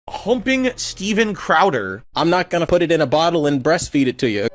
humping Steven Crowder. I'm not gonna put it in a bottle and breastfeed it to you.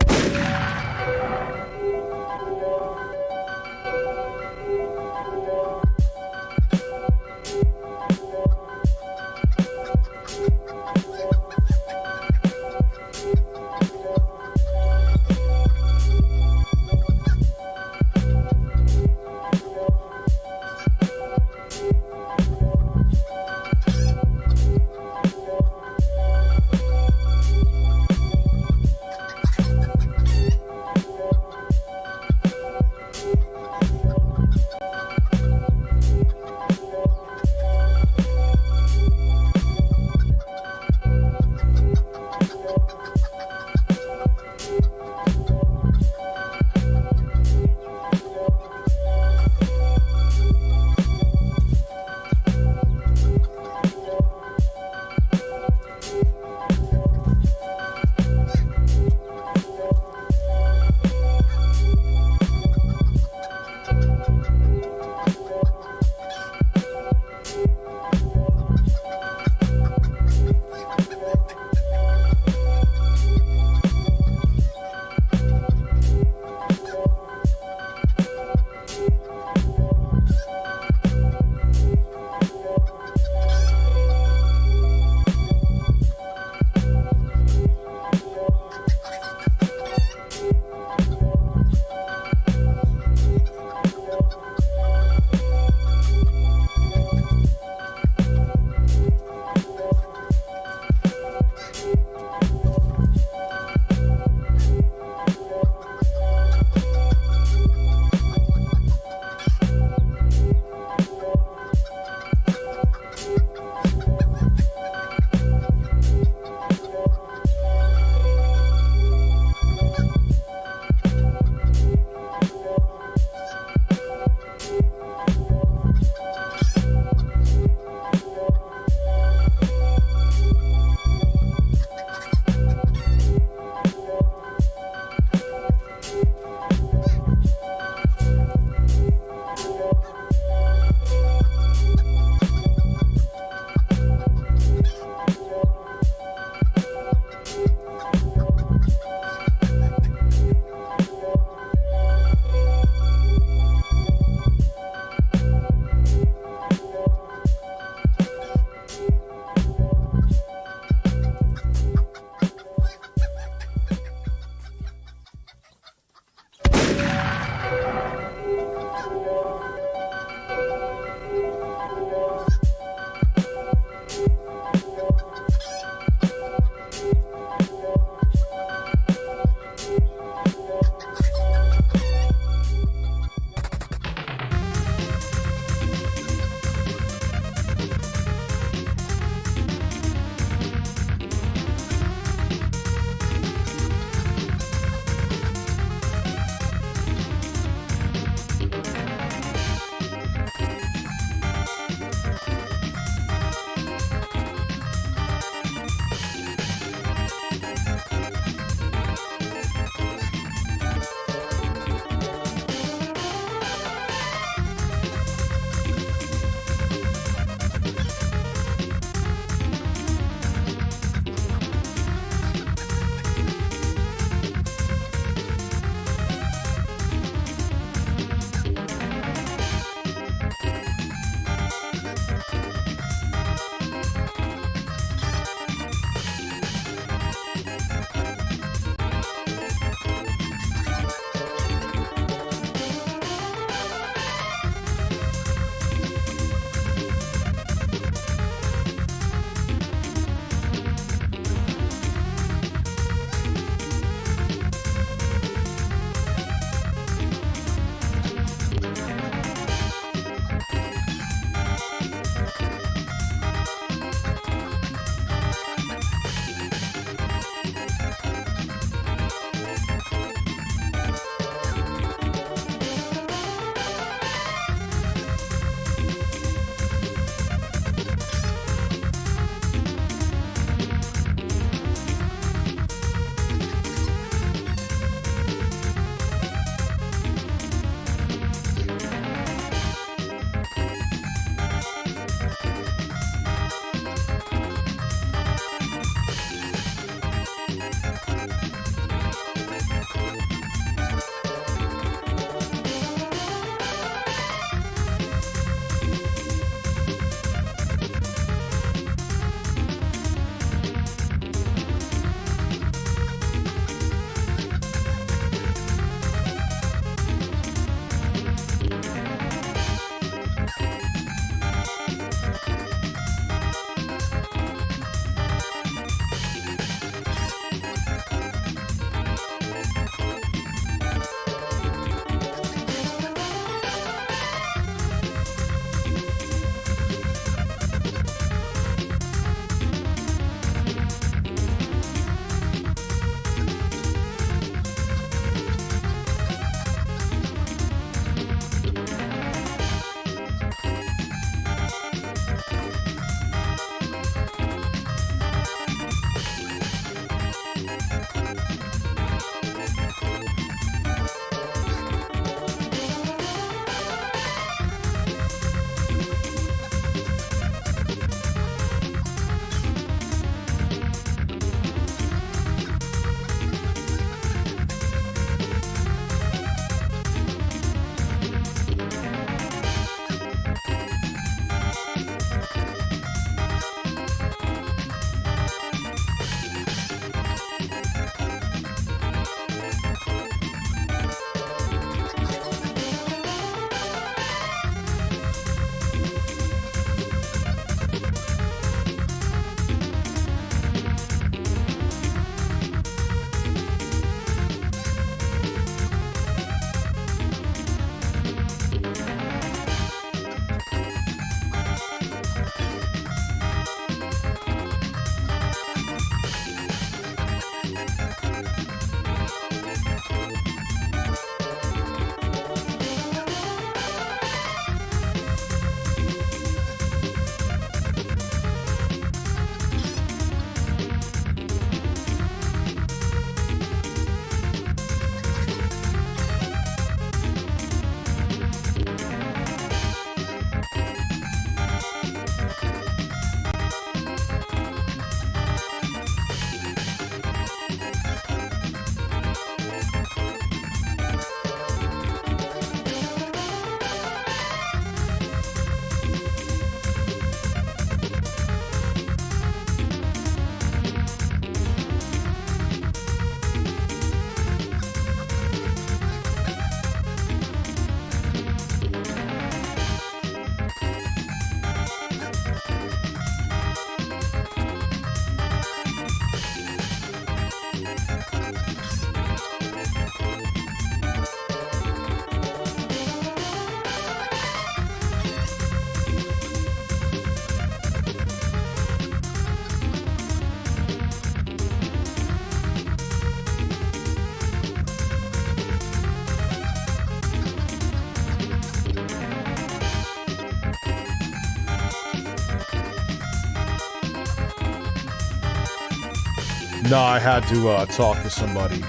No, I had to talk to somebody.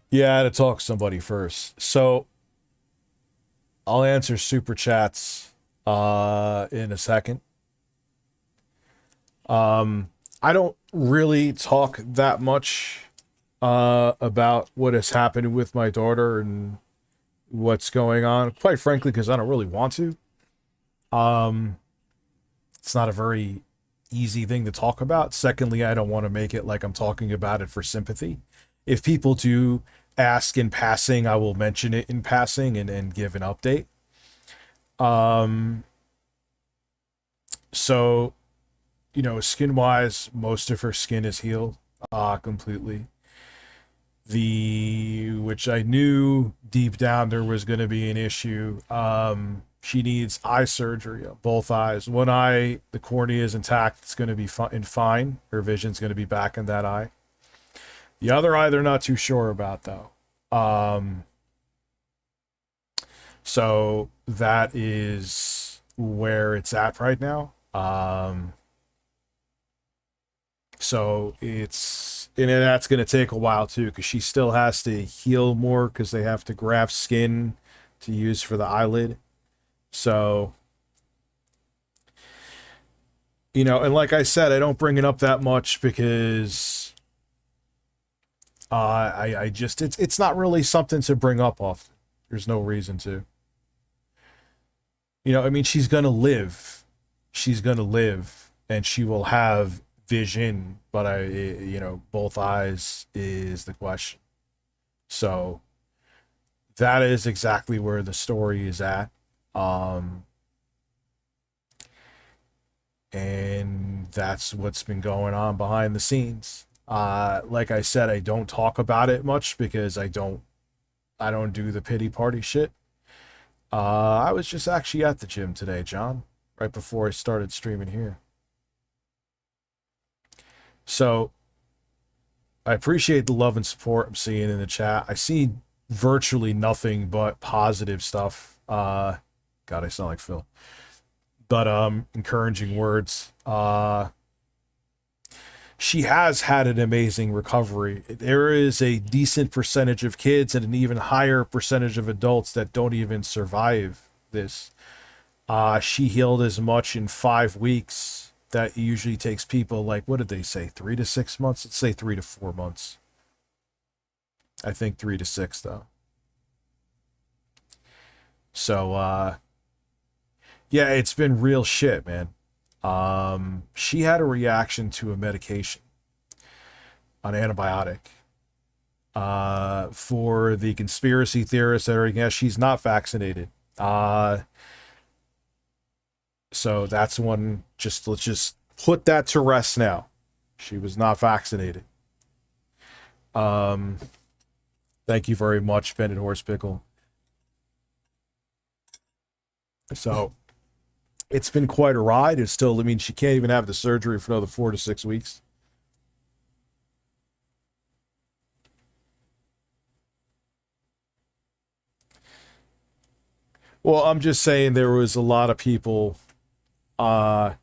Yeah, I had to talk to somebody first. So I'll answer super chats in a second. I don't really talk that much about what has happened with my daughter and what's going on, quite frankly, because I don't really want to. It's not a very easy thing to talk about. Secondly, I don't want to make it like I'm talking about it for sympathy. If people do ask in passing, I will mention it in passing and give an update. So, you know, skin-wise, most of her skin is healed completely. Which I knew deep down there was going to be an issue. She needs eye surgery on both eyes. One eye, the cornea is intact. It's going to be fine. Her vision's going to be back in that eye. The other eye, they're not too sure about, though. So that is where it's at right now. So that's going to take a while too, because she still has to heal more because they have to graft skin to use for the eyelid. So, you know, and like I said, I don't bring it up that much because I just, it's not really something to bring up often. There's no reason to. You know, I mean, she's going to live. She's going to live and she will have vision, but you know, both eyes is the question. So that is exactly where the story is at. And that's what's been going on behind the scenes. Like I said, I don't talk about it much because I don't do the pity party shit. I was just actually at the gym today, John, right before I started streaming here. So I appreciate the love and support I'm seeing in the chat. I see virtually nothing but positive stuff. God, I sound like Phil. But encouraging words. She has had an amazing recovery. There is a decent percentage of kids and an even higher percentage of adults that don't even survive this. She healed as much in 5 weeks. That usually takes people, like, what did they say, 3 to 6 months? Let's say 3 to 4 months. I think 3 to 6, though. So, yeah, it's been real shit, man. She had a reaction to a medication, an antibiotic. For the conspiracy theorists that are, yeah, she's not vaccinated. So that's one, let's just put that to rest now. She was not vaccinated. Thank you very much, Bennett Horsepickle. So it's been quite a ride. It's still, I mean, she can't even have the surgery for another 4 to 6 weeks. Well, I'm just saying there was a lot of people, you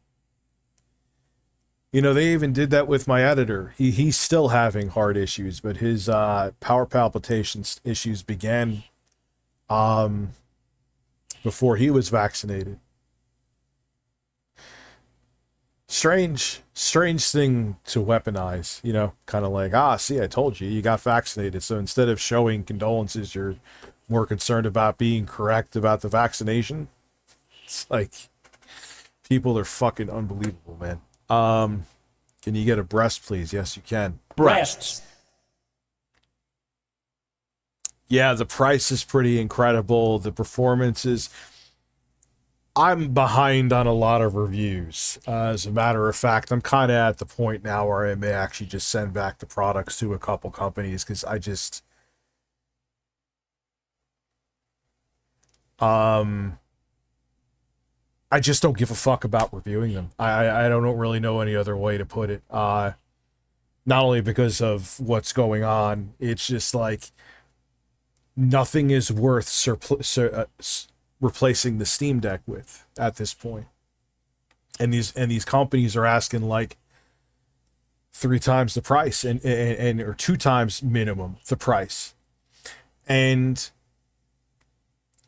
know, they even did that with my editor. He's still having heart issues, but his power palpitations issues began before he was vaccinated. Strange thing to weaponize, you know, kind of like, see, I told you, you got vaccinated. So instead of showing condolences, you're more concerned about being correct about the vaccination. It's like, people are fucking unbelievable, man. Can you get a breast, please? Yes, you can. Breasts. Yeah, the price is pretty incredible. The performance is... I'm behind on a lot of reviews. As a matter of fact, I'm kind of at the point now where I may actually just send back the products to a couple companies because I just... I just don't give a fuck about reviewing them. I don't really know any other way to put it. Not only because of what's going on, it's just like nothing is worth replacing the Steam Deck with at this point. And these companies are asking like 3 times the price and or 2 times minimum the price. And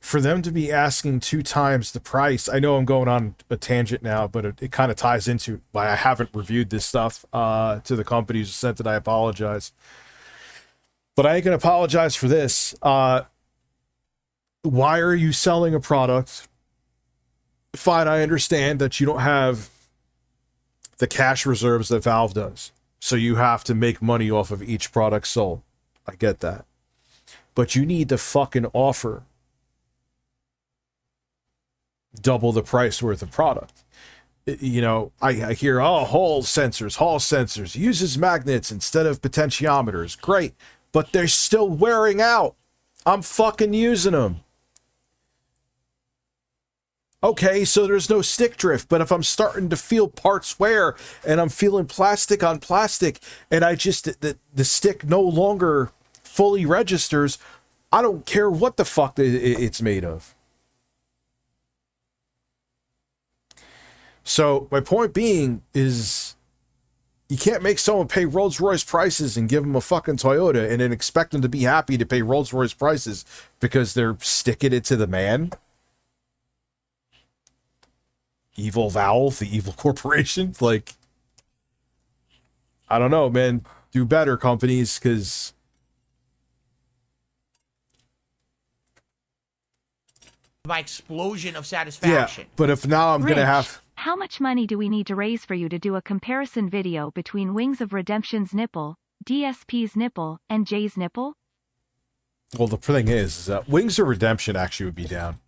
for them to be asking 2 times the price, I know I'm going on a tangent now, but it kind of ties into why I haven't reviewed this stuff to the companies who sent it. I apologize. But I ain't going to apologize for this. Why are you selling a product? Fine, I understand that you don't have the cash reserves that Valve does. So you have to make money off of each product sold. I get that. But you need to fucking offer double the price worth of product. You know, I hear, oh, Hall sensors, uses magnets instead of potentiometers. Great, but they're still wearing out. I'm fucking using them. Okay, so there's no stick drift, but if I'm starting to feel parts wear and I'm feeling plastic on plastic and I just, the stick no longer fully registers, I don't care what the fuck it's made of. So my point being is you can't make someone pay Rolls-Royce prices and give them a fucking Toyota and then expect them to be happy to pay Rolls-Royce prices because they're sticking it to the man. Evil Valve, the evil corporation. Like, I don't know, man. Do better, companies, because my explosion of satisfaction. Yeah, but if now I'm Rich, gonna have... How much money do we need to raise for you to do a comparison video between Wings of Redemption's nipple, DSP's nipple, and Jay's nipple? Well, the thing is that Wings of Redemption actually would be down.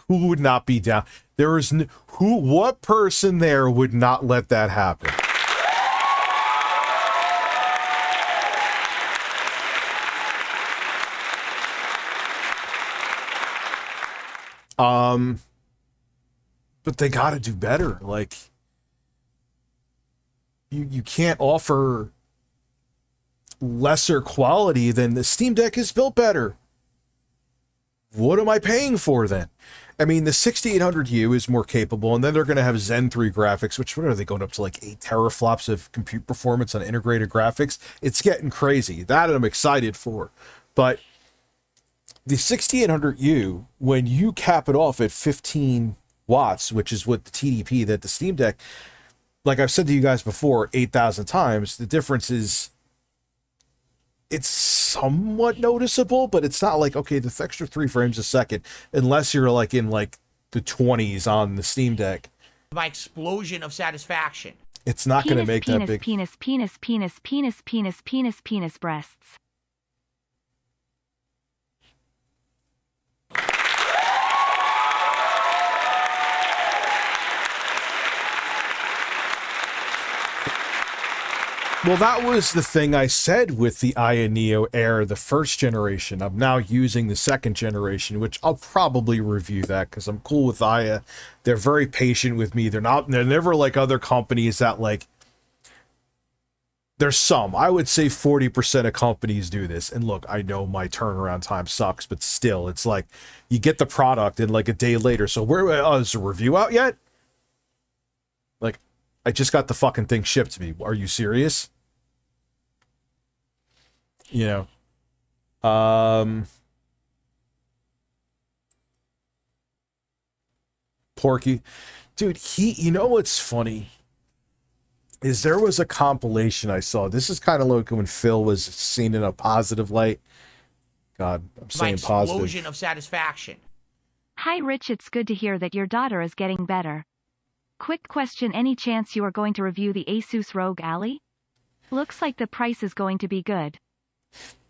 Who would not be down? There is what person there would not let that happen? But they got to do better. Like, you can't offer lesser quality than the Steam Deck is built better. What am I paying for then? I mean, the 6800U is more capable, and then they're going to have Zen 3 graphics, which, what are they going up to, like 8 teraflops of compute performance on integrated graphics? It's getting crazy. That I'm excited for. But the 6800U, when you cap it off at 15 watts, which is what the TDP that the Steam Deck, like I've said to you guys before 8,000 times, the difference is it's somewhat noticeable, but it's not like, okay, the extra 3 frames a second, unless you're like in like the 20s on the Steam Deck. My explosion of satisfaction. It's not going to make that big. Penis breasts. Well, that was the thing I said with the Aya Neo Air, the first generation. I'm now using the second generation, which I'll probably review that because I'm cool with Aya. They're very patient with me. They're never like other companies that like, there's some, I would say 40% of companies do this. And look, I know my turnaround time sucks, but still, it's like you get the product and like a day later. So where is the review out yet? Like, I just got the fucking thing shipped to me. Are you serious? You know. Porky. Dude, you know what's funny? Is there was a compilation I saw. This is kind of like when Phil was seen in a positive light. God, I'm saying positive. My explosion of satisfaction. Hi Rich, it's good to hear that your daughter is getting better. Quick question, any chance you are going to review the Asus ROG Ally? Looks like the price is going to be good.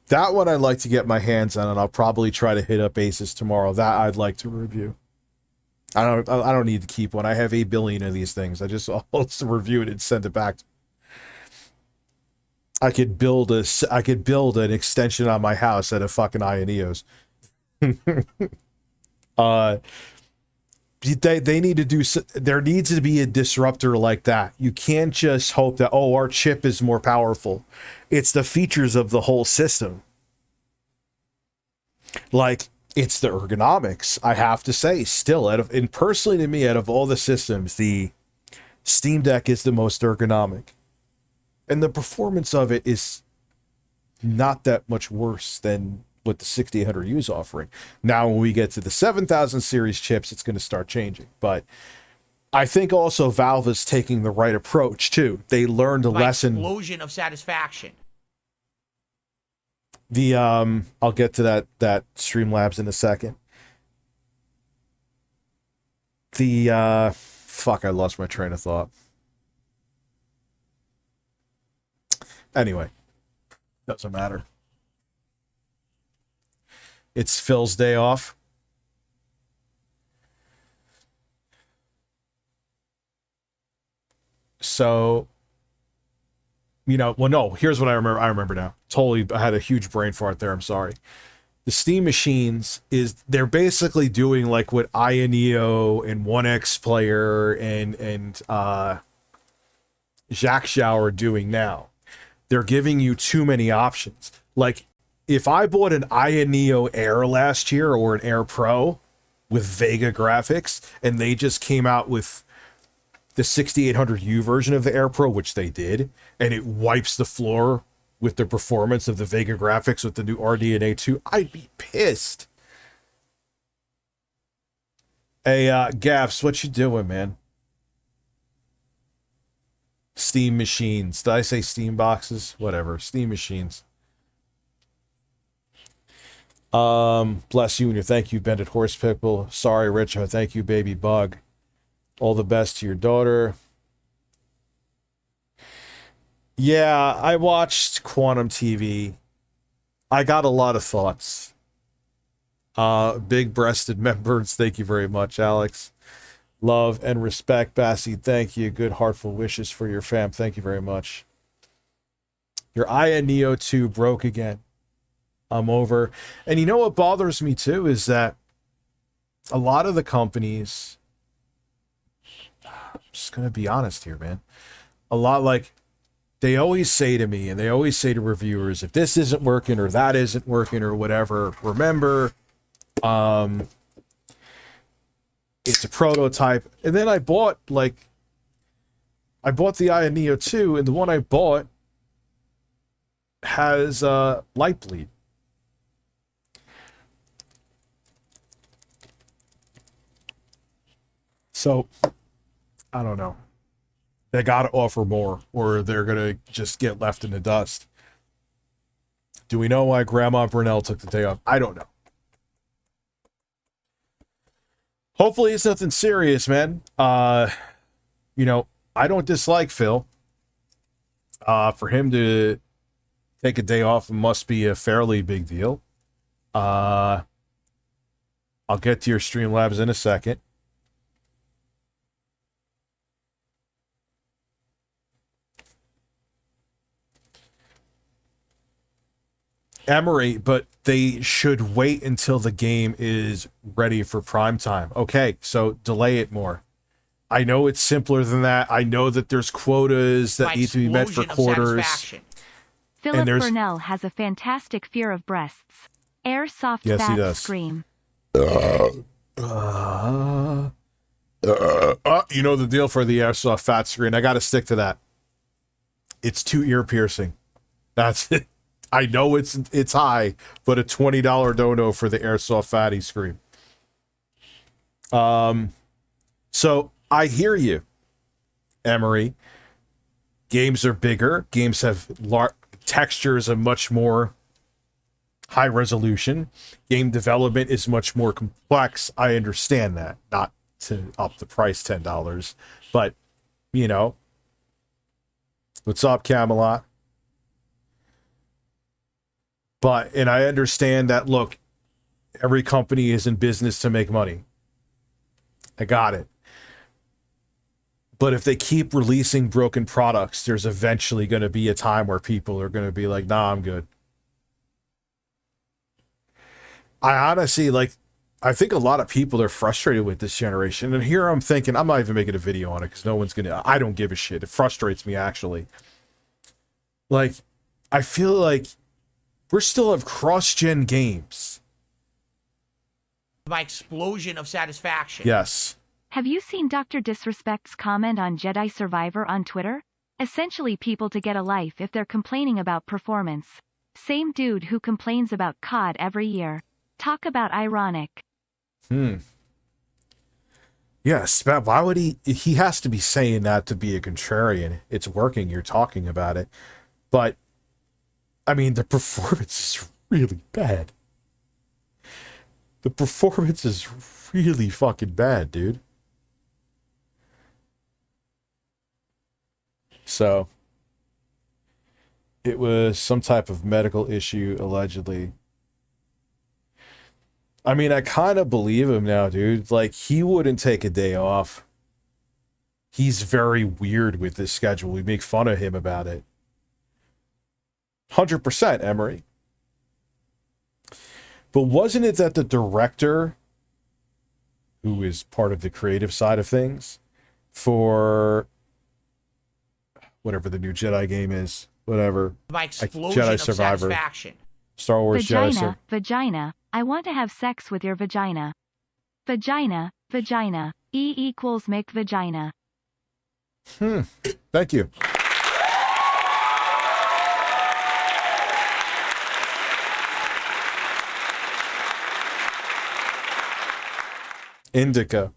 That one I'd like to get my hands on, and I'll probably try to hit up Asus tomorrow. That I'd like to review. I don't need to keep one. I have 8 billion of these things. I just I'll to review it and send it back. I could build an extension on my house out of fucking Ioneos. They need to do, there needs to be a disruptor like that. You can't just hope that, oh, our chip is more powerful. It's the features of the whole system. Like, it's the ergonomics. I have to say, still, and personally to me, out of all the systems, the Steam Deck is the most ergonomic. And the performance of it is not that much worse than what the 6800U is offering. Now, when we get to the 7000 series chips, it's going to start changing. But I think also Valve is taking the right approach, too. They learned a lesson. Explosion of satisfaction. The I'll get to that StreamLabs in a second. The fuck, I lost my train of thought. Anyway, doesn't matter. It's Phil's day off. So, you know, well, no, here's what I remember. I remember now. Totally, I had a huge brain fart there. I'm sorry. The Steam machines they're basically doing like what Ioneo and 1X Player and Jackshao are doing now. They're giving you too many options. Like, if I bought an Ioneo Air last year or an Air Pro with Vega graphics, and they just came out with the 6800U version of the Air Pro, which they did, and it wipes the floor with the performance of the Vega graphics with the new RDNA 2, I'd be pissed. Hey, Gaffs, what you doing, man? Steam machines. Did I say Steam boxes? Whatever. Steam machines. Bless you and your thank you, Bended Horse Pickle. Sorry, Rich. Thank you, Baby Bug. All the best to your daughter. Yeah, I watched Quantum TV. I got a lot of thoughts. Big-breasted members, thank you very much, Alex. Love and respect, Bassie, thank you. Good heartful wishes for your fam, thank you very much. Your Aya Neo 2 broke again. I'm over. And you know what bothers me too is that a lot of the companies, I'm just going to be honest here, man. A lot like, they always say to me, and they always say to reviewers, if this isn't working or that isn't working or whatever, remember, it's a prototype. And then I bought the Aya Neo 2, and the one I bought has light bleed. So, I don't know. They got to offer more, or they're going to just get left in the dust. Do we know why Grandma Brunel took the day off? I don't know. Hopefully it's nothing serious, man. You know, I don't dislike Phil. For him to take a day off must be a fairly big deal. I'll get to your StreamLabs in a second. Emery, but they should wait until the game is ready for prime time. Okay, so delay it more. I know it's simpler than that. I know that there's quotas that need to be met for quarters. Philip Burnell has a fantastic fear of breasts. Airsoft yes, fat he does. Scream. You know the deal for the airsoft fat screen. I got to stick to that. It's too ear piercing. That's it. I know it's high, but a $20 dono for the airsoft fatty screen. So I hear you, Emery. Games are bigger. Games have textures of much more high resolution. Game development is much more complex. I understand that. Not to up the price $10, but you know, what's up, Camelot? But, and I understand that, look, every company is in business to make money. I got it. But if they keep releasing broken products, there's eventually going to be a time where people are going to be like, nah, I'm good. I honestly, like, I think a lot of people are frustrated with this generation. And here I'm thinking, I'm not even making a video on it because no one's going to, I don't give a shit. It frustrates me, actually. Like, I feel like we still have cross-gen games. my explosion of satisfaction. Yes. Have you seen Dr. Disrespect's comment on Jedi Survivor on Twitter? Essentially people to get a life if they're complaining about performance. Same dude who complains about COD every year. Talk about ironic. Yes, but why would he has to be saying that to be a contrarian. It's working, you're talking about it. But, I mean, the performance is really bad. The performance is really fucking bad, dude. So, it was some type of medical issue, allegedly. I mean, I kind of believe him now, dude. Like, he wouldn't take a day off. He's very weird with this schedule. We make fun of him about it. 100%, Emery. But wasn't it that the director, who is part of the creative side of things, for whatever the new Jedi game is, whatever. My explosion Jedi of Survivor. satisfaction. Star Wars Jedi. Vagina. I want to have sex with your vagina. Vagina. E equals McVagina. Thank you. Indica.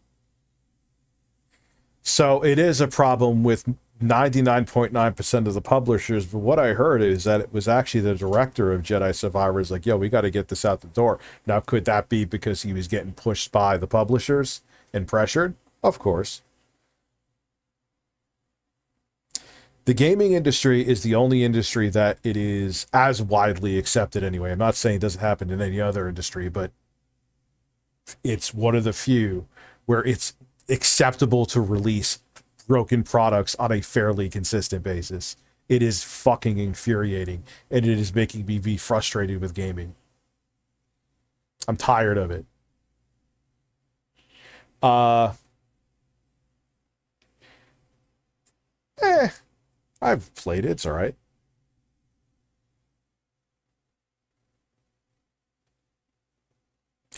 So it is a problem with 99.9% of the publishers, but what I heard is that it was actually the director of Jedi Survivor like, yo, we got to get this out the door. Now, could that be because he was getting pushed by the publishers and pressured? Of course. The gaming industry is the only industry that it is as widely accepted anyway. I'm not saying it doesn't happen in any other industry, but it's one of the few where it's acceptable to release broken products on a fairly consistent basis. It is fucking infuriating, and it is making me be frustrated with gaming. I'm tired of it. I've played it. It's all right.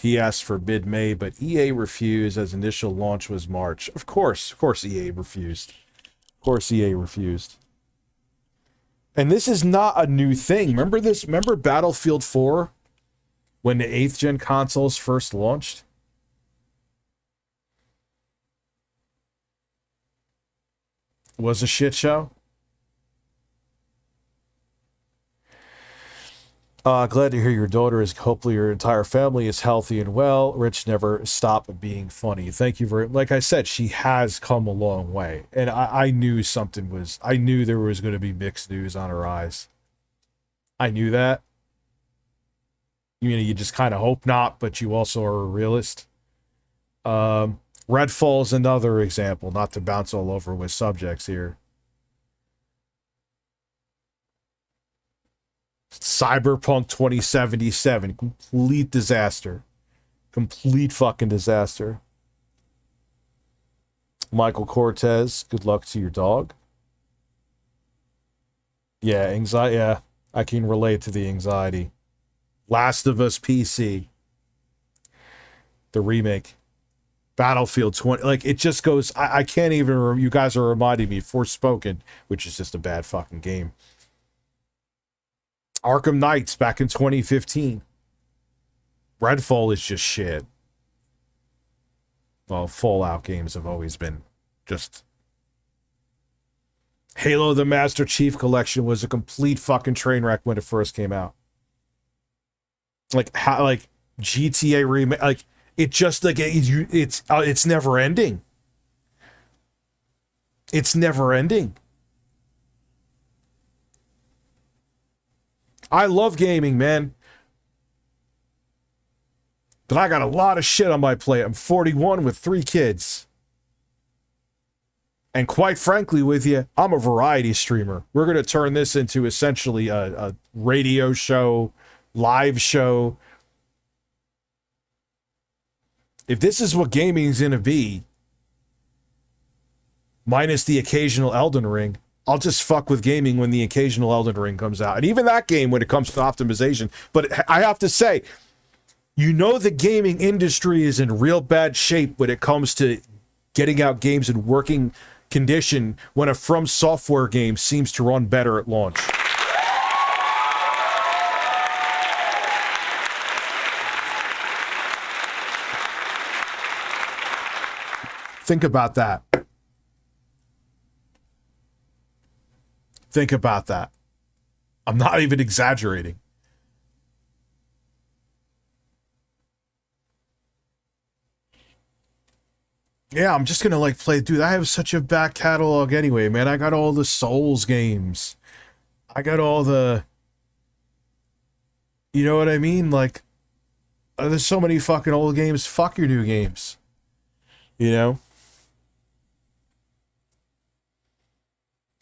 He asked for mid-May, but EA refused as initial launch was March. Of course EA refused. Of course EA refused. And this is not a new thing. Remember this? Remember Battlefield 4? When the 8th gen consoles first launched? Was a shit show? Glad to hear your daughter is, hopefully your entire family is healthy and well. Rich never stopped being funny. Thank you very, like I said, she has come a long way. And I knew I knew there was going to be mixed news on her eyes. I knew that. You know, you just kind of hope not, but you also are a realist. Redfall's another example, not to bounce all over with subjects here. Cyberpunk 2077, complete disaster. Complete fucking disaster. Michael Cortez, good luck to your dog. Yeah, anxiety, yeah, I can relate to the anxiety. Last of Us PC. The remake. Battlefield 20, like, it just goes, I can't even, you guys are reminding me, Forspoken, which is just a bad fucking game. Arkham Knights back in 2015. Redfall is just shit. Well, Fallout games have always been just... Halo the Master Chief Collection was a complete fucking train wreck when it first came out. Like, how, like, GTA remake, like, it just, like, it's never ending. It's never ending. I love gaming, man. But I got a lot of shit on my plate. I'm 41 with 3 kids. And quite frankly with you, I'm a variety streamer. We're going to turn this into essentially a radio show, live show. If this is what gaming is going to be, minus the occasional Elden Ring, I'll just fuck with gaming when the occasional Elden Ring comes out. And even that game when it comes to optimization. But I have to say, You know the gaming industry is in real bad shape when it comes to getting out games in working condition when a From Software game seems to run better at launch. Think about that. Think about that. I'm not even exaggerating. Yeah, I'm just gonna like play, dude. I have such a back catalog anyway, man. I got all the Souls games. I got all the, you know what I mean? Like, there's so many fucking old games. Fuck your new games. You know?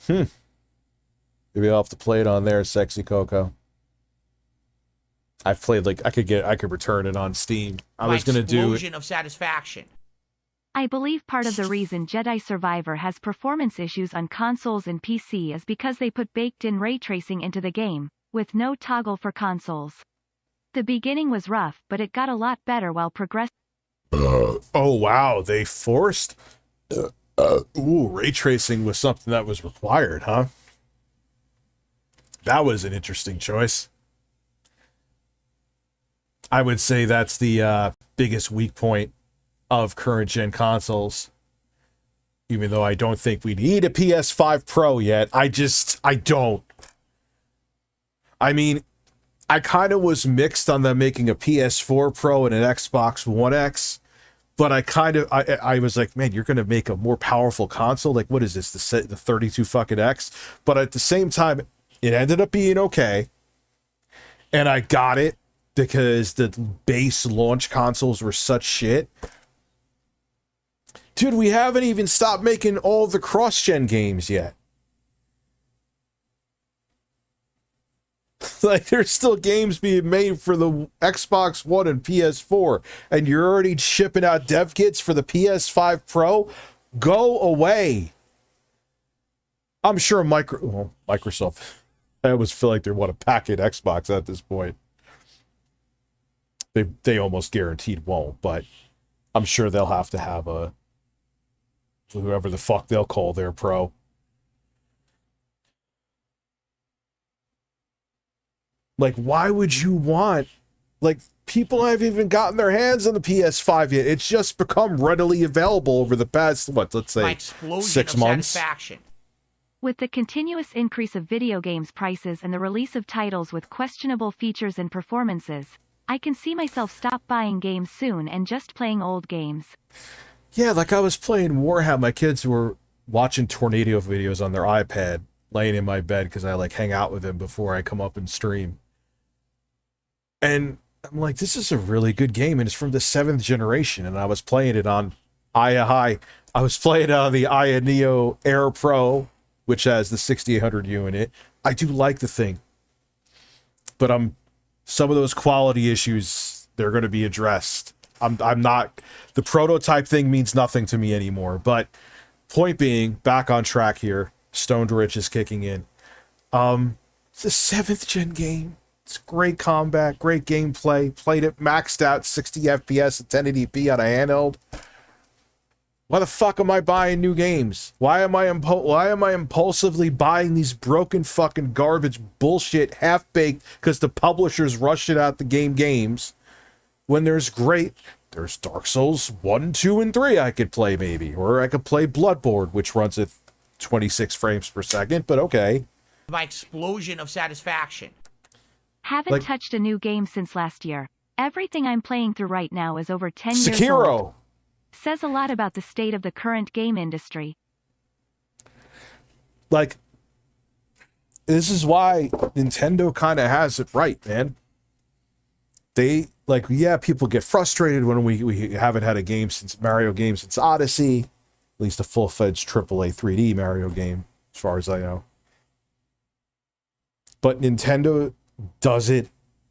Maybe I'll have to play it on there, Sexy Coco. I've played like I could return it on Steam. I was gonna do explosion of satisfaction. I believe part of the reason Jedi Survivor has performance issues on consoles and PC is because they put baked-in ray tracing into the game, with no toggle for consoles. The beginning was rough, but it got a lot better while progressing. Oh wow, they forced. Ray tracing was something that was required, huh? That was an interesting choice. I would say that's the biggest weak point of current gen consoles. Even though I don't think we need a PS5 Pro yet. I don't. I mean, I kind of was mixed on them making a PS4 Pro and an Xbox One X. But I was like, man, you're going to make a more powerful console? Like, what is this, the 32 fucking X? But at the same time, it ended up being okay. And I got it because the base launch consoles were such shit. Dude, we haven't even stopped making all the cross-gen games yet. Like, there's still games being made for the Xbox One and PS4, and you're already shipping out dev kits for the PS5 Pro? Go away. I'm sure Microsoft, I almost feel like they want to pack in Xbox at this point. They almost guaranteed won't, but I'm sure they'll have to have a whoever the fuck they'll call their Pro. Like, why would you want... Like, people haven't even gotten their hands on the PS5 yet. It's just become readily available over the past, let's say, 6 months. Satisfaction. With the continuous increase of video games prices and the release of titles with questionable features and performances, I can see myself stop buying games soon and just playing old games. Yeah, like I was playing Warhammer. My kids were watching tornado videos on their iPad, laying in my bed because I like hang out with them before I come up and stream. And I'm like, this is a really good game, and it's from the 7th generation. And I was playing it on I was playing it on the Aya Neo Air Pro, which has the 6800U in it. I do like the thing, but some of those quality issues, they're going to be addressed. I'm not, the prototype thing means nothing to me anymore. But point being, back on track here. Stoned Rich is kicking in. It's a 7th gen game. It's great combat, great gameplay. Played it maxed out 60 FPS at 1080p on a handheld. Why the fuck am I buying new games? Why am I impulsively buying these broken fucking garbage bullshit half-baked because the publishers rush it out the games when there's Dark Souls 1, 2, and 3 I could play maybe. Or I could play Bloodborne, which runs at 26 frames per second, but okay. My explosion of satisfaction. Haven't touched a new game since last year. Everything I'm playing through right now is over 10 years old. Sekiro! Says a lot about the state of the current game industry. Like, this is why Nintendo kind of has it right, man. They, like, yeah, people get frustrated when we haven't had a game since Mario game since Odyssey. At least a full-fledged AAA 3D Mario game, as far as I know. But Nintendo does it.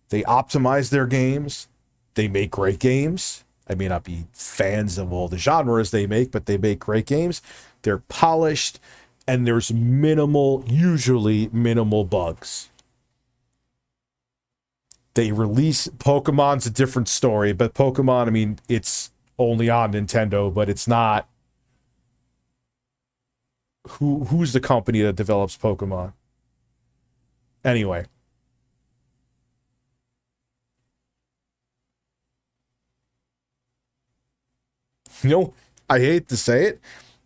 They optimize their games. They make great games. I may not be fans of all the genres they make, but they make great games. They're polished, and there's usually minimal bugs. They release Pokemon's a different story, but Pokemon, I mean, it's only on Nintendo, but it's not. Who's the company that develops Pokemon? Anyway. You know, I hate to say it,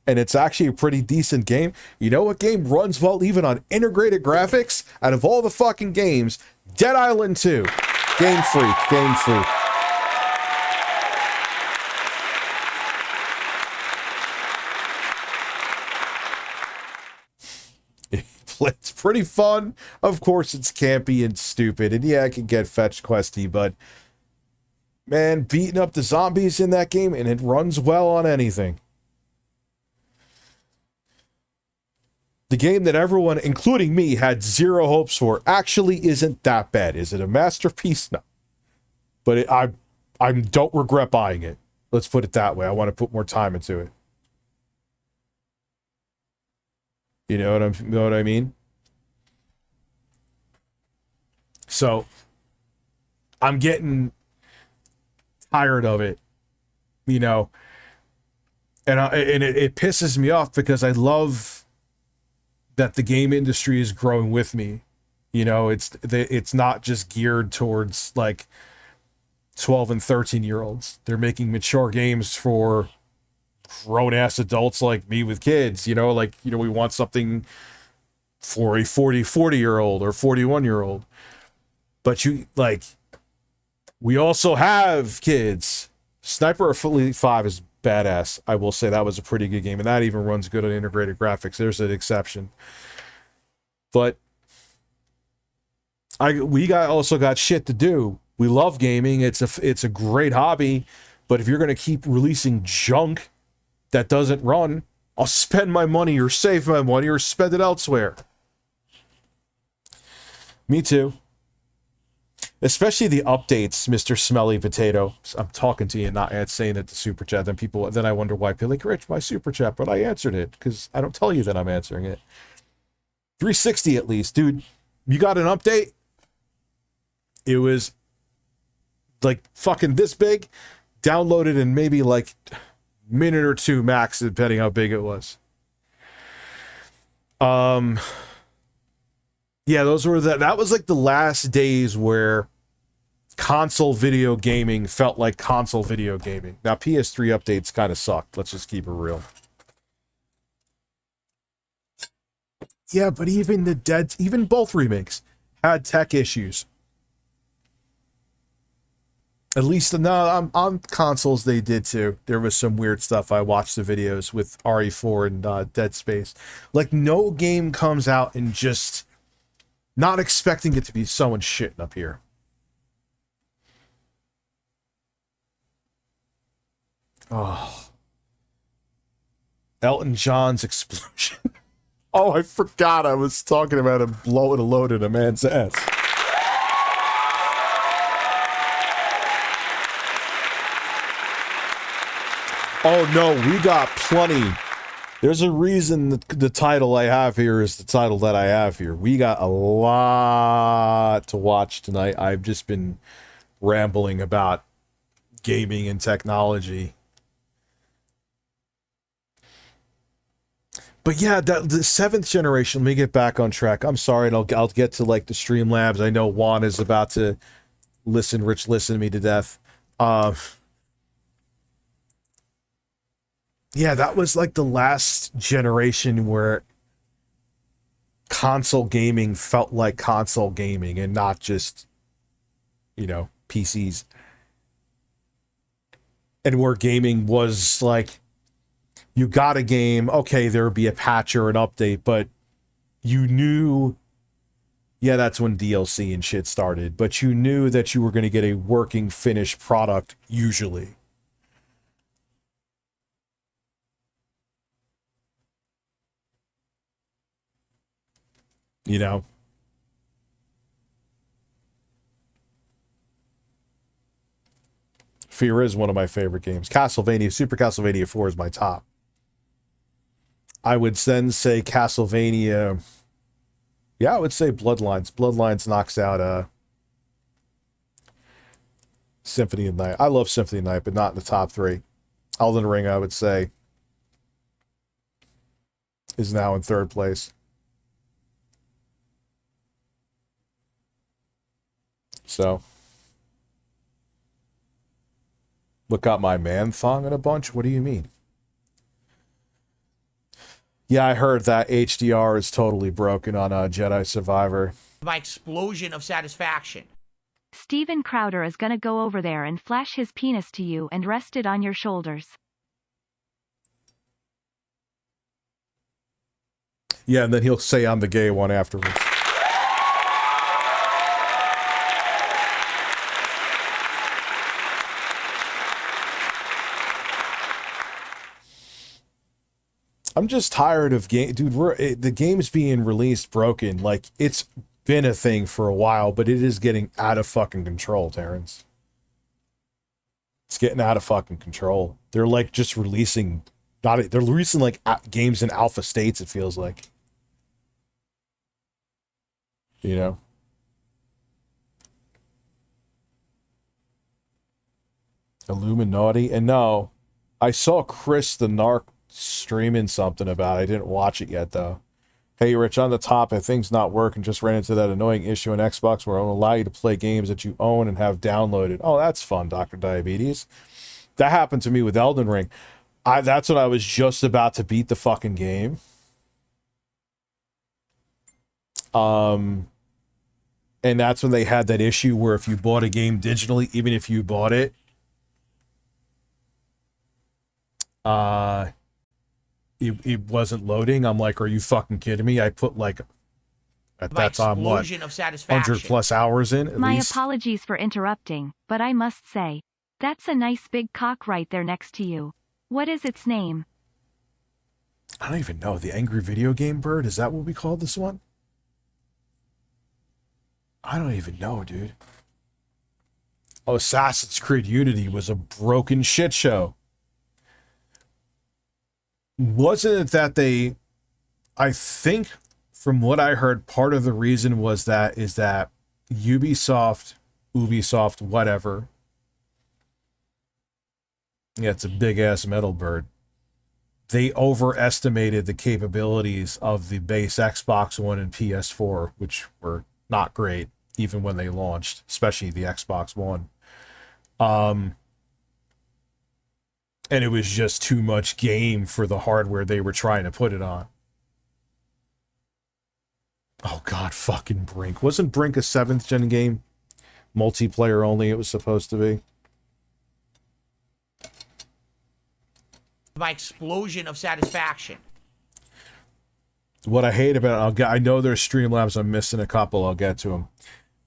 and it's actually a pretty decent game. You know what game runs well even on integrated graphics? Out of all the fucking games, Dead Island 2. Game Freak, Game Freak. It's pretty fun. Of course, it's campy and stupid, and yeah, it can get fetch questy, but man, beating up the zombies in that game, and it runs well on anything. The game that everyone, including me, had zero hopes for actually isn't that bad. Is it a masterpiece? No. But I don't regret buying it. Let's put it that way. I want to put more time into it. You know what I mean? So, I'm getting tired of it, you know, and it pisses me off because I love that the game industry is growing with me. You know, it's not just geared towards like 12 and 13-year-olds. They're making mature games for grown-ass adults like me with kids, you know, like, you know, we want something for a 40-year-old or 41-year-old. But you, like, we also have kids. Sniper Elite 5 is badass. I will say that was a pretty good game, and that even runs good on integrated graphics. There's an exception. But we also got shit to do. We love gaming. It's a great hobby, but if you're going to keep releasing junk that doesn't run, I'll spend my money or save my money or spend it elsewhere. Me too. Especially the updates, Mr. Smelly Potato. I'm talking to you, not saying it to super chat. Then I wonder why people like, Rich, my super chat, but I answered it because I don't tell you that I'm answering it. 360 at least, dude. You got an update? It was like fucking this big, downloaded in maybe like minute or two max, depending how big it was. Yeah, that was like the last days where console video gaming felt like console video gaming. Now, PS3 updates kind of sucked. Let's just keep it real. Yeah, but even both remakes had tech issues. At least on consoles they did too. There was some weird stuff. I watched the videos with RE4 and Dead Space. Like, no game comes out and just not expecting it to be someone shitting up here. Oh. Elton John's explosion. Oh, I forgot I was talking about him blowing a load in a man's ass. Oh no, we got plenty. There's a reason that the title I have here is the title that I have here. We got a lot to watch tonight. I've just been rambling about gaming and technology. But yeah, the seventh generation, let me get back on track. I'm sorry, and I'll get to like the StreamLabs. I know Juan is about to listen to me to death. Yeah, that was like the last generation where console gaming felt like console gaming and not just, you know, PCs. And where gaming was like, you got a game, okay, there would be a patch or an update, but you knew, yeah, that's when DLC and shit started, but you knew that you were going to get a working, finished product, usually. You know? Fear is one of my favorite games. Castlevania, Super Castlevania 4 is my top. I would then say Castlevania. Yeah, I would say Bloodlines. Bloodlines knocks out Symphony of Night. I love Symphony of Night, but not in the top 3. Elden Ring, I would say, is now in 3rd place. So, look up my man thong in a bunch? What do you mean? Yeah, I heard that HDR is totally broken on Jedi Survivor. My explosion of satisfaction. Steven Crowder is gonna go over there and flash his penis to you and rest it on your shoulders. Yeah, and then he'll say I'm the gay one afterwards. I'm just tired of dude. The game's being released broken. Like, it's been a thing for a while, but it is getting out of fucking control, Terrence. It's getting out of fucking control. They're like just releasing, they're releasing like games in alpha states. It feels like, you know. Illuminati, and no, I saw Chris the Narc streaming something about it. I didn't watch it yet though. Hey Rich, on the topic, things not working, just ran into that annoying issue in Xbox where it won't allow you to play games that you own and have downloaded. Oh, that's fun, Dr. Diabetes. That happened to me with Elden Ring. That's when I was just about to beat the fucking game. And that's when they had that issue where if you bought a game digitally, even if you bought it, it wasn't loading. I'm like, are you fucking kidding me? I put like, at that time, what, 100 plus hours in at My least? apologies for interrupting, but I must say, that's a nice big cock right there next to you. What is its name? I don't even know. The Angry Video Game Bird? Is that what we call this one? I don't even know, dude. Oh, Assassin's Creed Unity was a broken shit show. Wasn't it that they, I think from what I heard, part of the reason was that Ubisoft, whatever. Yeah, it's a big ass metal bird. They overestimated the capabilities of the base Xbox One and PS4, which were not great even when they launched, especially the Xbox One. And it was just too much game for the hardware they were trying to put it on. Oh god, fucking Brink. Wasn't Brink a 7th gen game? Multiplayer only, it was supposed to be. My explosion of satisfaction. What I hate about I know there's Streamlabs, I'm missing a couple, I'll get to them.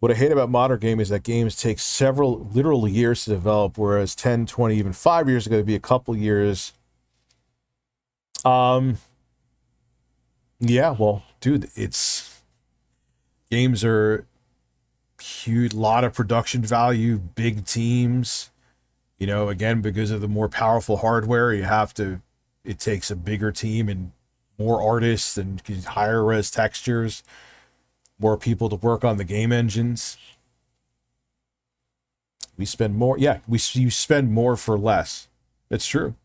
What I hate about modern gaming is that games take several literal years to develop, whereas 10, 20, even 5 years ago, it'd be a couple years. Yeah, well, dude, games are huge, lot of production value, big teams. You know, again, because of the more powerful hardware, it takes a bigger team and more artists and higher res textures, more people to work on the game engines. We spend more, yeah, you spend more for less. It's true.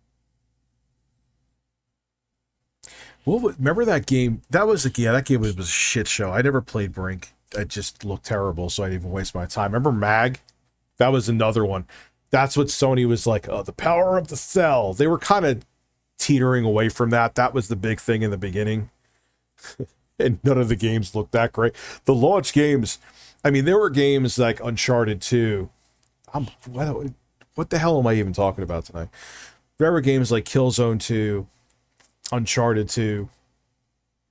Well, remember that game? That game was a shit show. I never played Brink. It just looked terrible, so I didn't even waste my time. Remember Mag? That was another one. That's what Sony was like, oh, the power of the cell. They were kind of teetering away from that. That was the big thing in the beginning. And none of the games looked that great. The launch games, I mean, there were games like Uncharted 2. What the hell am I even talking about tonight? There were games like Killzone 2, Uncharted 2,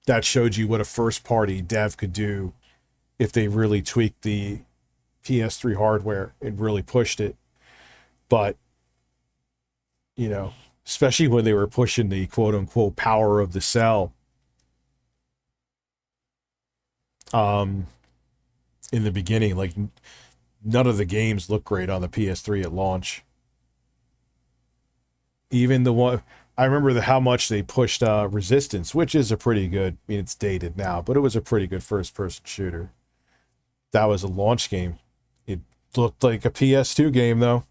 that showed you what a first-party dev could do if they really tweaked the PS3 hardware and really pushed it. But, you know, especially when they were pushing the quote-unquote power of the cell, in the beginning, like, none of the games look great on the PS3 at launch. Even the one, I remember how much they pushed Resistance, which is a pretty good, I mean, it's dated now, but it was a pretty good first-person shooter. That was a launch game. Looked like a PS2 game though.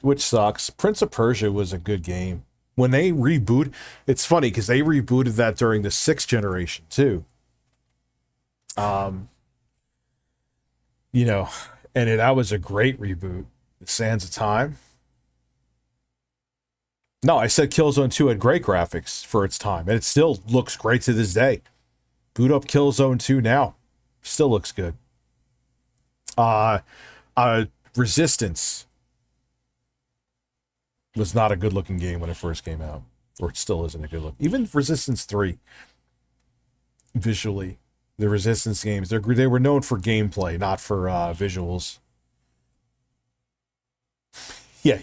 Which sucks. Prince of Persia was a good game. When they reboot, it's funny because they rebooted that during the 6th generation too. You know, and that was a great reboot. The Sands of Time. No, I said Killzone 2 had great graphics for its time, and it still looks great to this day. Boot up Killzone 2 now. Still looks good. Resistance was not a good looking game when it first came out. Or it still isn't a good look. Even Resistance 3, visually, the Resistance games, they were known for gameplay, not for visuals. Yeah,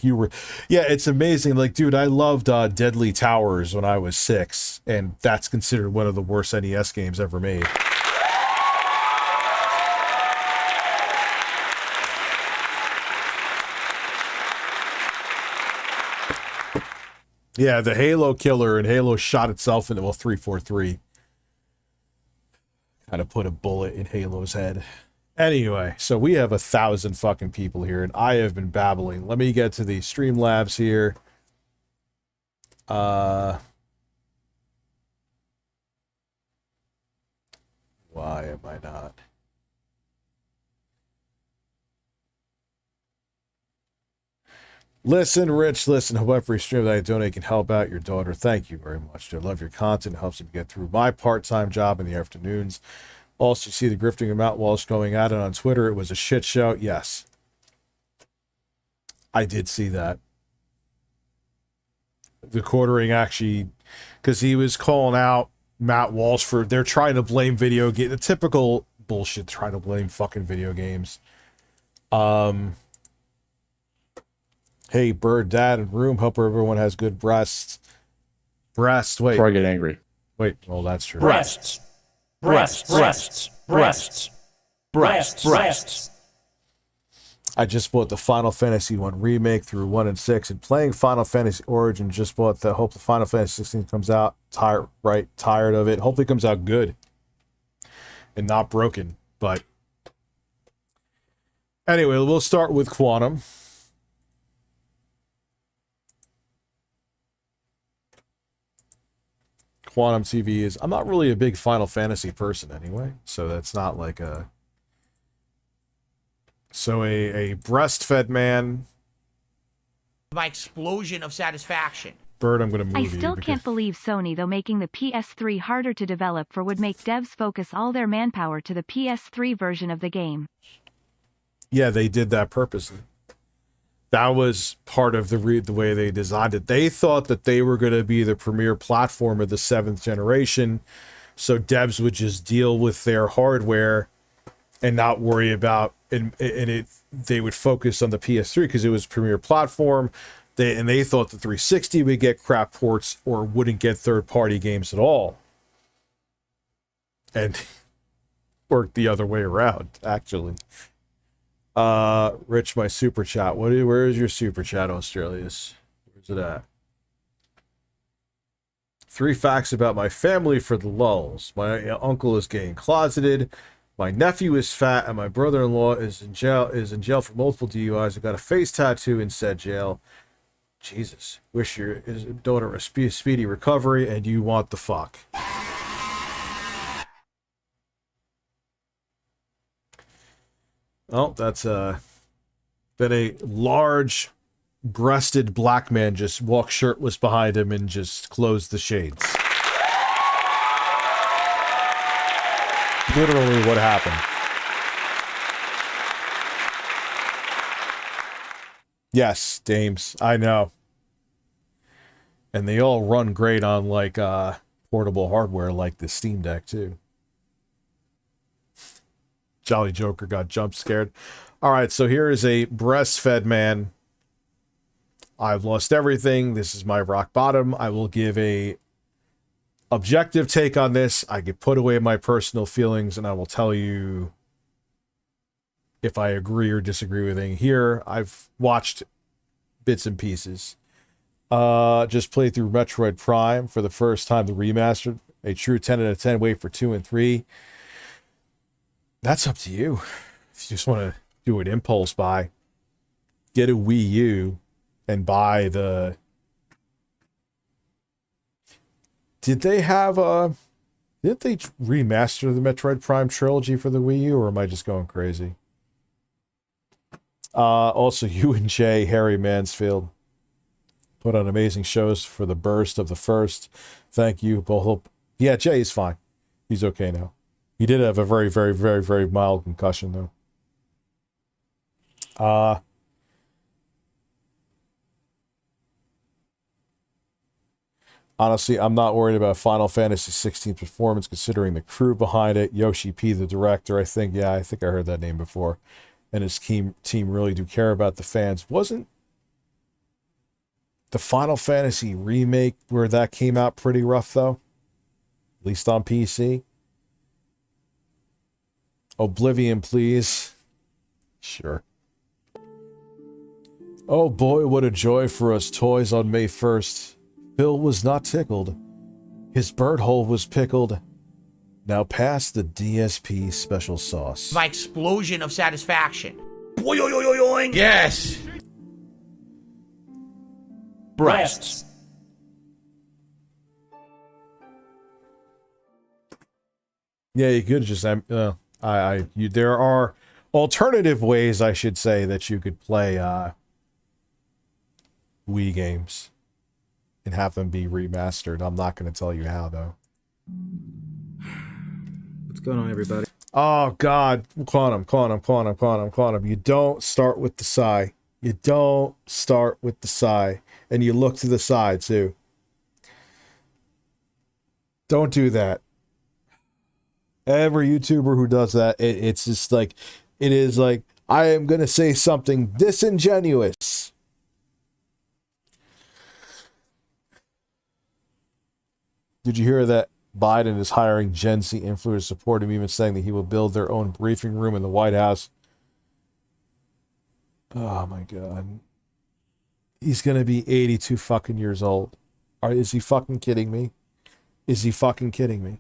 it's amazing. Like, dude, I loved Deadly Towers when I was 6, and that's considered one of the worst NES games ever made. Yeah, the Halo killer and Halo shot itself into 343. Kind of put a bullet in Halo's head. Anyway, so we have 1,000 fucking people here, and I have been babbling. Let me get to the StreamLabs here. Why am I not? Listen, Rich, listen. Hope every stream that I donate can help out your daughter. Thank you very much, dude. I love your content. It helps me get through my part-time job in the afternoons. Also, you see the grifting of Matt Walsh going at it on Twitter. It was a shit show. Yes. I did see that. The quartering actually, because he was calling out Matt Walsh for, they're trying to blame video game, the typical bullshit, trying to blame fucking video games. Hey, Bird, Dad, and Room, hope everyone has good breasts. Wait. Before I get angry. Wait, well, that's true. Breasts. I just bought the Final Fantasy 1 remake through 1 and 6, and playing Final Fantasy Origin, just bought the, hope the Final Fantasy 16 comes out, tired of it. Hopefully it comes out good and not broken, but anyway, we'll start with Quantum. Quantum TV is, I'm not really a big Final Fantasy person anyway, so that's not like a, so a breastfed man. My explosion of satisfaction. Bird, I'm going to move I you. still can't believe Sony, though, making the PS3 harder to develop for would make devs focus all their manpower to the PS3 version of the game. Yeah, they did that purposely. That was part of the way they designed it. They thought that they were going to be the premier platform of the 7th generation, so devs would just deal with their hardware and not worry about they would focus on the PS3 because it was premier platform. They thought the 360 would get crap ports or wouldn't get third-party games at all. And worked the other way around, actually. Rich, my super chat. Where is your super chat, Australius? Where's it at? 3 facts about my family for the lulz. My uncle is getting closeted. My nephew is fat, and my brother-in-law is in jail for multiple DUIs. I got a face tattoo in said jail. Jesus. Wish your daughter a speedy recovery, and you want the fuck. Oh, that's then a large-breasted black man just walked shirtless behind him and just closed the shades. Literally what happened. Yes, dames, I know. And they all run great on like portable hardware like the Steam Deck too. Jolly Joker got jump scared. All right, so here is a breastfed man. I've lost everything. This is my rock bottom. I will give a objective take on this. I could put away my personal feelings, and I will tell you if I agree or disagree with anything here. I've watched bits and pieces. Just played through Metroid Prime for the first time, the remastered. A true 10 out of 10. Wait for 2 and 3. That's up to you. If you just want to do an impulse buy, get a Wii U and buy the... Did they have a... Didn't they remaster the Metroid Prime trilogy for the Wii U, or am I just going crazy? Also, you and Jay, Harry Mansfield, put on amazing shows for the burst of the first. Thank you. Both. Yeah, Jay is fine. He's okay now. He did have a very, very, very, very mild concussion, though. Honestly, I'm not worried about Final Fantasy 16 performance, considering the crew behind it. Yoshi P, the director, I think I heard that name before. And his team really do care about the fans. Wasn't the Final Fantasy remake where that came out pretty rough, though? At least on PC. Oblivion, please. Sure. Oh boy, what a joy for us toys on May 1st. Bill was not tickled. His bird hole was pickled. Now pass the DSP special sauce. My explosion of satisfaction. Yes! Breasts. Yeah, you could just there are alternative ways, I should say, that you could play Wii games and have them be remastered. I'm not going to tell you how, though. What's going on, everybody? Oh, God. Quantum. You don't start with the sigh. You don't start with the sigh. And you look to the side, too. Don't do that. Every YouTuber who does that, it's just like, it is like, I am going to say something disingenuous. Did you hear that Biden is hiring Gen Z influencers to support him, even saying that he will build their own briefing room in the White House? Oh my God. He's going to be 82 fucking years old. Is he fucking kidding me? Is he fucking kidding me?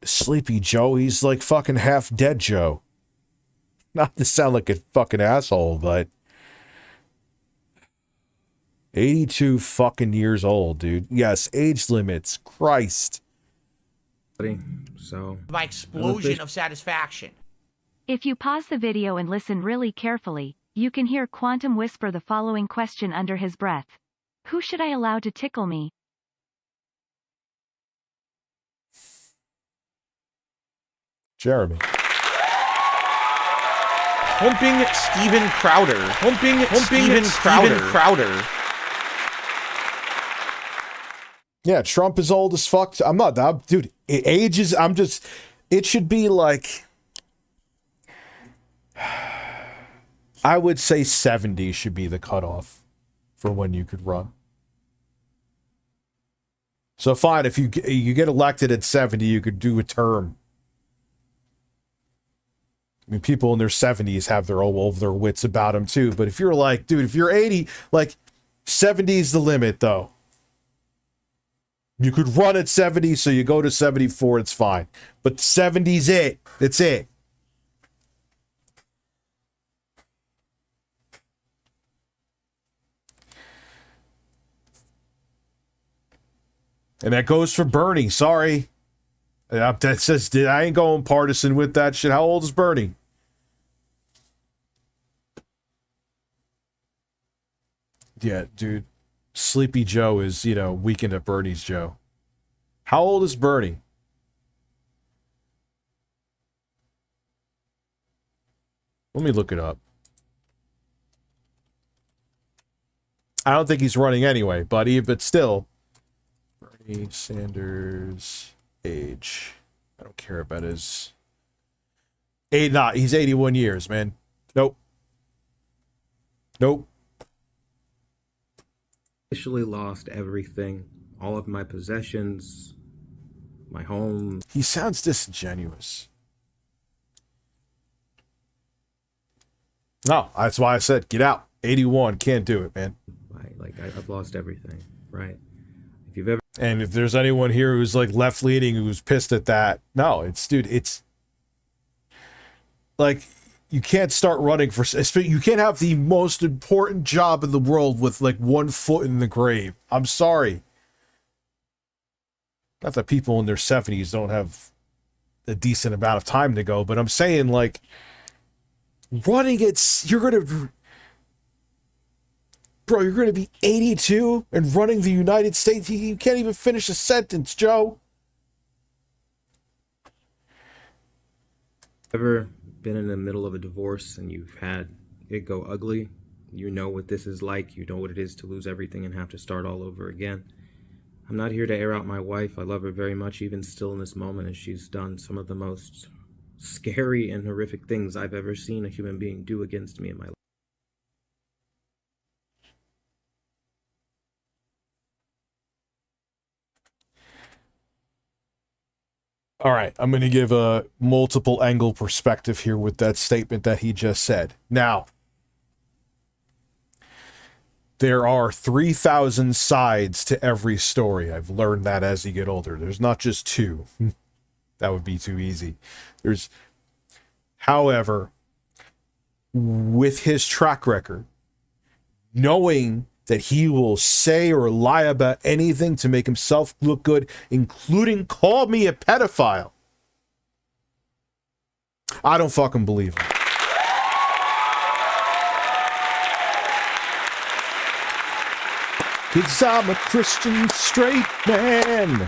Sleepy Joe, he's like fucking half dead Joe. Not to sound like a fucking asshole, but 82 fucking years old, dude. Yes, age limits. Christ. So, My explosion of satisfaction. If you pause the video and listen really carefully, you can hear Quantum whisper the following question under his breath. Who should I allow to tickle me? Jeremy. Humping Steven Crowder. Humping Steven Crowder. Yeah, Trump is old as fuck. I'm not that, dude. Age is, it should be like, I would say 70 should be the cutoff for when you could run. So fine, if you get elected at 70, you could do a term. I mean, people in their 70s have their wits about them too. But if you're like, dude, if you're 80, like 70 is the limit though. You could run at 70, so you go to 74, it's fine. But 70's it. It's it. And that goes for Bernie. Sorry. That says, I ain't going partisan with that shit. How old is Bernie? Yeah, dude. Sleepy Joe is, Weekend at Bernie's Joe. How old is Bernie? Let me look it up. I don't think he's running anyway, but still. Bernie Sanders age. I don't care about his age. He's 81 years, man. Nope. officially lost everything, all of my possessions, my home. He sounds disingenuous. No, that's why I said get out. 81, can't do it, man. My I've lost everything, right? If you've ever... And if there's anyone here who's like left leaning who's pissed at that, no, it's, dude, it's like, you can't start running for, you can't have the most important job in the world with like 1 foot in the grave. I'm sorry. Not that people in their 70s don't have a decent amount of time to go, but I'm saying, like, running it, you're gonna be 82 and running the United States. You can't even finish a sentence, Joe. Ever been in the middle of a divorce and you've had it go ugly? You know what this is like. You know what it is to lose everything and have to start all over again. I'm not here to air out my wife. I love her very much, even still in this moment, as she's done some of the most scary and horrific things I've ever seen a human being do against me in my life. All right, I'm going to give a multiple angle perspective here with that statement that he just said. Now, there are 3,000 sides to every story. I've learned that as you get older. There's not just 2. That would be too easy. However, with his track record, knowing that he will say or lie about anything to make himself look good, including call me a pedophile, I don't fucking believe him. Cause I'm a Christian straight man.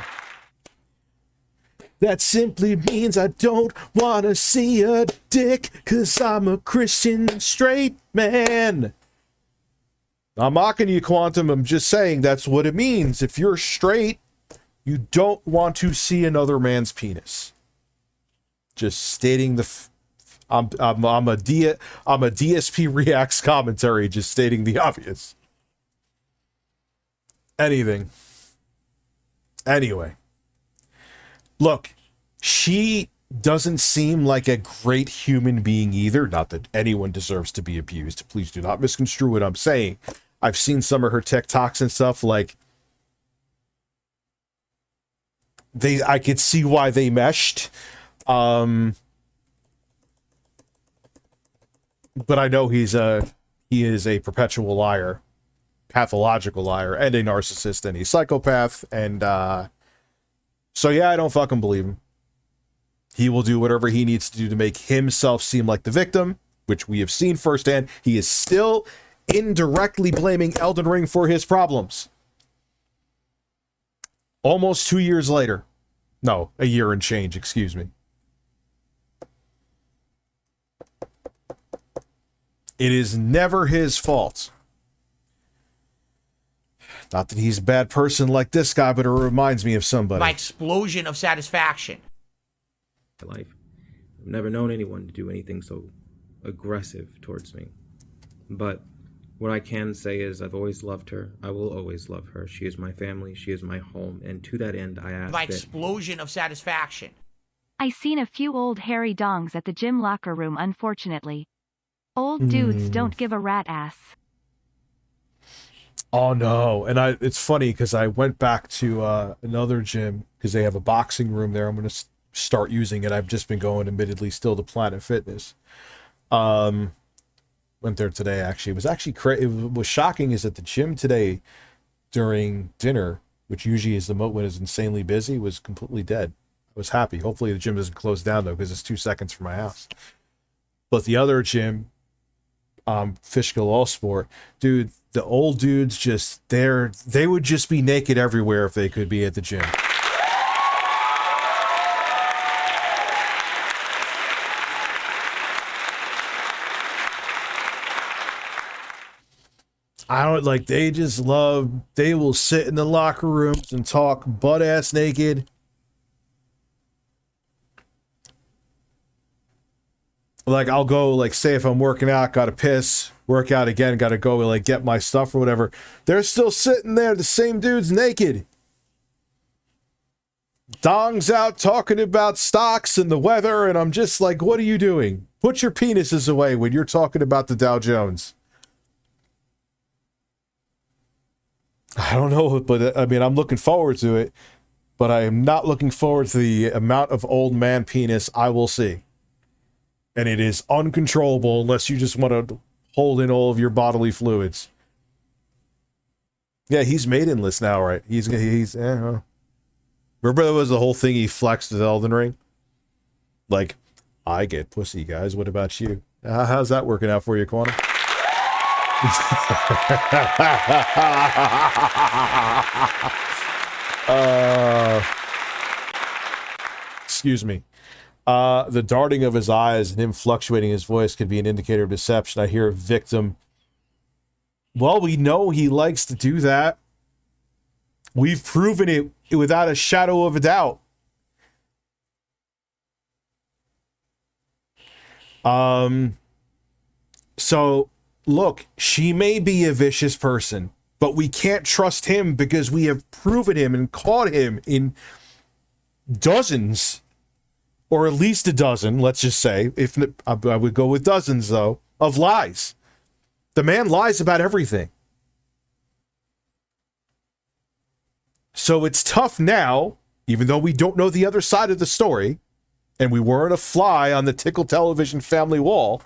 That simply means I don't want to see a dick, cause I'm a Christian straight man. I'm mocking you, Quantum. I'm just saying that's what it means. If you're straight, you don't want to see another man's penis. Just stating the... I'm a DSP Reacts commentary, just stating the obvious. Anything. Anyway. Look, she doesn't seem like a great human being either. Not that anyone deserves to be abused. Please do not misconstrue what I'm saying. I've seen some of her TikToks and stuff, like, I could see why they meshed. But I know he is a perpetual liar, pathological liar, and a narcissist and a psychopath. And so yeah, I don't fucking believe him. He will do whatever he needs to do to make himself seem like the victim, which we have seen firsthand. He is still indirectly blaming Elden Ring for his problems. Almost 2 years later. No, a year and change, excuse me. It is never his fault. Not that he's a bad person like this guy, but it reminds me of somebody. My explosion of satisfaction. Life. I've never known anyone to do anything so aggressive towards me. But what I can say is I've always loved her. I will always love her. She is my family. She is my home. And to that end, I ask My explosion of satisfaction. I seen a few old hairy dongs at the gym locker room, unfortunately. Old dudes don't give a rat ass. Oh no. And it's funny because I went back to another gym because they have a boxing room there. I'm going to start using it. I've just been going, admittedly, still to Planet Fitness. Went there today, actually. It was actually it was shocking is that the gym today during dinner, which usually is the moment when it's insanely busy, was completely dead. I was happy. Hopefully the gym doesn't close down though, because it's 2 seconds from my house. But the other gym, Fishkill All Sport, dude, the old dudes just they would just be naked everywhere if they could be at the gym. I don't like, they will sit in the locker rooms and talk butt ass naked. Like, I'll go, like, say if I'm working out, gotta piss, work out again, gotta go, like, get my stuff or whatever. They're still sitting there, the same dudes naked. Dongs out talking about stocks and the weather, and I'm just like, what are you doing? Put your penises away when you're talking about the Dow Jones. I don't know, but I mean, I'm looking forward to it, but I am not looking forward to the amount of old man penis I will see. And it is uncontrollable unless you just want to hold in all of your bodily fluids. Yeah, he's maidenless now, right? He's well. Remember that was the whole thing he flexed with Elden Ring? Like, I get pussy, guys. What about you? How's that working out for you, Quantum? Excuse me. The darting of his eyes and him fluctuating his voice could be an indicator of deception. I hear a victim. Well, we know he likes to do that. We've proven it without a shadow of a doubt. So, look, she may be a vicious person, but we can't trust him because we have proven him and caught him in dozens, or at least a dozen, let's just say, if I would go with dozens, though, of lies. The man lies about everything. So it's tough now, even though we don't know the other side of the story, and we weren't a fly on the Tickled television family wall.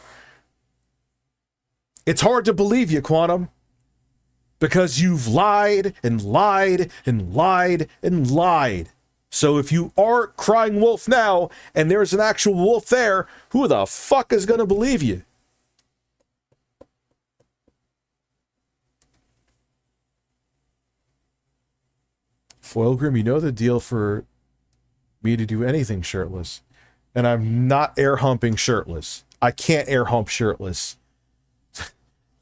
It's hard to believe you, Quantum, because you've lied and lied and lied and lied. So if you are crying wolf now, and there's an actual wolf there, who the fuck is going to believe you? Foilgrim, you know the deal for me to do anything shirtless. And I'm not air humping shirtless. I can't air hump shirtless.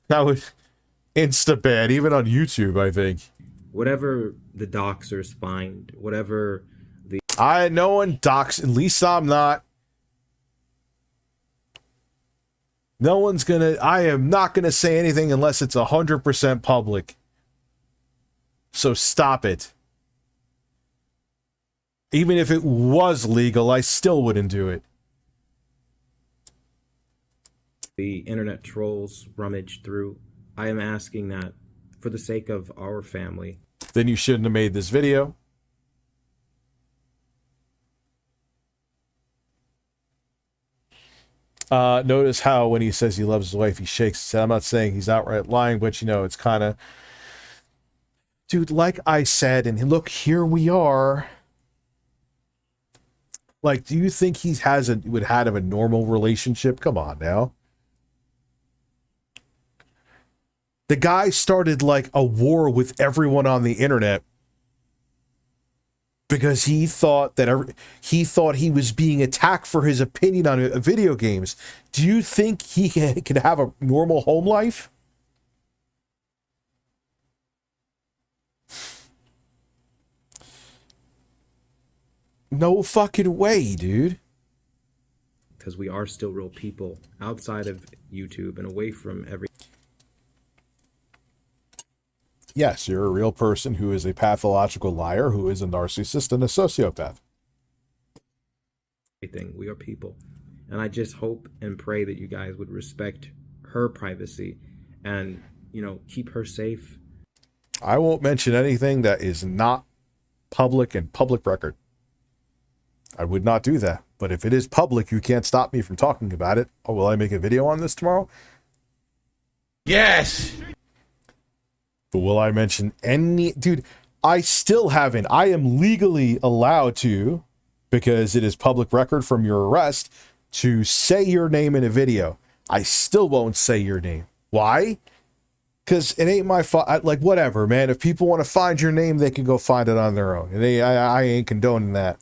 That would insta-ban, even on YouTube, I think. Whatever the doxers find, whatever the... No one docs, at least I'm not. No one's gonna, I am not gonna say anything unless it's 100% public. So stop it. Even if it was legal, I still wouldn't do it. The internet trolls rummage through. I am asking that for the sake of our family. Then you shouldn't have made this video. Notice how when he says he loves his wife, he shakes his head. I'm not saying he's outright lying, but you know, it's kind of... Dude, like I said, and look, here we are... Like, do you think he would have a normal relationship? Come on now. The guy started like a war with everyone on the internet because he thought that he was being attacked for his opinion on video games. Do you think he can have a normal home life? No fucking way, dude. Because we are still real people outside of YouTube and away from every... Yes, you're a real person who is a pathological liar, who is a narcissist and a sociopath. We are people. And I just hope and pray that you guys would respect her privacy and, you know, keep her safe. I won't mention anything that is not public and public record. I would not do that. But if it is public, you can't stop me from talking about it. Oh, will I make a video on this tomorrow? Yes! But will I mention any... Dude, I still haven't. I am legally allowed to, because it is public record from your arrest, to say your name in a video. I still won't say your name. Why? Because it ain't my fault. Like, whatever, man. If people want to find your name, they can go find it on their own. And I ain't condoning that.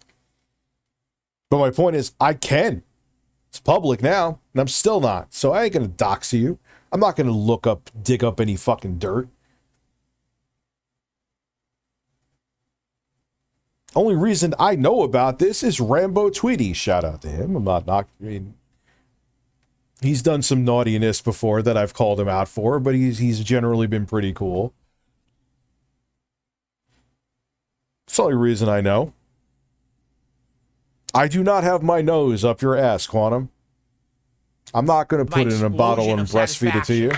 But my point is, I can. It's public now, and I'm still not. So I ain't going to dox you. I'm not going to dig up any fucking dirt. Only reason I know about this is Rambo Tweety. Shout out to him. I'm not I mean, he's done some naughtiness before that I've called him out for, but he's generally been pretty cool. It's the only reason I know. I do not have my nose up your ass, Quantum. I'm not going to put it in a bottle and breastfeed it to you.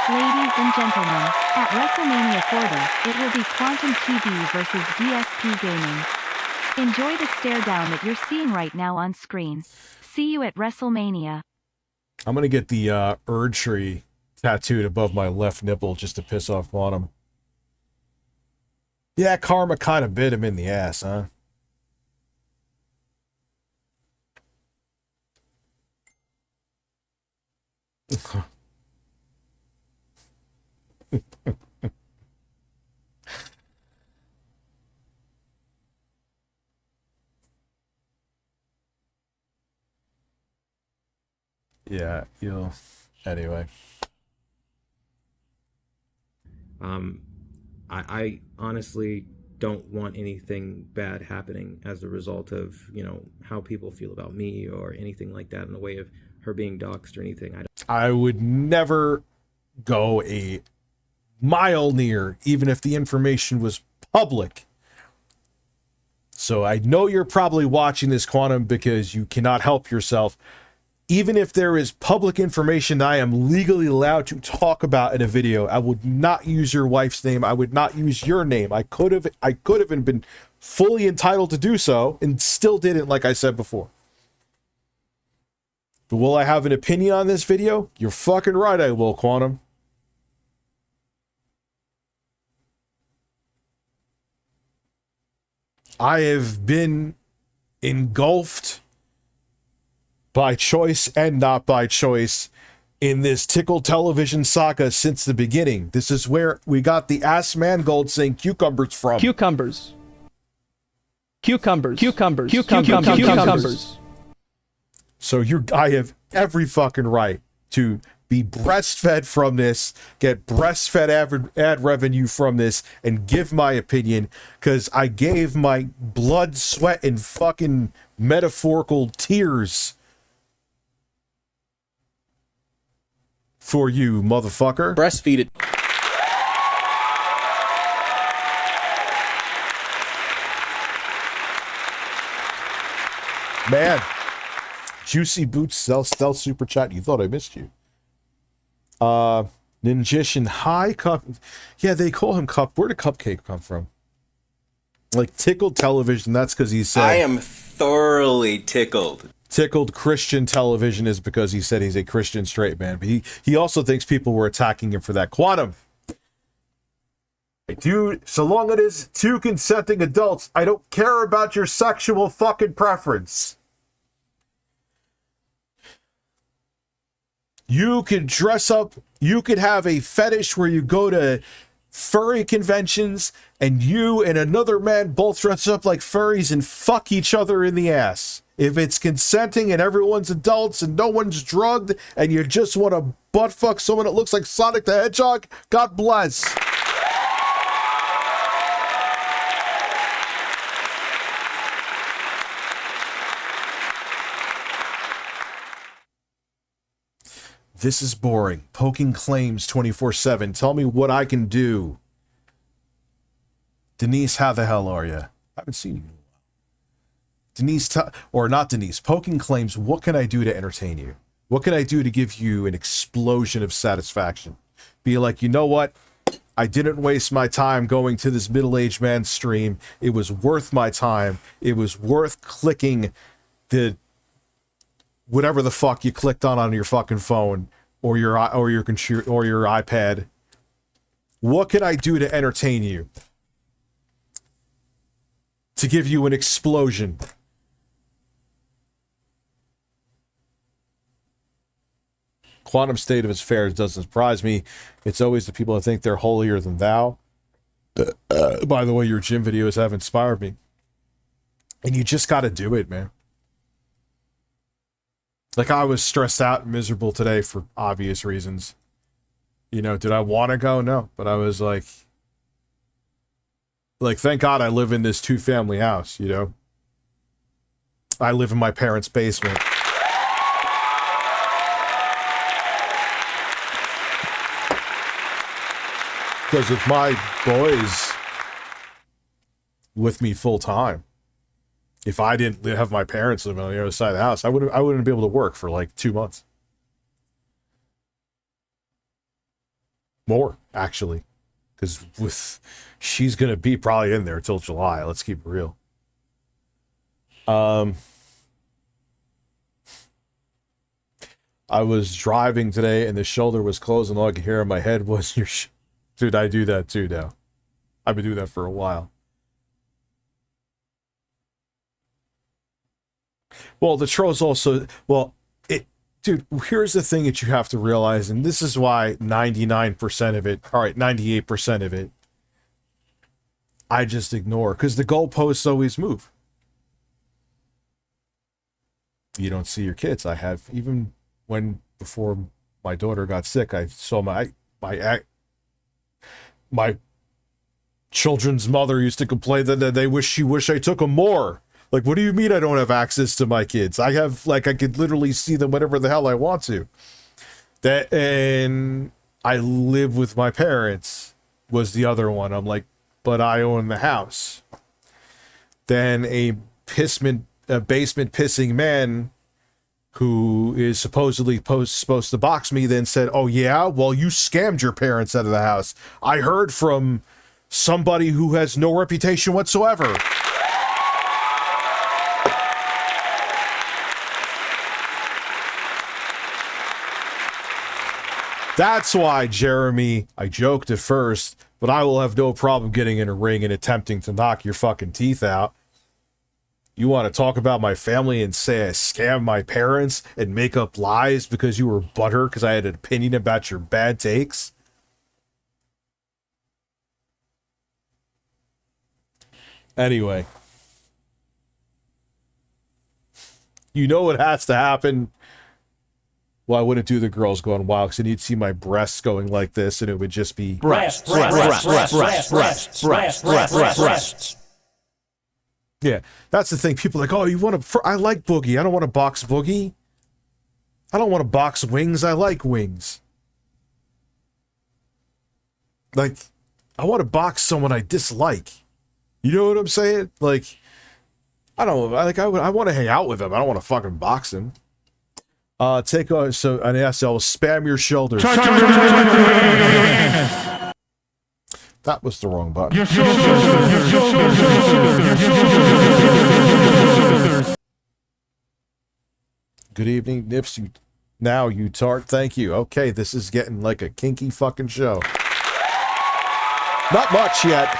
Ladies and gentlemen, at WrestleMania 40, it will be Quantum TV versus DSP Gaming. Enjoy the stare down that you're seeing right now on screen. See you at WrestleMania. I'm gonna get the Urge Tree tattooed above my left nipple just to piss off Quantum. Yeah, karma kind of bit him in the ass, huh? Yeah, you'll... Anyway. I honestly don't want anything bad happening as a result of, you know, how people feel about me or anything like that in the way of her being doxxed or anything. I would never go a mile near, even if the information was public. So I know you're probably watching this, Quantum, because you cannot help yourself. Even if there is public information that I am legally allowed to talk about in a video, I would not use your wife's name. I would not use your name. I could have and been fully entitled to do so and still didn't, like I said before. But will I have an opinion on this video? You're fucking right, I will, Quantum. I have been engulfed by choice and not by choice in this Tickled television saga since the beginning. This is where we got the Ass Mangold saying cucumbers from. Cucumbers. Cucumbers. Cucumbers. Cucumbers. Cucumbers. So I have every fucking right to be breastfed from this, get breastfed ad revenue from this, and give my opinion, because I gave my blood, sweat, and fucking metaphorical tears for you, motherfucker. Breastfeed it. Man, Juicy Boots stealth super chat. You thought I missed you. Ninjician High Cup. Yeah, they call him Cup. Where did Cupcake come from? Like Tickled television. That's because he said I am thoroughly tickled. Tickled Christian television is because he said he's a Christian straight man. But he also thinks people were attacking him for that. Quantum. Dude, so long it is two consenting adults, I don't care about your sexual fucking preference. You could dress up, you could have a fetish where you go to furry conventions and you and another man both dress up like furries and fuck each other in the ass. If it's consenting and everyone's adults and no one's drugged and you just want to butt fuck someone that looks like Sonic the Hedgehog, God bless. This is boring. Poking claims 24/7. Tell me what I can do. Denise, how the hell are you? I haven't seen you in a while. Denise, or not Denise. Poking claims, what can I do to entertain you? What can I do to give you an explosion of satisfaction? Be like, you know what? I didn't waste my time going to this middle-aged man's stream. It was worth my time. It was worth clicking the whatever the fuck you clicked on your fucking phone or your computer or your iPad. What can I do to entertain you? To give you an explosion. Quantum state of affairs doesn't surprise me. It's always the people that think they're holier than thou. By the way, your gym videos have inspired me. And you just got to do it, man. Like, I was stressed out and miserable today for obvious reasons. You know, did I want to go? No. But I was like, thank God I live in this 2-family house, you know? I live in my parents' basement. Because with my boys with me full time, if I didn't have my parents living on the other side of the house, I wouldn't be able to work for like 2 months. More, actually. Because she's going to be probably in there till July. Let's keep it real. I was driving today and the shoulder was closed and all I could hear in my head was your dude, I do that too now. I've been doing that for a while. Well, the trolls also, dude, here's the thing that you have to realize, and this is why 99% of it, all right, 98% of it, I just ignore, because the goalposts always move. You don't see your kids. I have, even before my daughter got sick, I saw my children's mother used to complain that she wish I took them more. Like, what do you mean I don't have access to my kids? I have, like, I could literally see them whenever the hell I want to. And I live with my parents was the other one. I'm like, but I own the house. Then a basement pissing man who is supposedly supposed to box me then said, oh yeah, well, you scammed your parents out of the house. I heard from somebody who has no reputation whatsoever. That's why, Jeremy, I joked at first, but I will have no problem getting in a ring and attempting to knock your fucking teeth out. You want to talk about my family and say I scammed my parents and make up lies because you were butthurt because I had an opinion about your bad takes? Anyway. You know what has to happen? Well, I wouldn't do the girls going wild because then you'd see my breasts going like this and it would just be... Breasts. Yeah, that's the thing. People are like, oh, you want to... I like Boogie. I don't want to box Boogie. I don't want to box wings. I like wings. Like, I want to box someone I dislike. You know what I'm saying? Like, I don't... I want to hang out with them. I don't want to fucking box them. So an SL will spam your shoulders. That was the wrong button. Good evening, Nips. You tart. Thank you. Okay, this is getting like a kinky fucking show. Not much yet.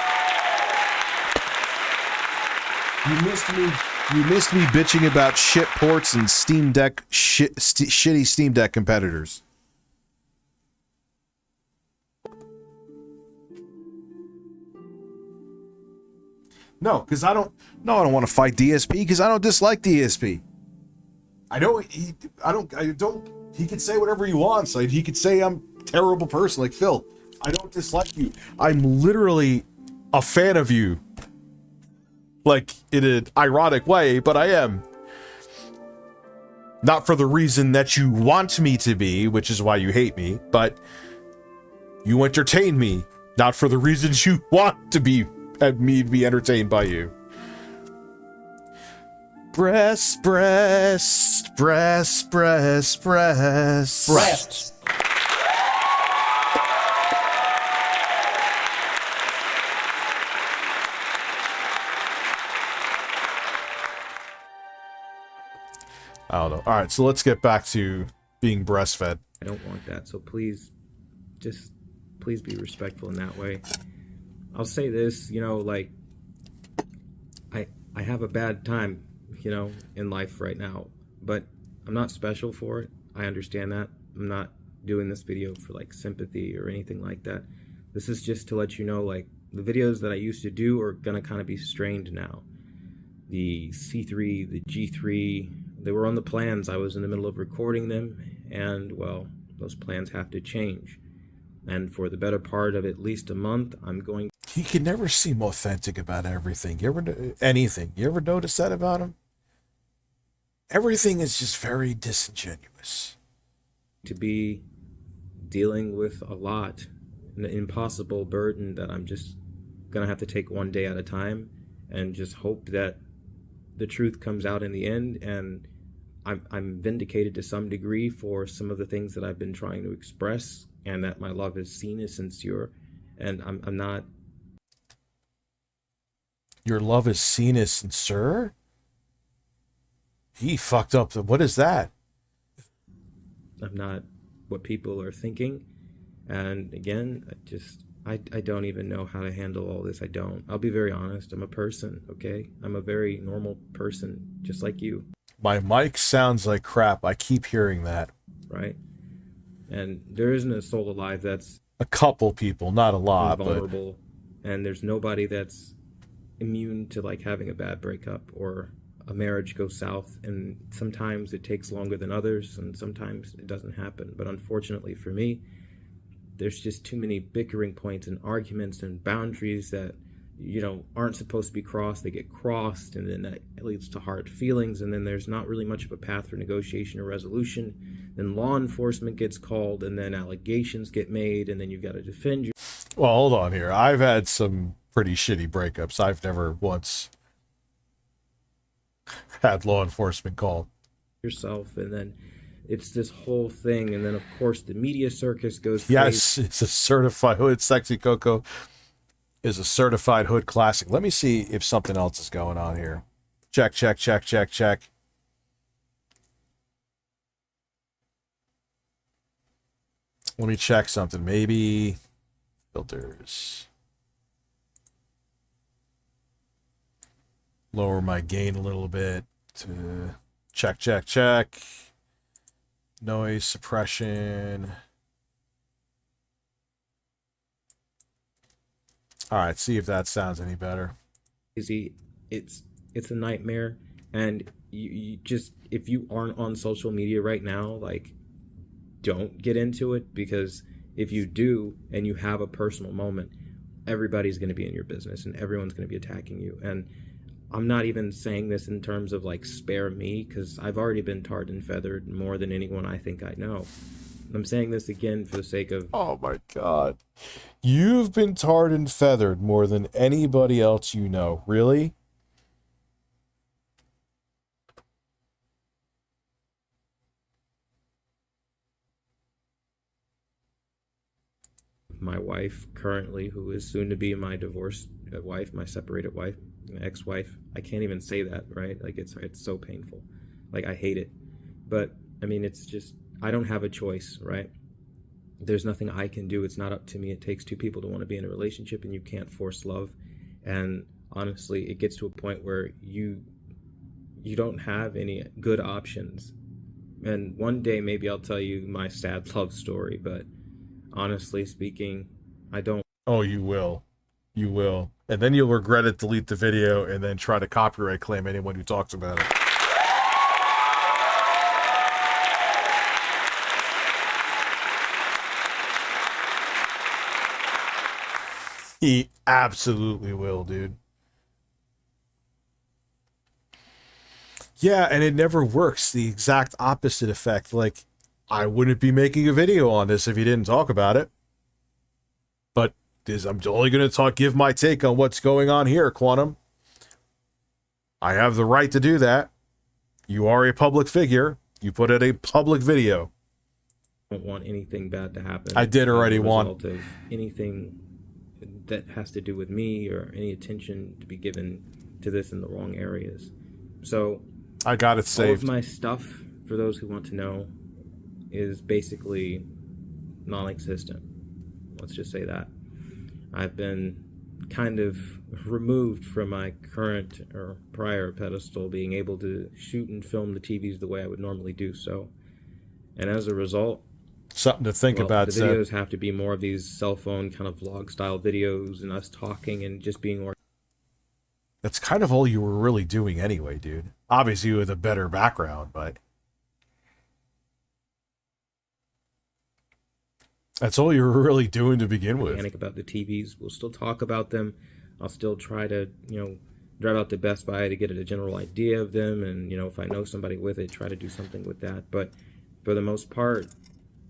You missed me bitching about shit ports and Steam Deck shitty Steam Deck competitors. No, because I don't want to fight DSP because I don't dislike DSP. He can say whatever he wants. Like, he could say I'm a terrible person, like Phil. I don't dislike you. I'm literally a fan of you. Like, in an ironic way, but I am. Not for the reason that you want me to be, which is why you hate me, but you entertain me, not for the reasons you want to be, me to be entertained by you. Breast. I don't know. All right, so let's get back to being breastfed. I don't want that, so please be respectful in that way. I'll say this, like, I have a bad time, in life right now, but I'm not special for it. I understand that. I'm not doing this video for, like, sympathy or anything like that. This is just to let you know, like, the videos that I used to do are gonna kind of be strained now. The C3, the G3, they were on the plans. I was in the middle of recording them, and, well, those plans have to change. And for the better part of at least a month, I'm going... He can never seem authentic about everything. You ever notice that about him? Everything is just very disingenuous. ...to be dealing with a lot, an impossible burden that I'm just going to have to take one day at a time and just hope that the truth comes out in the end, and I'm vindicated to some degree for some of the things that I've been trying to express and that my love is seen as sincere, and I'm not. Your love is seen as sincere? He fucked up. What is that? I'm not what people are thinking. And again, I don't even know how to handle all this. I don't. I'll be very honest. I'm a person, okay? I'm a very normal person, just like you. My mic sounds like crap. I keep hearing that. Right? And there isn't a soul alive that's a couple people, not a lot, vulnerable, and there's nobody that's immune to like having a bad breakup or a marriage go south, and sometimes it takes longer than others, and sometimes it doesn't happen. But unfortunately for me, there's just too many bickering points and arguments and boundaries that, you know, aren't supposed to be crossed. They get crossed, and then that leads to hard feelings, and then there's not really much of a path for negotiation or resolution. Then law enforcement gets called, and then allegations get made, and then you've got to defend you. Well, hold on here. I've had some pretty shitty breakups. I've never once had law enforcement called. Yourself, and then it's this whole thing, and then of course the media circus goes crazy. Yes, it's a certified hood. Sexy Coco is a certified hood classic. Let me see if something else is going on here. Check. Let me check something. Maybe filters. Lower my gain a little bit to check. Noise suppression. All right, see if that sounds any better. It's a nightmare, and you just, if you aren't on social media right now, like, don't get into it, because if you do and you have a personal moment, everybody's going to be in your business and everyone's going to be attacking you. And I'm not even saying this in terms of like spare me, because I've already been tarred and feathered more than anyone I think I know. I'm saying this again for the sake of... Oh my God. You've been tarred and feathered more than anybody else you know. Really? My wife currently, who is soon to be my divorced wife, my separated wife, my ex-wife. I can't even say that, right? Like, it's so painful. Like, I hate it. But I mean, it's just, I don't have a choice, right? There's nothing I can do. It's not up to me. It takes two people to want to be in a relationship, and you can't force love. And honestly, it gets to a point where you don't have any good options. And one day maybe I'll tell you my sad love story, but honestly speaking, I don't. Oh, you will. You will. And then you'll regret it, delete the video, and then try to copyright claim anyone who talks about it. He absolutely will, dude. Yeah, and it never works. The exact opposite effect. Like, I wouldn't be making a video on this if you didn't talk about it. But I'm only going to give my take on what's going on here, Quantum. I have the right to do that. You are a public figure. You put out a public video. I don't want anything bad to happen. I did already want of anything that has to do with me, or any attention to be given to this in the wrong areas. So I got it saved. All of my stuff, for those who want to know, is basically non-existent. Let's just say that. I've been kind of removed from my current or prior pedestal, being able to shoot and film the TVs the way I would normally do so. And as a result, something to think about. The videos have to be more of these cell phone kind of vlog style videos, and us talking and just being. That's kind of all you were really doing anyway, dude. Obviously with a better background, but that's all you were really doing to begin with. Panic about the TVs. We'll still talk about them. I'll still try to, drive out to Best Buy to get a general idea of them, and if I know somebody with it, try to do something with that. But for the most part,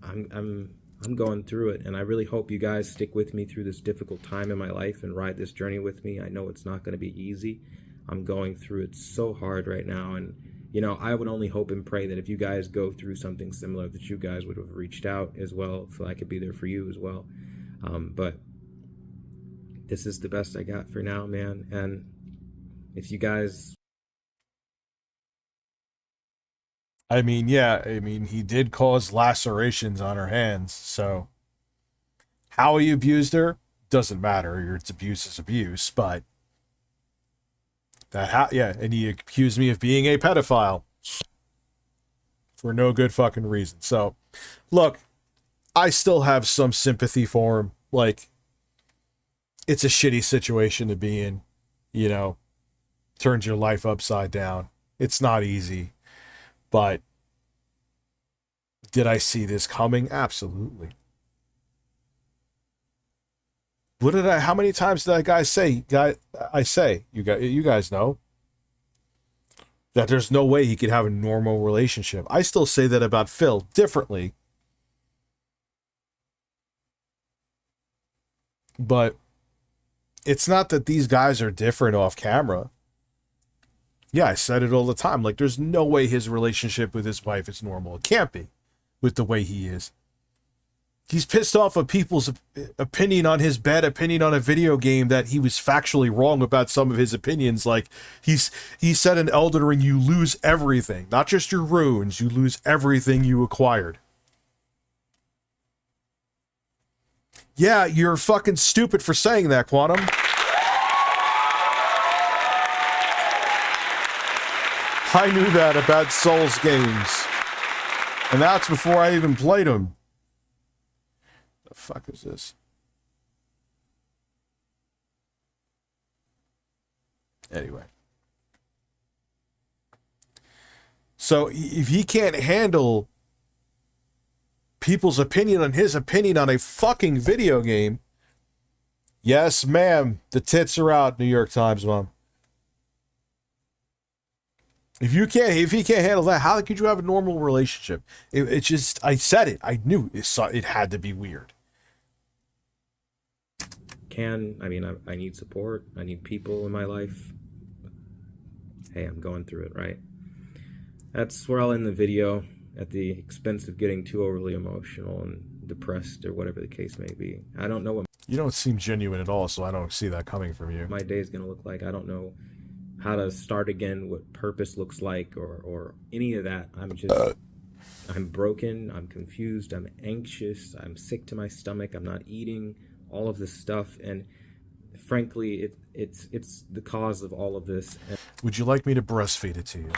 I'm going through it, and I really hope you guys stick with me through this difficult time in my life and ride this journey with me. I know it's not going to be easy. I'm going through it so hard right now, and you know, I would only hope and pray that if you guys go through something similar, that you guys would have reached out as well, so I could be there for you as well. But this is the best I got for now, man. And if you guys... I mean, yeah, I mean, he did cause lacerations on her hands, so how he abused her doesn't matter. It's abuse is abuse, but yeah, and he accused me of being a pedophile for no good fucking reason. So, look, I still have some sympathy for him. Like, it's a shitty situation to be in, you know, turns your life upside down. It's not easy, but did I see this coming? Absolutely. How many times did that guy say, you guys know, that there's no way he could have a normal relationship. I still say that about Phil differently. But it's not that these guys are different off camera. Yeah, I said it all the time. Like, there's no way his relationship with his wife is normal. It can't be with the way he is. He's pissed off at people's opinion on his bad opinion on a video game that he was factually wrong about some of his opinions. Like, he said in Elden Ring, you lose everything. Not just your runes, you lose everything you acquired. Yeah, you're fucking stupid for saying that, Quantum. I knew that about Souls games. And that's before I even played them. The fuck is this? Anyway. So if he can't handle people's opinion on his opinion on a fucking video game, yes, ma'am, the tits are out, New York Times, Mom. If he can't handle that, how could you have a normal relationship? It just, I said it. I knew it had to be weird. I need support. I need people in my life. Hey, I'm going through it, right? That's where I'll end the video, at the expense of getting too overly emotional and depressed or whatever the case may be. I don't know what... You don't seem genuine at all, so I don't see that coming from you. My day is going to look like. I don't know how to start again, what purpose looks like, or any of that. I'm broken, I'm confused, I'm anxious, I'm sick to my stomach, I'm not eating, all of this stuff, and frankly, it's the cause of all of this. Would you like me to breastfeed it to you?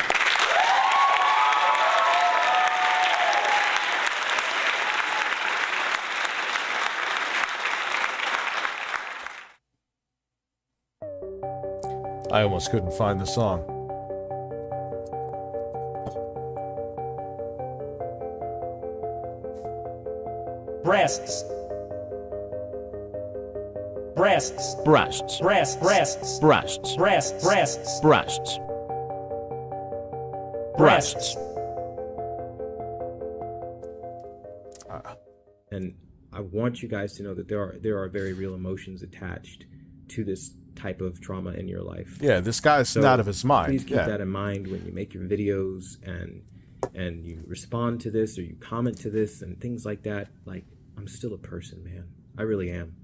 I almost couldn't find the song. Breasts. Breasts. Breasts. Breasts. Breasts. Breasts. Breasts. Breasts. Breasts. Breasts. And I want you guys to know that there are very real emotions attached to this type of trauma in your life. Yeah, this guy's not out of his mind. Please keep that in mind when you make your videos and you respond to this or you comment to this and things like that. Like, I'm still a person, man. I really am.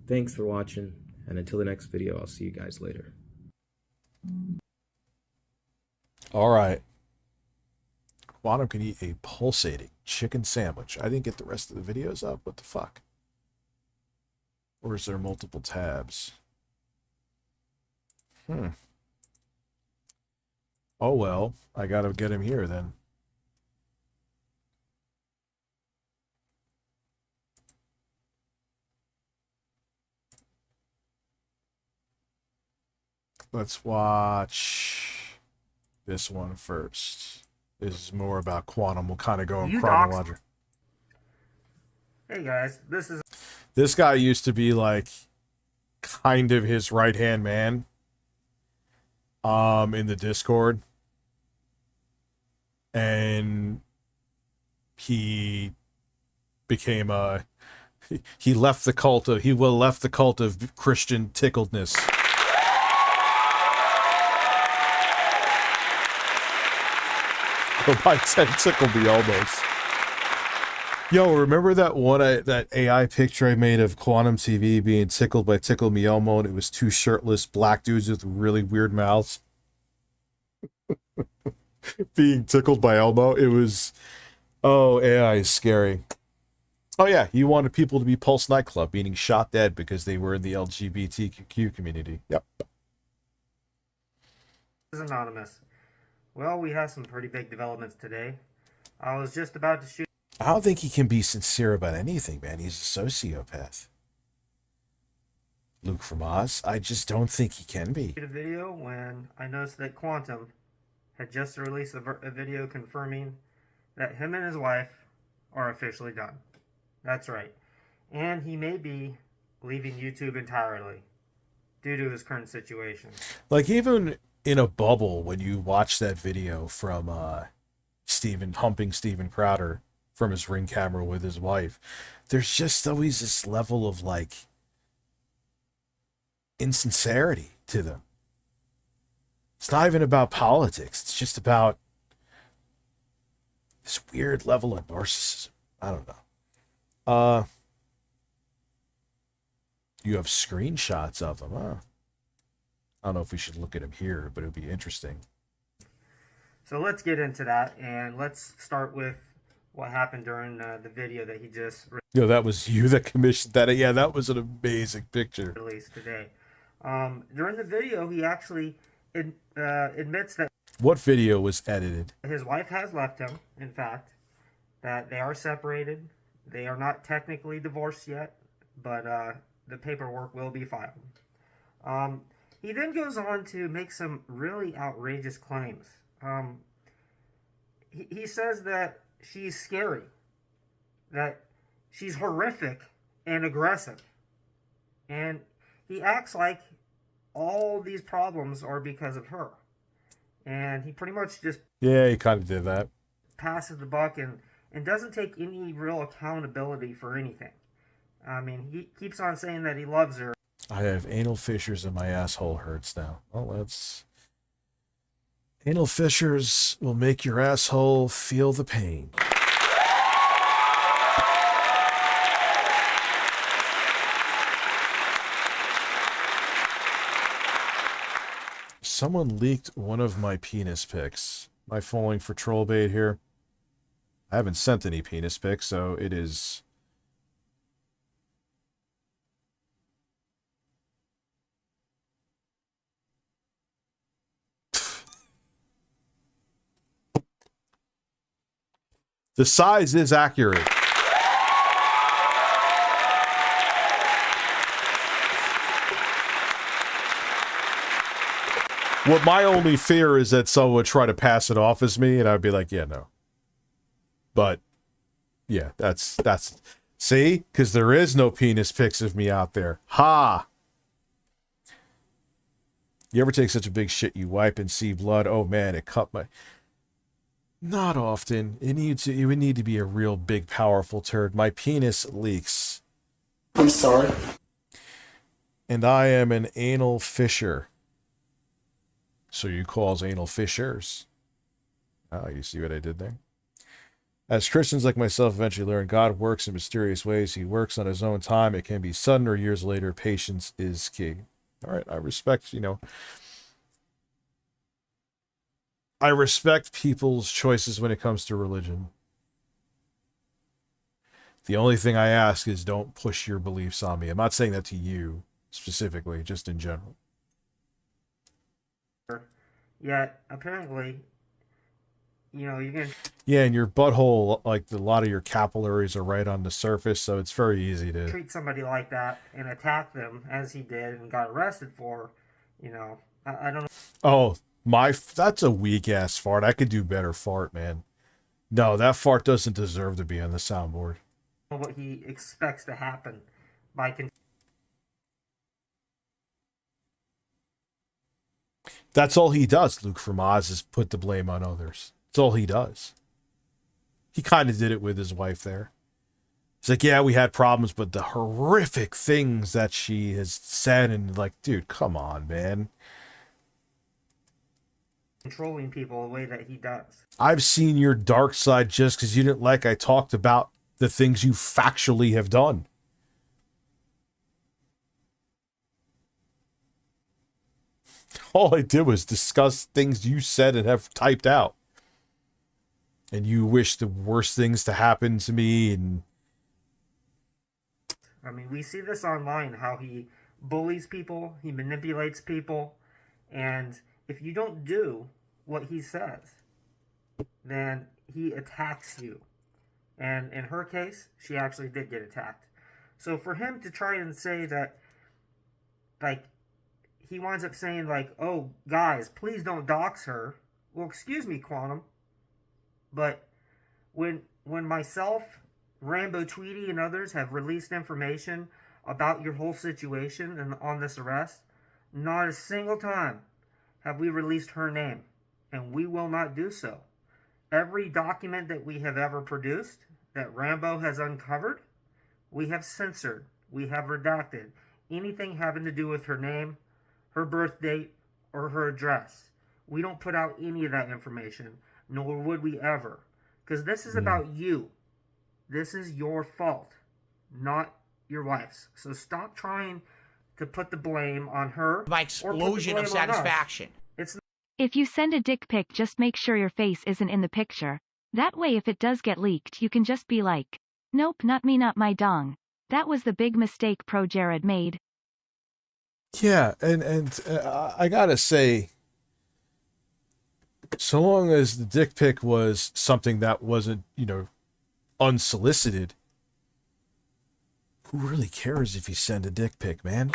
Thanks for watching, and until the next video, I'll see you guys later. All right. Quantum can eat a pulsating chicken sandwich. I didn't get the rest of the videos up. What the fuck? Or is there multiple tabs? Oh, well, I gotta get him here then. Let's watch this one first. This is more about Quantum. We'll kind of go in chronological. Hey guys, This guy used to be like kind of his right-hand man in the Discord. And he became he left the cult of Christian Tickled. But my 10 tickled me almost. Yo, remember that one that AI picture I made of Quantum TV being tickled by Tickle Me Elmo, and it was two shirtless black dudes with really weird mouths being tickled by Elmo? It was, oh, AI is scary. Oh yeah, you wanted people to be Pulse Nightclub, meaning shot dead because they were in the LGBTQ community. Yep. This is anonymous. Well, we have some pretty big developments today. I was just about to shoot I don't think he can be sincere about anything, man. He's a sociopath. Luke from Oz, I just don't think he can be. a video when I noticed that Quantum had just released a video confirming that him and his wife are officially done. That's right. And he may be leaving YouTube entirely due to his current situation. Like, even in a bubble, when you watch that video from humping Steven Crowder from his Ring camera with his wife, there's just always this level of, like, insincerity to them. It's not even about politics. It's just about this weird level of narcissism. I don't know. You have screenshots of them, huh? I don't know if we should look at them here, but it would be interesting. So let's get into that, and let's start with what happened during the video that he just Yo, that was you that commissioned that. Yeah, that was an amazing picture. released today. During the video, he actually admits that What video was edited? his wife has left him, in fact, that they are separated. They are not technically divorced yet, but the paperwork will be filed. He then goes on to make some really outrageous claims. He says that she's scary, that she's horrific and aggressive, and he acts like all these problems are because of her. And he pretty much just Yeah, he kind of did that. passes the buck and doesn't take any real accountability for anything. I mean, he keeps on saying that he loves her. I have anal fissures and my asshole hurts now. Well, that's... Anal fissures will make your asshole feel the pain. Someone leaked one of my penis pics. Am I falling for troll bait here? I haven't sent any penis pics, so it is... The size is accurate. What my only fear is that someone would try to pass it off as me, and I'd be like, yeah, no. But, yeah, that's, see? Because there is no penis pics of me out there. Ha! You ever take such a big shit you wipe and see blood? Oh, man, it cut my... Not often. It would need to be a real big, powerful turd. My penis leaks. I'm sorry. And I am an anal fisher. So you cause anal fishers. Oh, you see what I did there? As Christians like myself eventually learn, God works in mysterious ways. He works on his own time. It can be sudden or years later. Patience is key. All right, I respect, I respect people's choices when it comes to religion. The only thing I ask is don't push your beliefs on me. I'm not saying that to you specifically, just in general. Yet, apparently, you can Yeah, and your butthole, like a lot of your capillaries are right on the surface, so it's very easy to... treat somebody like that and attack them as he did and got arrested for, I don't know. Oh, that's a weak-ass fart. I could do better fart, man. No, that fart doesn't deserve to be on the soundboard. What he expects to happen by That's all he does, Luke from Oz, is put the blame on others. That's all he does. He kind of did it with his wife there. It's like, yeah, we had problems, but the horrific things that she has said, and like, dude, come on, man. controlling people the way that he does. I've seen your dark side just because you didn't like I talked about the things you factually have done. All I did was discuss things you said and have typed out. And you wish the worst things to happen to me. And I mean, we see this online, how he bullies people, he manipulates people, and if you don't do what he says, then he attacks you. And in her case, she actually did get attacked. So for him to try and say that, like, he winds up saying, like, oh, guys, please don't dox her. Well, excuse me, Quantum, but when myself, Rambo Tweety, and others have released information about your whole situation and on this arrest, not a single time have we released her name, and we will not do so. Every document that we have ever produced that Rambo has uncovered, we have censored, we have redacted anything having to do with her name, her birth date, or her address. We don't put out any of that information, nor would we ever, because this is about you. This is your fault, not your wife's. So stop trying to put the blame on her. My explosion of satisfaction. It's If you send a dick pic, just make sure your face isn't in the picture. That way if it does get leaked, you can just be like, nope, not me, not my dong. That was the big mistake Pro Jared made. yeah, and I gotta say, so long as the dick pic was something that wasn't, unsolicited, who really cares if you send a dick pic, man?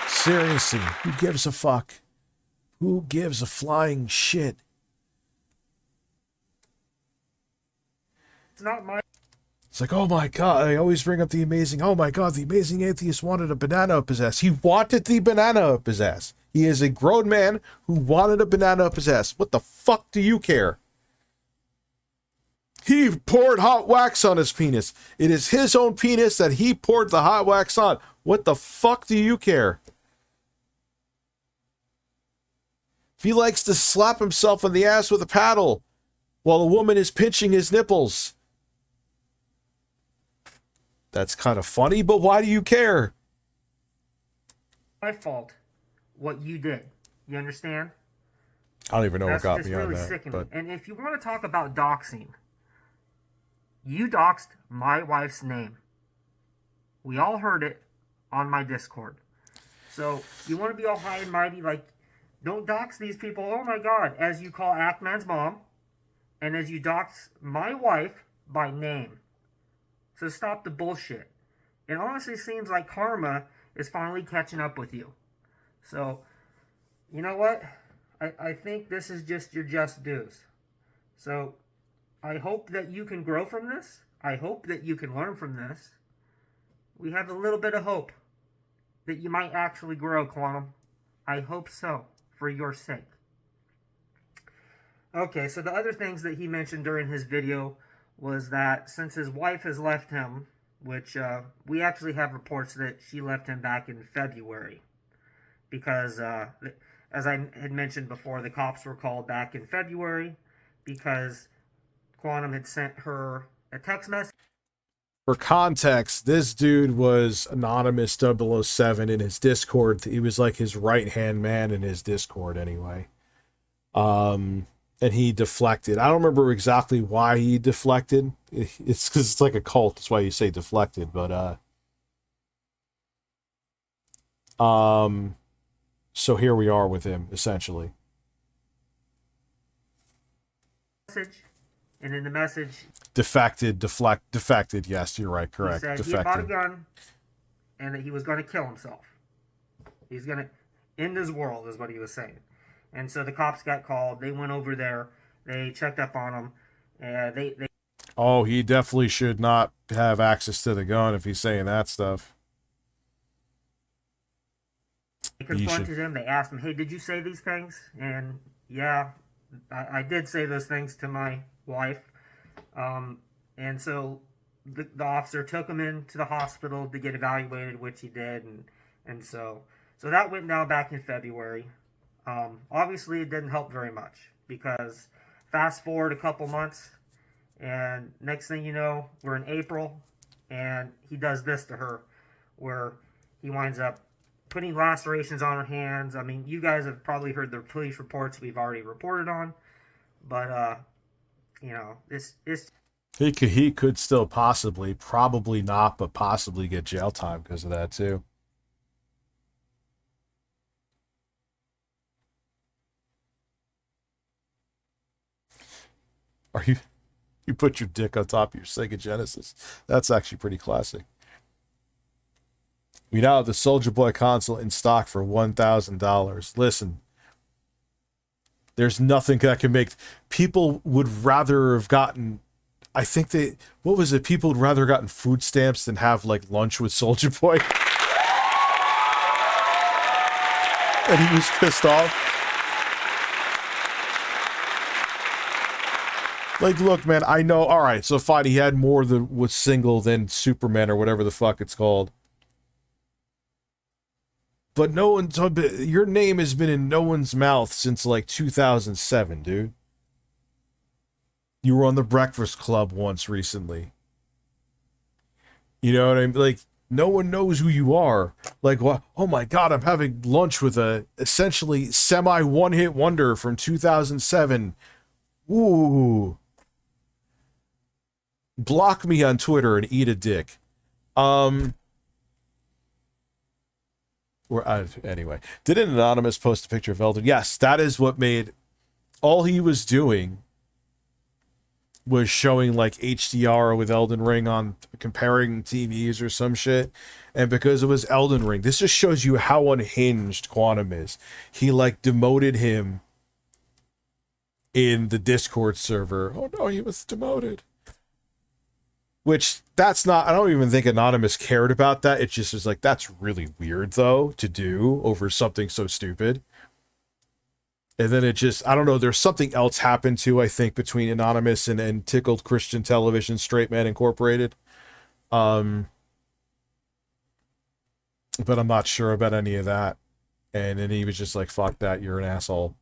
Seriously, who gives a fuck? Who gives a flying shit? not my It's like, oh my God, I always bring up the amazing, oh my God, the amazing atheist wanted a banana up his ass. He wanted the banana up his ass. He is a grown man who wanted a banana up his ass. What the fuck do you care? He poured hot wax on his penis. It is his own penis that he poured the hot wax on. What the fuck do you care? If he likes to slap himself on the ass with a paddle while a woman is pinching his nipples, that's kind of funny, but why do you care? fault what you did. You understand? I don't even know That's what got just me on really that. sickening. But And if you want to talk about doxing, you doxed my wife's name. We all heard it on my Discord. So you want to be all high and mighty, like, don't dox these people. Oh my God, as you call Ackman's mom, and as you dox my wife by name. So stop the bullshit. It honestly seems like karma is finally catching up with you. So, you know what? I think this is just your just dues. So, I hope that you can grow from this. I hope that you can learn from this. We have a little bit of hope that you might actually grow, Quantum. I hope so, for your sake. Okay, so the other things that he mentioned during his video was that since his wife has left him, which we actually have reports that she left him back in February, because as I had mentioned before, the cops were called back in February because Quantum had sent her a text message. for context, this dude was Anonymous 007 in his Discord. He was like his right-hand man in his Discord anyway. And he deflected. I don't remember exactly why he deflected. It's because it's like a cult. That's why you say deflected. But so here we are with him, essentially. And in the message, Defected. Yes, you're right. Correct. he said he Defected. bought a gun and that he was going to kill himself. He's going to end his world, is what he was saying. And so the cops got called. They went over there. They checked up on him. They Oh, he definitely should not have access to the gun if he's saying that stuff. confronted him. They asked him, hey, did you say these things? And yeah, I did say those things to my wife. And so the officer took him into the hospital to get evaluated, which he did, and so that went down back in February. Obviously, it didn't help very much because fast forward a couple months, and next thing you know, we're in April, and he does this to her, where he winds up putting lacerations on her hands. I mean, you guys have probably heard the police reports we've already reported on, but you know, it's he could still possibly, probably not, but possibly get jail time because of that too. Are you put your dick on top of your Sega Genesis? That's actually pretty classic. We now have the Soulja Boy console in stock for $1,000. Listen, there's nothing that can make... People would rather have gotten... I think they... What was it? People would rather have gotten food stamps than have, like, lunch with Soulja Boy. And he was pissed off. Like, look, man, I know... Alright, so fine, he had more that was single than Superman or whatever the fuck it's called. But no one's... Your name has been in no one's mouth since, like, 2007, dude. You were on The Breakfast Club once recently. You know what I mean? Like, no one knows who you are. Like, what? Oh my god, I'm having lunch with a essentially semi-one-hit wonder from 2007. Ooh. Block me on Twitter and eat a dick. Anyway, did an anonymous post a picture of Elden? Yes, that is what made... All he was doing was showing, like, HDR with Elden Ring on comparing TVs or some shit. And because it was Elden Ring, this just shows you how unhinged Quantum is. He, like, demoted him in the Discord server. Oh, no, he was demoted. Which, that's not... I don't even think Anonymous cared about that. It just was like, that's really weird, though, to do over something so stupid. And then it just... I don't know, there's something else happened, too, I think, between Anonymous and Tickled Christian Television, Straight Man Incorporated. But I'm not sure about any of that. And then he was just like, fuck that, you're an asshole.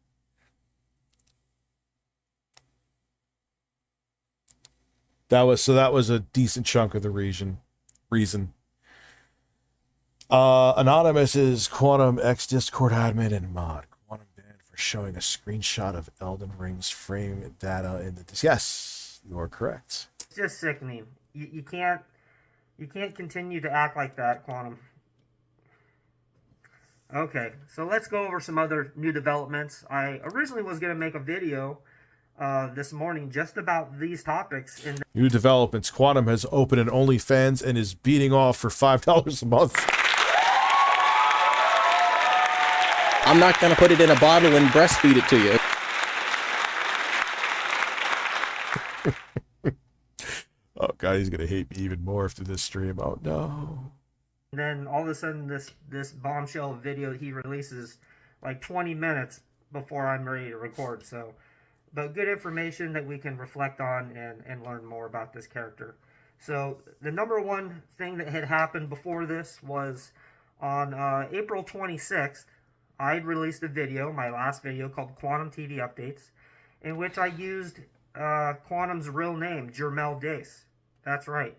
That was a decent chunk of the reason. Anonymous is Quantum X Discord admin and mod. Quantum banned for showing a screenshot of Elden Ring's frame data in the... Yes, you are correct. It's just sickening. You can't continue to act like that, Quantum. Okay, so let's go over some other new developments. I originally was going to make a video this morning just about these topics. New developments. Quantum has opened an OnlyFans and is beating off for $5 a month. I'm not going to put it in a bottle and breastfeed it to you. Oh god, he's going to hate me even more after this stream. Oh no. And then all of a sudden this bombshell video he releases like 20 minutes before I'm ready to record. So, but good information that we can reflect on and learn more about this character. So the number one thing that had happened before this was on April 26th, I released a video, my last video, called Quantum TV Updates, in which I used Quantum's real name, Jermel Dace. That's right.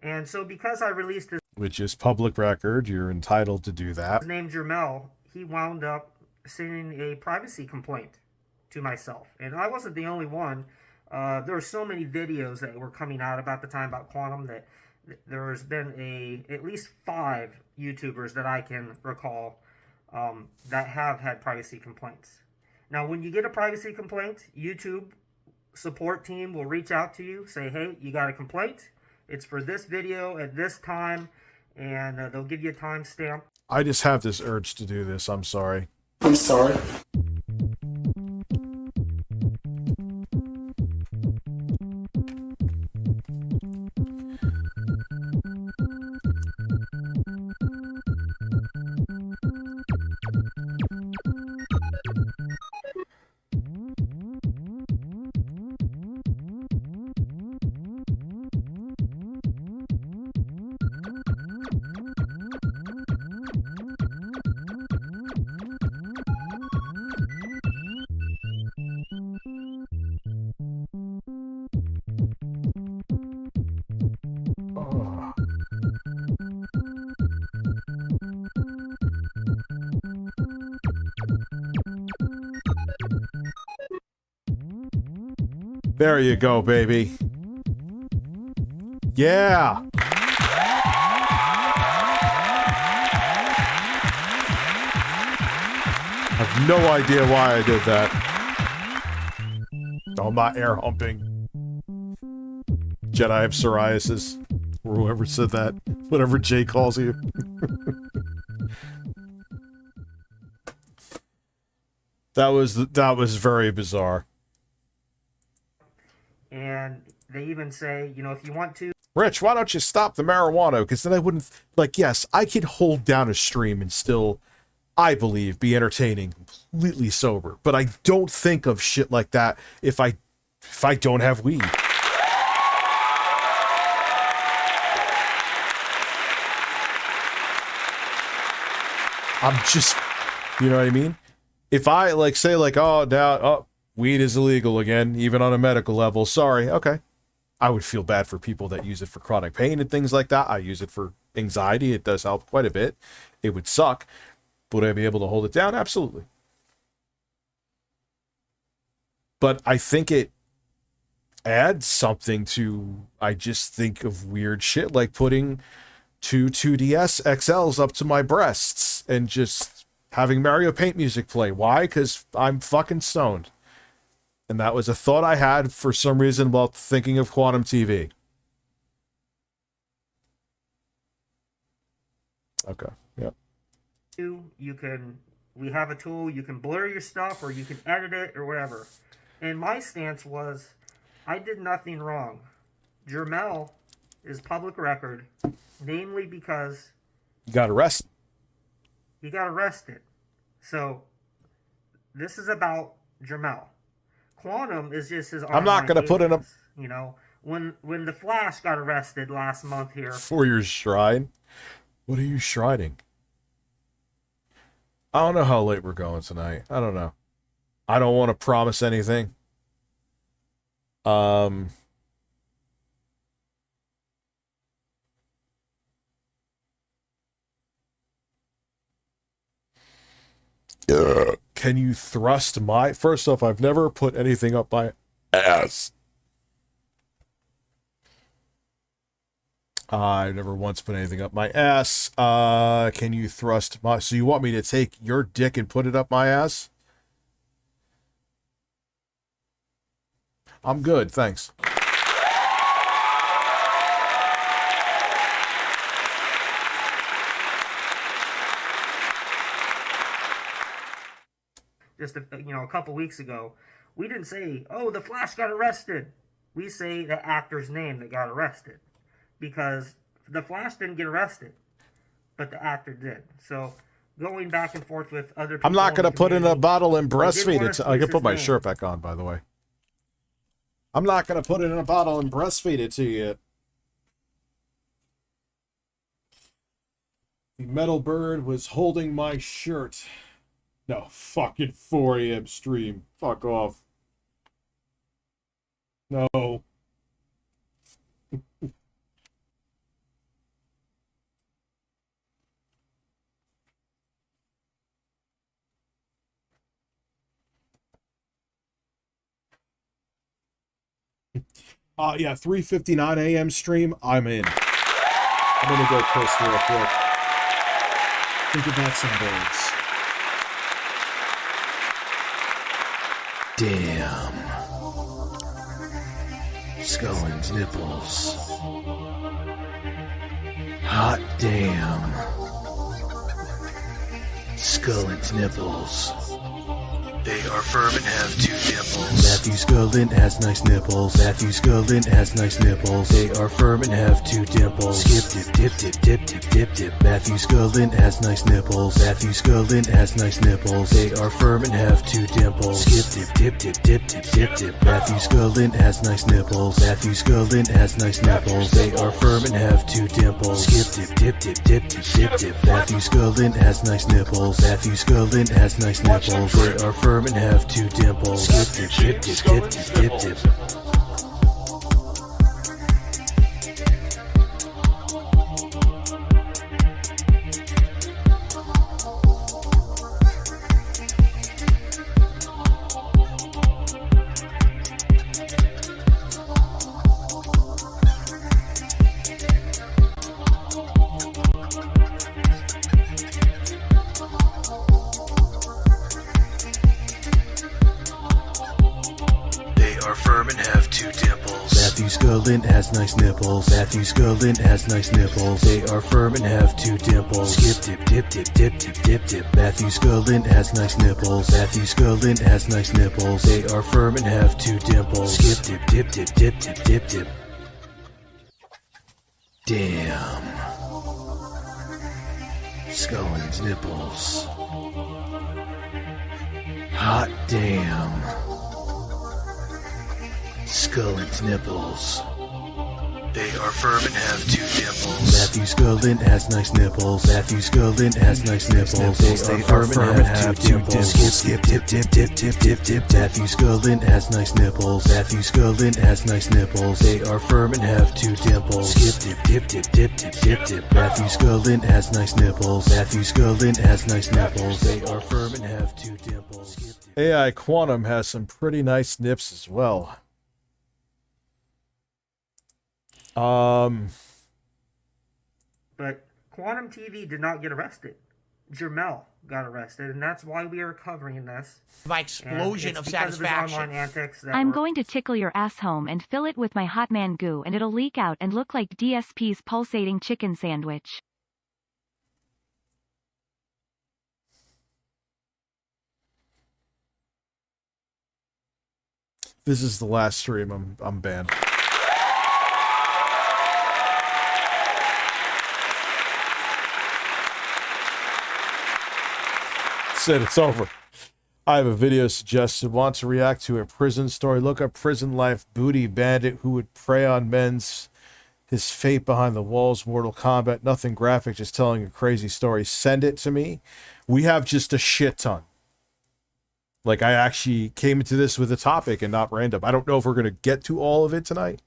And so because I released this... Which is public record, you're entitled to do that. His name Jermel, he wound up sending a privacy complaint to myself. And I wasn't the only one. There were so many videos that were coming out about the time about Quantum that there's been at least 5 YouTubers that I can recall that have had privacy complaints. Now, when you get a privacy complaint, YouTube support team will reach out to you, say, hey, you got a complaint. It's for this video at this time, and they'll give you a timestamp. I just have this urge to do this. I'm sorry. I'm sorry. There you go, baby. Yeah. I have no idea why I did that. No, I'm not air humping. Jedi of psoriasis. Or whoever said that. Whatever Jay calls you. That was very bizarre. And they even say, you know, if you want to... Rich, why don't you stop the marijuana? Because then I wouldn't... Like, yes, I could hold down a stream and still, I believe, be entertaining, completely sober. But I don't think of shit like that if I don't have weed. I'm just... You know what I mean? If I, like, say, like, oh, now, oh, weed is illegal again, even on a medical level, sorry, okay. I would feel bad for people that use it for chronic pain and things like that. I use it for anxiety. It does help quite a bit. It would suck. Would I be able to hold it down? Absolutely. But I think it adds something to, I just think of weird shit, like putting two 2DS XLs up to my breasts and just having Mario Paint music play. Why? Because I'm fucking stoned. And that was a thought I had for some reason while thinking of Quantum TV. Okay, yep. We have a tool, you can blur your stuff or you can edit it or whatever. And my stance was, I did nothing wrong. Jermel is public record, namely because... You got arrested. He got arrested. So, this is about Jermel. Quantum is just his... I'm not going to put in a... You know, when the Flash got arrested last month here... For your shrine? What are you shrining? I don't know how late we're going tonight. I don't know. I don't want to promise anything. Can you thrust my... First off, I've never put anything up my ass. I've never once put anything up my ass. Can you thrust my... So you want me to take your dick and put it up my ass? I'm good, thanks. Just a couple weeks ago, we didn't say, oh, the Flash got arrested. We say the actor's name that got arrested. Because the Flash didn't get arrested, but the actor did. So going back and forth with other people... I'm not going to put in a bottle and breastfeed it. I can put my shirt back on, by the way. I'm not going to put it in a bottle and breastfeed it to you. The metal bird was holding my shirt. No, fucking 4 a.m. stream. Fuck off. No. Yeah, 3:59 a.m. stream. I'm in. I'm gonna go piss real quick. Think about some birds. Damn. Scullin's nipples. Hot damn. Scullin's nipples. They are firm and have 2 nipples. Matthew Scullin has nice nipples. Matthew Scullin has nice nipples. They are firm and have 2 dimples. Skip dip dip dip dip dip dip dip. Matthew Scullin has nice nipples. Matthew Scullin has nice nipples. They are firm and have 2 dimples. Skip dip dip dip dip dip dip dip. Matthew Scullin has nice nipples. Matthew Scullin has nice nipples. They are firm and have 2 dimples. Skip dip dip dip dip dip dip. Matthew Scullin has nice nipples. Matthew Scullin has nice nipples. They are firm and have 2 dimples. Skip dip dip dip dip dip dip. firm and have 2 dimples. Matthew Scullin has nice nipples. Matthew Scullin has nice nipples. They are firm and have 2 dimples. Skip, dip, dip, dip, dip, dip, dip, dip. Matthew Scullin has nice nipples. Matthew Scullin has nice nipples. They are firm and have 2 dimples. Skip, dip, dip, dip, dip, dip, dip, dip. Damn. Scullin's nipples. Hot damn. Scullin's nipples. They are firm and have 2 dimples. Matthew Scullin has nice nipples. Matthew Scullin has nice nipples. They are firm and have 2 dimples. Skip, dip, dip, dip, dip, dip, dip. Matthew Scullin has nice nipples. Matthew Scullin has nice nipples. They are firm and have 2 dimples. Skip, dip, dip, dip, dip, dip, dip, dip. Matthew Scullin has nice nipples. Matthew Scullin has nice nipples. They are firm and have 2 dimples. AI Quantum has some pretty nice nips as well. But Quantum TV did not get arrested. Jermel got arrested, and that's why we are covering this. My explosion of satisfaction. I'm going to tickle your ass home and fill it with my hot man goo, and it'll leak out and look like DSP's pulsating chicken sandwich. This is the last stream. I'm banned. Said it's over. I have a video suggested. Want to react to a prison story? Look up prison life booty bandit who would prey on men's his fate behind the walls. Mortal Kombat. Nothing graphic, just telling a crazy story. Send it to me. We have just a shit ton. Like, I actually came into this with a topic and not random. I don't know if we're going to get to all of it tonight.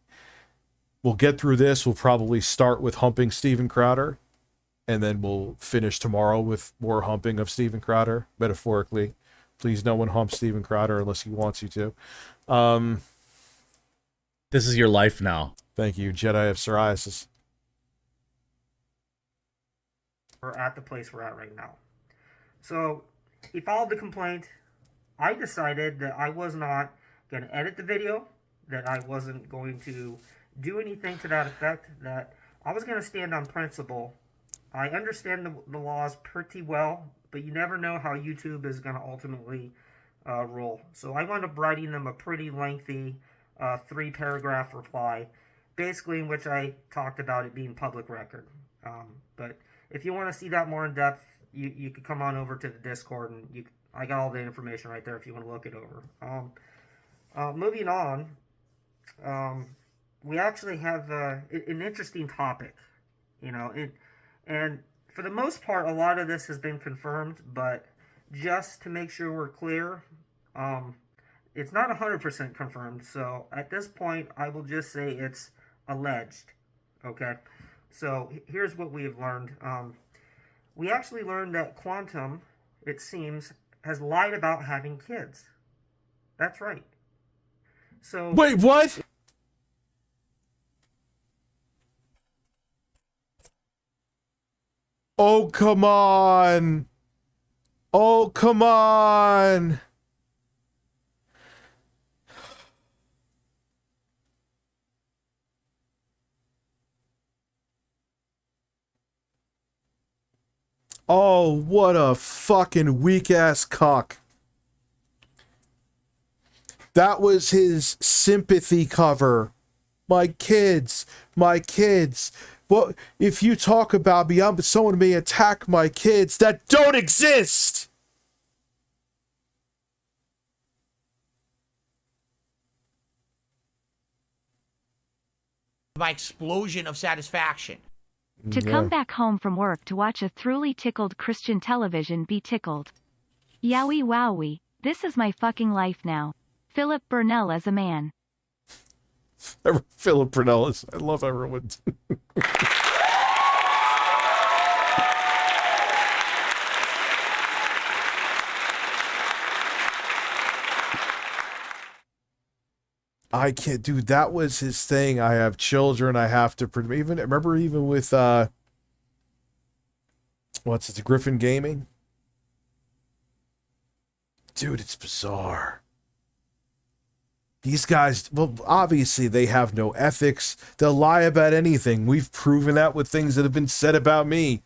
We'll get through this. We'll probably start with humping Steven Crowder. And then we'll finish tomorrow with more humping of Steven Crowder, metaphorically. Please, no one hump Steven Crowder unless he wants you to. This is your life now. Thank you, Jedi of Psoriasis. We're at the place we're at right now. So, he filed the complaint. I decided that I was not going to edit the video, that I wasn't going to do anything to that effect, that I was going to stand on principle. I understand the laws pretty well, but you never know how YouTube is going to ultimately rule. So I wound up writing them a pretty lengthy 3-paragraph reply, basically in which I talked about it being public record. But if you want to see that more in depth, you could come on over to the Discord, and I got all the information right there if you want to look it over. Moving on, we actually have an interesting topic, you know. And for the most part, a lot of this has been confirmed, but just to make sure we're clear, it's not 100% confirmed. So at this point, I will just say it's alleged. Okay? So here's what we have learned. We actually learned that Quantum, it seems, has lied about having kids. That's right. So wait, what? Oh, come on. Oh, come on. Oh, what a fucking weak-ass cock. That was his sympathy cover. My kids, my kids. Well, if you talk about me, someone may attack my kids that don't exist. My explosion of satisfaction. To come back home from work to watch a truly tickled Christian television be tickled. Yowie wowie, this is my fucking life now. Philip Burnell as a man. Philip Burnell is, I love everyone. I can't, dude, that was his thing. I have children, I have to even remember, even with what's it, the Griffin Gaming? Dude, it's bizarre. These guys, well, obviously they have no ethics. They'll lie about anything. We've proven that with things that have been said about me.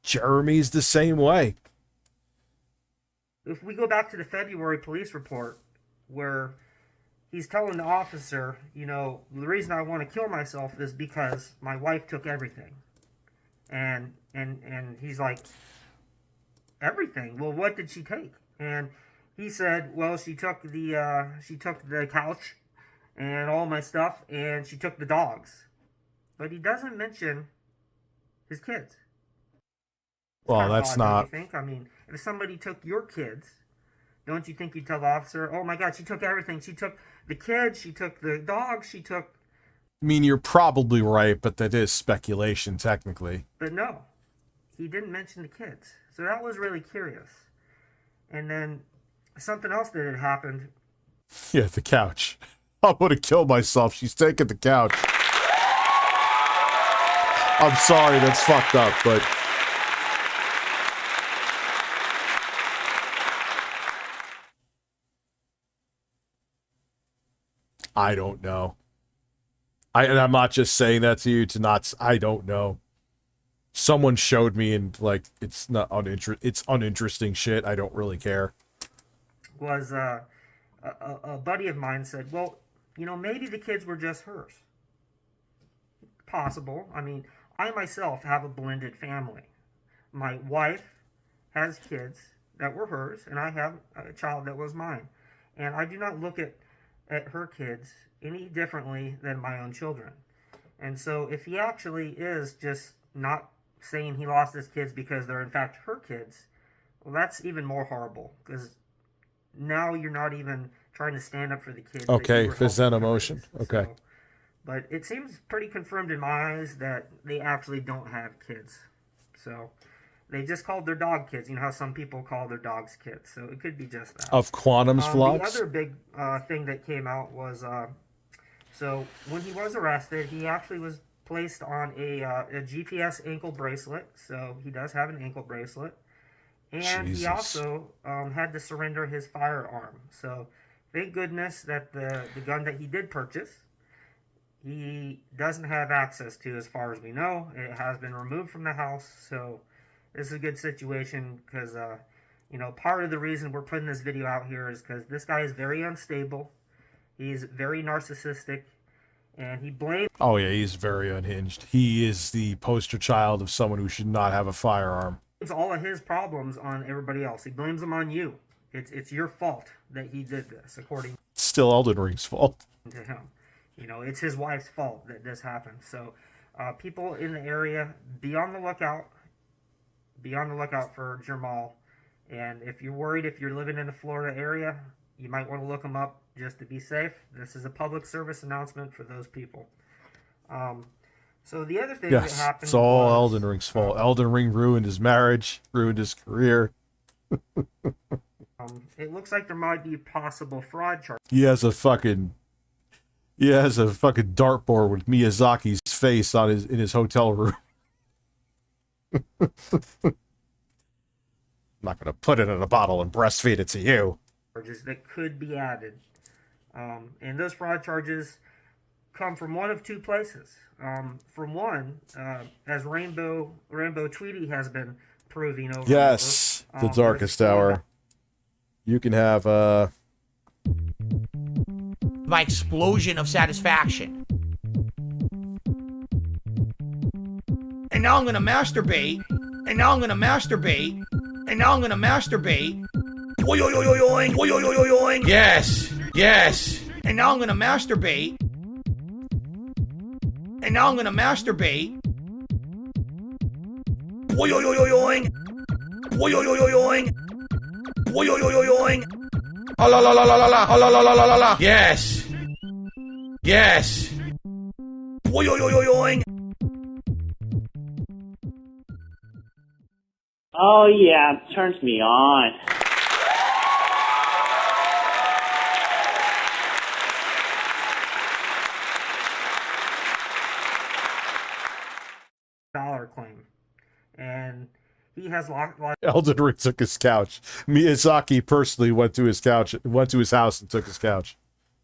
Jeremy's the same way. If we go back to the February police report, where he's telling the officer, you know, the reason I want to kill myself is because my wife took everything. And he's like, everything? Well, what did she take? And he said, well, she took the couch and all my stuff, and she took the dogs. But he doesn't mention his kids. Well, that's not... Don't you think? I mean, if somebody took your kids, don't you think you'd tell the officer, oh my God, she took everything. She took the kids, she took the dogs, she took... I mean, you're probably right, but that is speculation, technically. But no, he didn't mention the kids. So that was really curious. And then something else that had happened. Yeah, the couch. I would have killed myself. She's taking the couch. I'm sorry, that's fucked up, but... I don't know. And I'm not just saying that to you to not... I don't know. Someone showed me, and like, it's not it's uninteresting shit. I don't really care. Was a buddy of mine said, well, you know, maybe the kids were just hers. Possible. I mean, I myself have a blended family. My wife has kids that were hers, and I have a child that was mine. And I do not look at her kids any differently than my own children. And so if he actually is just not saying he lost his kids because they're in fact her kids, well, that's even more horrible, because now you're not even trying to stand up for the kids. Okay, fizz that emotion. Okay. So, but it seems pretty confirmed in my eyes that they actually don't have kids. So they just called their dog kids. You know how some people call their dogs kids. So it could be just that. Of Quantum's vlogs? The other big thing that came out was, so when he was arrested, he actually was placed on a GPS ankle bracelet. So he does have an ankle bracelet. And Jesus. he also had to surrender his firearm. So thank goodness that the gun that he did purchase, he doesn't have access to, as far as we know. It has been removed from the house. So this is a good situation, because, you know, part of the reason we're putting this video out here is because this guy is very unstable. He's very narcissistic. And he blames... Oh, yeah, he's very unhinged. He is the poster child of someone who should not have a firearm. all of his problems on everybody else. He blames them on you. It's your fault that he did this, according It's still Elden Ring's fault. to him. You know, it's his wife's fault that this happened. So, people in the area, be on the lookout. Be on the lookout for Jamal. And if you're worried, if you're living in the Florida area, you might want to look him up just to be safe. This is a public service announcement for those people. So the other thing that happened, it's all was, Elden Ring's fault. Elden Ring ruined his marriage, ruined his career. it looks like there might be possible fraud charges. He has a fucking dartboard with Miyazaki's face on in his hotel room. I'm not gonna put it in a bottle and breastfeed it to you. Charges that could be added, and those fraud charges come from one of two places. From one, as Rainbow Tweety has been proving over. Yes, and over, the darkest hour. You can have My explosion of satisfaction. And now I'm gonna masturbate. And now I'm gonna masturbate. And now I'm gonna masturbate. Oy, oy, oy, oy, oy. Oy, oy, oy, oy, oy. Yes. Yes. And now I'm gonna masturbate. And now I'm gonna masturbate. Oy, oy, oy, oy, oy. Oy, oy, oy, oy, oy. Oy, oy, oy, oy, oy. Oh, la, la, la, la, la, la. Oh, la, la, la, la, la, la. Yes. Yes. Oy, oy, oy, oy, oy. Oh yeah, it turns me on. Valor claim, and he has lost. Elden Ring took his couch. Miyazaki personally went to his house and took his couch.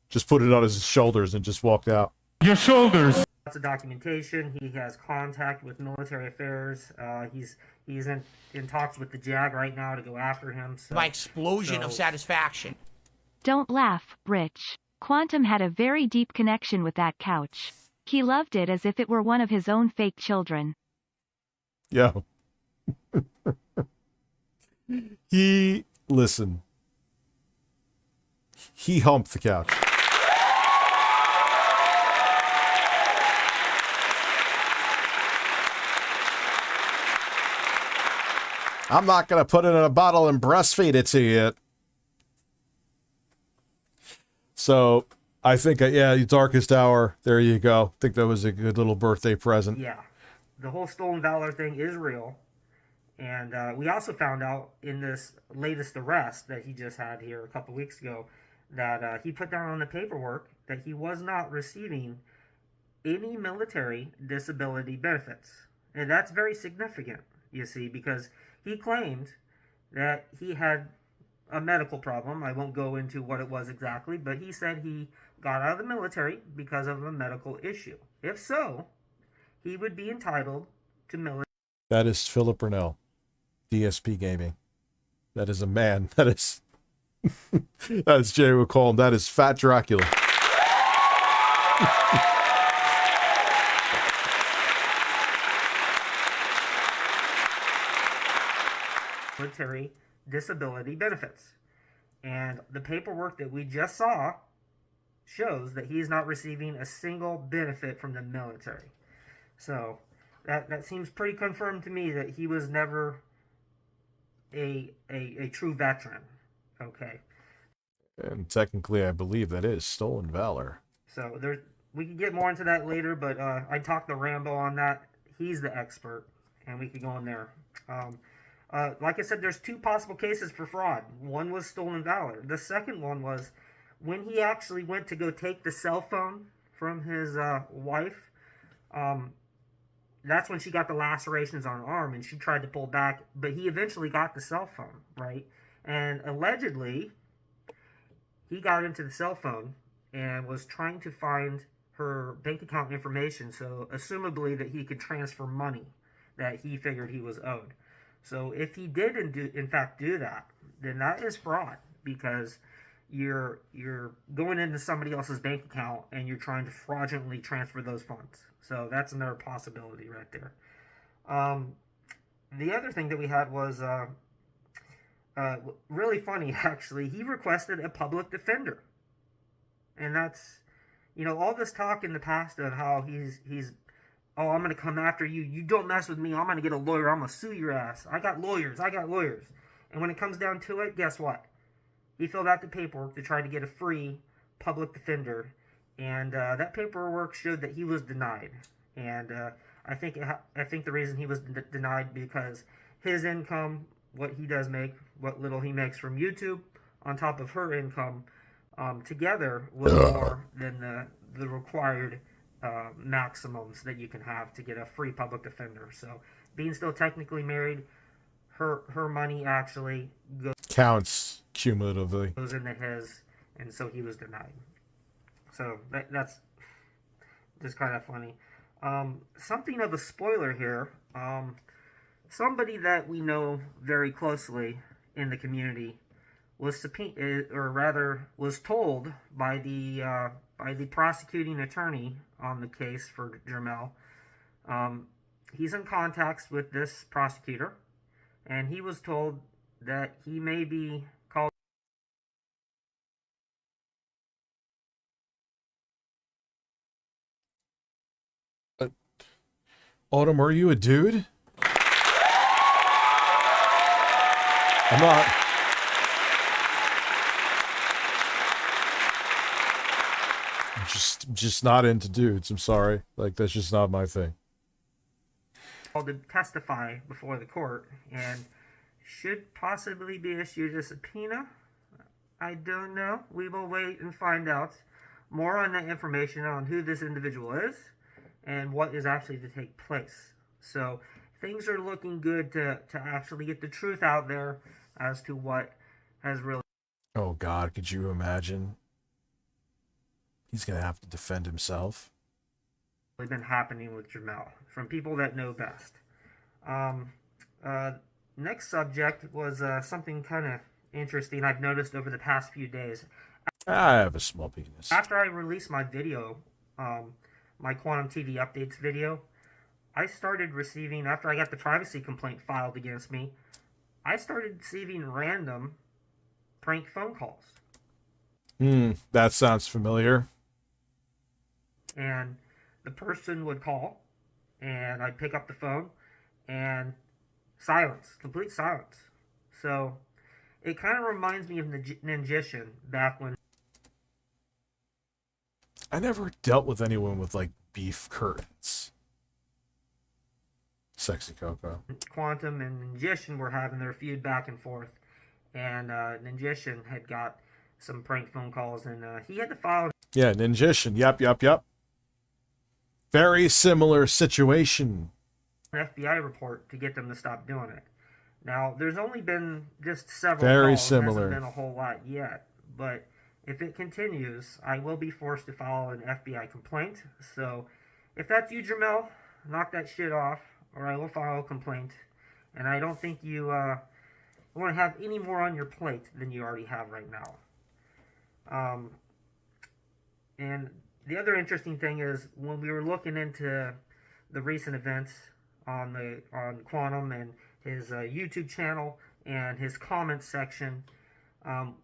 Just put it on his shoulders and just walked out. Your shoulders. Lots of documentation. He has contact with military affairs. He's in talks with the JAG right now to go after him. So, My explosion of satisfaction. Don't laugh, Rich. Quantum had a very deep connection with that couch. He loved it as if it were one of his own fake children. Yo. Listen. He humped the couch. I'm not going to put it in a bottle and breastfeed it to you. So, I think, yeah, Darkest Hour, there you go. I think that was a good little birthday present. Yeah. The whole stolen valor thing is real. And we also found out in this latest arrest that he just had here a couple weeks ago that he put down on the paperwork that he was not receiving any military disability benefits. And that's very significant, you see, because he claimed that he had a medical problem. I won't go into what it was exactly, but he said he got out of the military because of a medical issue. If so, he would be entitled to military. That is Philip Burnell, DSP Gaming. That is a man. That is, as Jay would call him, that is Fat Dracula. Military disability benefits. And the paperwork that we just saw shows that he's not receiving a single benefit from the military. So that seems pretty confirmed to me that he was never a true veteran. Okay. And technically, I believe that is stolen valor. So we can get more into that later, but I talked to Rambo on that. He's the expert, and we could go in there. Like I said, there's two possible cases for fraud. One was stolen valor. The second one was when he actually went to go take the cell phone from his wife. That's when she got the lacerations on her arm, and she tried to pull back, but he eventually got the cell phone, right? And allegedly, he got into the cell phone and was trying to find her bank account information, so assumably that he could transfer money that he figured he was owed. So if he did in fact do that, then that is fraud, because you're going into somebody else's bank account and you're trying to fraudulently transfer those funds. So that's another possibility right there. The other thing that we had was really funny, actually. He requested a public defender. And that's, all this talk in the past of how he's oh, I'm going to come after you. You don't mess with me. I'm going to get a lawyer. I'm going to sue your ass. I got lawyers. And when it comes down to it, guess what? He filled out the paperwork to try to get a free public defender. And that paperwork showed that he was denied. And I think the reason he was denied because his income, what he does make, what little he makes from YouTube, on top of her income, together was more than the required maximums that you can have to get a free public defender. So being still technically married, her money actually counts cumulatively. Goes into his, and so he was denied. So that's just kind of funny. Something of a spoiler here. Somebody that we know very closely in the community was was told by the prosecuting attorney on the case for Jermel. He's in contacts with this prosecutor, and he was told that he may be called. Autumn, are you a dude? I'm not. I'm just not into dudes. I'm sorry. Like, that's just not my thing. Called to testify before the court and should possibly be issued a subpoena. I don't know. We will wait and find out more on that information on who this individual is and what is actually to take place. So things are looking good to actually get the truth out there as to what has really Oh God, could you imagine? He's gonna have to defend himself. been happening with Jamel from people that know best. Next subject was something kind of interesting I've noticed over the past few days. I have a small penis. After I released my video, my Quantum TV updates video, I started receiving, after I got the privacy complaint filed against me, I started receiving random prank phone calls. That sounds familiar. And the person would call, and I'd pick up the phone, and silence, complete silence. So it kind of reminds me of Ninjishin back when I never dealt with anyone with like beef curtains. Sexy Coco. Quantum and Ninjishin were having their feud back and forth, and Ninjishin had got some prank phone calls, and he had to file. Yeah, Ninjishin. Yep. Very similar situation. An FBI report to get them to stop doing it. Now, there's only been just several Very calls. similar. There hasn't been a whole lot yet, but if it continues, I will be forced to file an FBI complaint. So, if that's you, Jamel, knock that shit off, or I will file a complaint. And I don't think you want to have any more on your plate than you already have right now. And the other interesting thing is when we were looking into the recent events on Quantum and his YouTube channel and his comments section,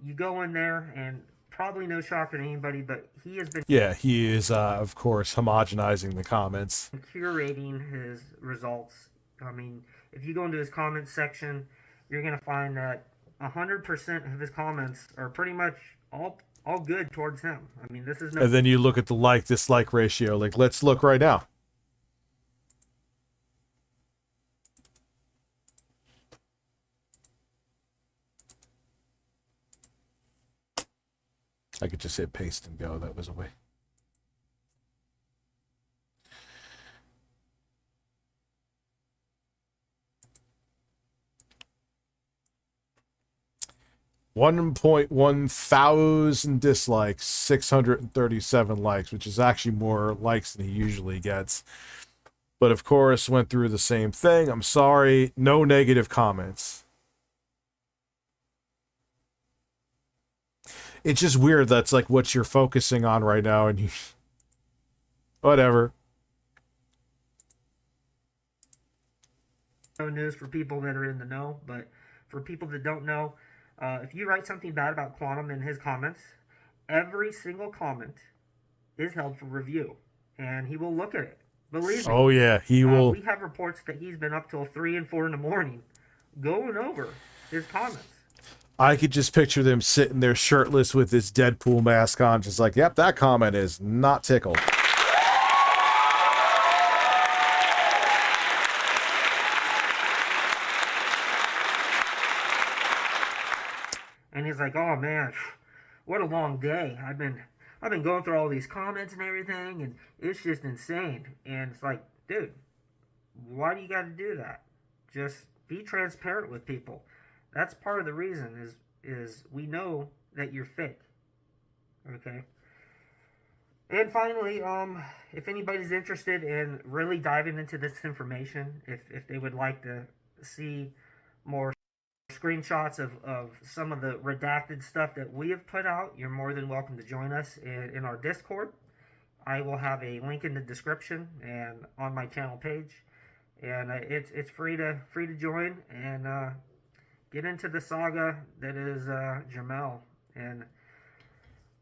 you go in there and probably no shocker to anybody, but he has been he is of course homogenizing the comments, curating his results. I mean, if you go into his comments section, you're gonna find that 100% of his comments are pretty much all good towards him. I mean, this is no. And then you look at the like-dislike ratio. Like, let's look right now. I could just hit paste and go. That was a way. $1,100 dislikes, 637 likes, which is actually more likes than he usually gets. But of course, went through the same thing. I'm sorry, no negative comments. It's just weird that's like what you're focusing on right now, and you whatever. No news for people that are in the know, but for people that don't know, if you write something bad about Quantum in his comments, every single comment is held for review, and he will look at it. Believe me. Oh yeah, he will. We have reports that he's been up till 3 and 4 in the morning going over his comments. I could just picture them sitting there shirtless with his Deadpool mask on, just like, yep, that comment is not tickled. And he's like, "Oh man, what a long day. I've been going through all these comments and everything, and it's just insane." And it's like, dude, why do you got to do that? Just be transparent with people. That's part of the reason is we know that you're fake. Okay? And finally, if anybody's interested in really diving into this information, if they would like to see more screenshots of some of the redacted stuff that we have put out, you're more than welcome to join us in our Discord. I will have a link in the description and on my channel page, and it's free to join and get into the saga that is Jamel. And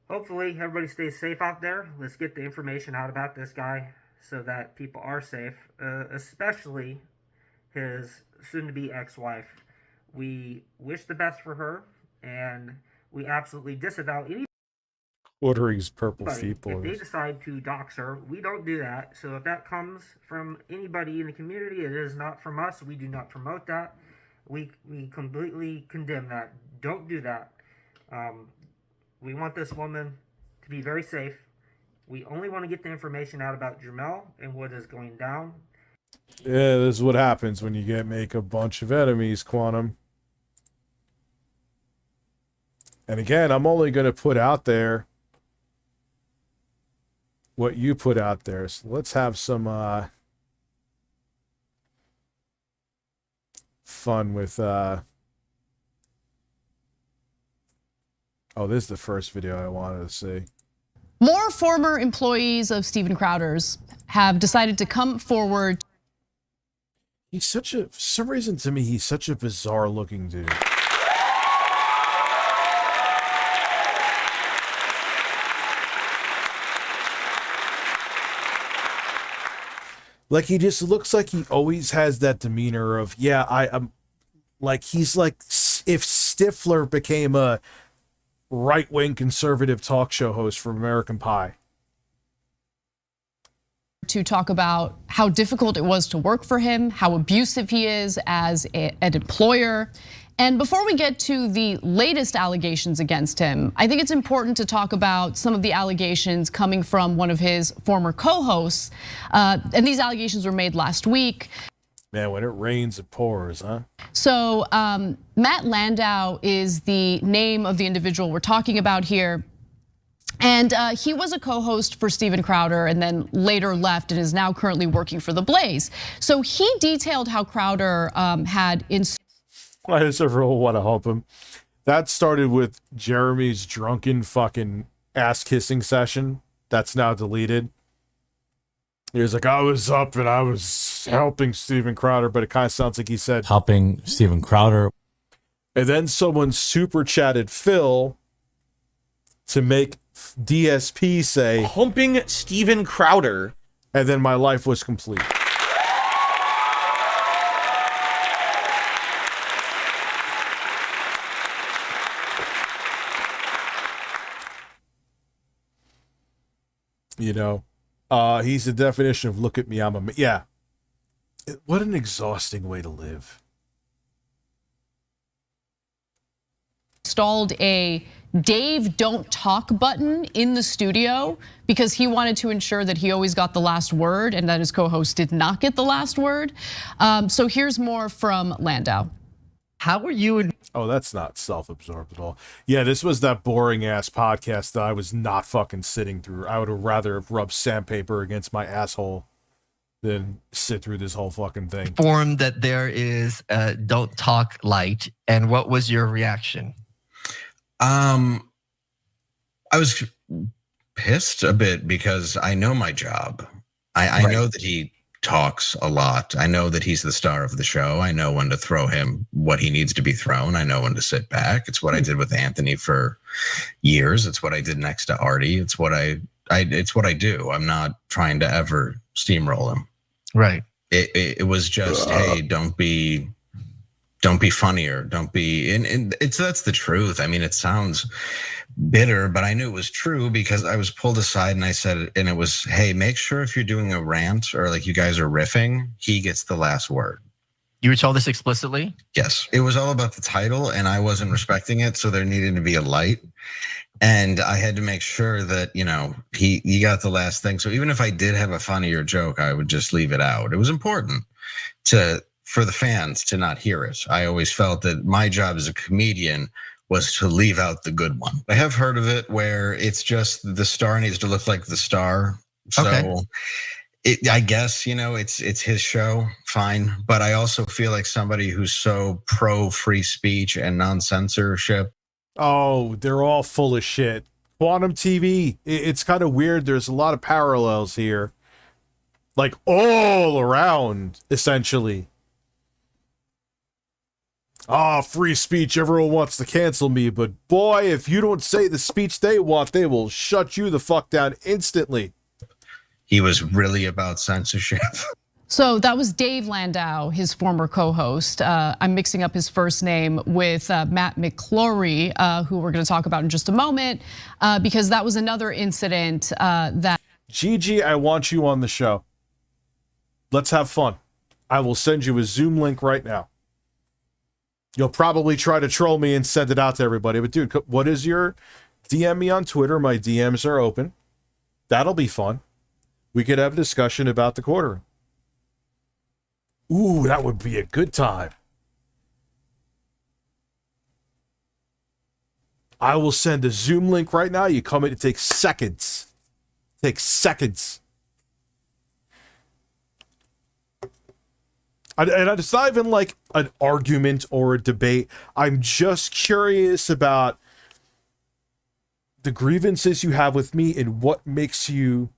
hopefully everybody stays safe out there. Let's get the information out about this guy so that people are safe, especially his soon-to-be ex-wife. We wish the best for her, and we absolutely disavow any. Ordering his purple feet If they boys. decide to dox her, we don't do that. So if that comes from anybody in the community, it is not from us. We do not promote that. We completely condemn that. Don't do that. We want this woman to be very safe. We only want to get the information out about Jamel and what is going down. Yeah, this is what happens when you make a bunch of enemies, Quantum. And again, I'm only going to put out there what you put out there. So let's have some fun with oh, this is the first video I wanted to see. More former employees of Steven Crowder's have decided to come forward. He's such a, for some reason to me, he's such a bizarre looking dude. Like, he just looks like he always has that demeanor of, yeah, I'm like, he's like if Stifler became a right-wing conservative talk show host from American Pie. To talk about how difficult it was to work for him, how abusive he is as an employer. And before we get to the latest allegations against him, I think it's important to talk about some of the allegations coming from one of his former co-hosts. And these allegations were made last week. Man, when it rains, it pours, huh? So Matt Landau is the name of the individual we're talking about here. And he was a co-host for Steven Crowder and then later left and is now currently working for The Blaze. So he detailed how Crowder had I just really want to help him. That started with Jeremy's drunken fucking ass kissing session. That's now deleted. He was like, I was up and I was helping Steven Crowder, but it kind of sounds like he said helping Steven Crowder. And then someone super chatted Phil to make DSP say humping Steven Crowder. And then my life was complete. You know, he's the definition of look at me, I'm a yeah. What an exhausting way to live. Installed a Dave don't talk button in the studio because he wanted to ensure that he always got the last word and that his co-host did not get the last word. So here's more from Landau. How were you? Oh, that's not self-absorbed at all. Yeah, this was that boring ass podcast that I was not fucking sitting through. I would have rather have rubbed sandpaper against my asshole than sit through this whole fucking thing. Informed that there is a don't talk light, and what was your reaction? I was pissed a bit because I know my job. I know that he talks a lot. I know that he's the star of the show. I know when to throw him what he needs to be thrown. I know when to sit back. It's what I did with Anthony for years. It's what I did next to Artie. It's what it's what I do. I'm not trying to ever steamroll him. Right. It was just, hey, don't be funnier. Don't be, and that's the truth. I mean, it sounds bitter, but I knew it was true because I was pulled aside and I said, and it was, hey, make sure if you're doing a rant or like you guys are riffing, he gets the last word. You were told this explicitly? Yes. It was all about the title and I wasn't respecting it. So there needed to be a light. And I had to make sure that, you know, he got the last thing. So even if I did have a funnier joke, I would just leave it out. It was important for the fans to not hear it. I always felt that my job as a comedian was to leave out the good one. I have heard of it where it's just the star needs to look like the star. So I guess, you know, it's his show, fine. But I also feel like somebody who's so pro free speech and non-censorship. Oh, they're all full of shit. Quantum TV, it's kind of weird. There's a lot of parallels here. Like all around, essentially. Free speech, everyone wants to cancel me, but boy, if you don't say the speech they want, they will shut you the fuck down instantly. He was really about censorship. So that was Dave Landau, his former co-host. I'm mixing up his first name with Matt McClory, who we're gonna talk about in just a moment, because that was another incident that... Gigi, I want you on the show. Let's have fun. I will send you a Zoom link right now. You'll probably try to troll me and send it out to everybody. But dude, what is your DM me on Twitter? My DMs are open. That'll be fun. We could have a discussion about the quarter. Ooh, that would be a good time. I will send a Zoom link right now. You come in, it takes seconds. Takes seconds. And it's not even like an argument or a debate. I'm just curious about the grievances you have with me and what makes you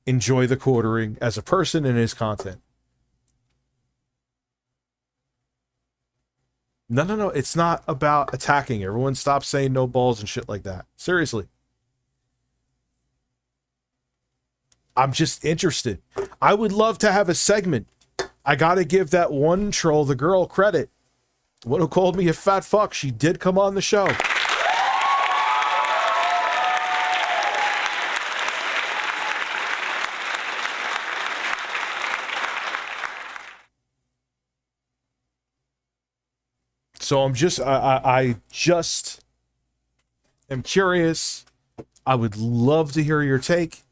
enjoy the quartering as a person and his content. No. It's not about attacking. Everyone stop saying no balls and shit like that. Seriously. I'm just interested. I would love to have a segment. I gotta give that one troll, the girl, credit. The one who called me a fat fuck. She did come on the show. So I'm just, I just am curious. I would love to hear your take.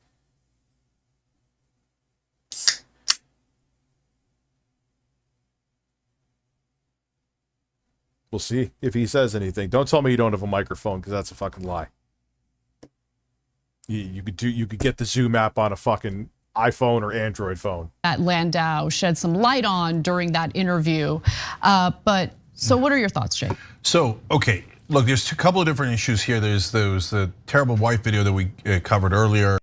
We'll see if he says anything. Don't tell me you don't have a microphone, because that's a fucking lie. You could get the Zoom app on a fucking iPhone or Android phone. That Landau shed some light on during that interview. So what are your thoughts, Jay? So, okay, look, there's a couple of different issues here. There's the terrible wife video that we covered earlier.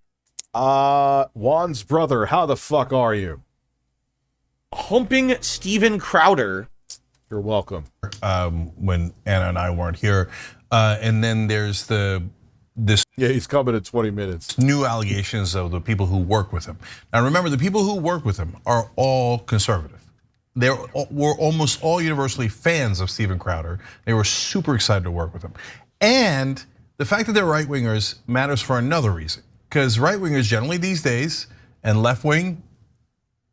Juan's brother, how the fuck are you? Humping Steven Crowder. You're welcome. When Anna and I weren't here. And then there's this. Yeah, he's coming in 20 minutes. New allegations of the people who work with him. Now remember, the people who work with him are all conservative. They were almost all universally fans of Steven Crowder. They were super excited to work with him. And the fact that they're right-wingers matters for another reason. Because right-wingers generally these days, and left-wing,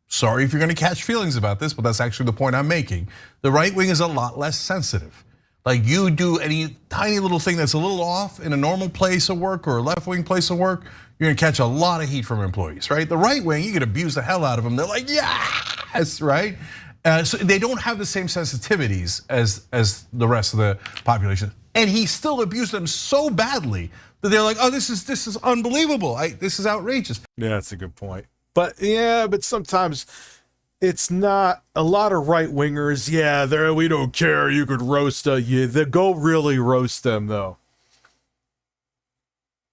sorry if you're gonna catch feelings about this, but that's actually the point I'm making. The right wing is a lot less sensitive. Like, you do any tiny little thing that's a little off in a normal place of work or a left-wing place of work, you're gonna catch a lot of heat from employees, right? The right wing, you can abuse the hell out of them. They're like, yes, right? So they don't have the same sensitivities as the rest of the population. And he still abused them so badly that they're like, oh, this is unbelievable. This is outrageous. Yeah, that's a good point. But sometimes it's not a lot of right wingers. Yeah, we don't care. You could roast go really roast them though.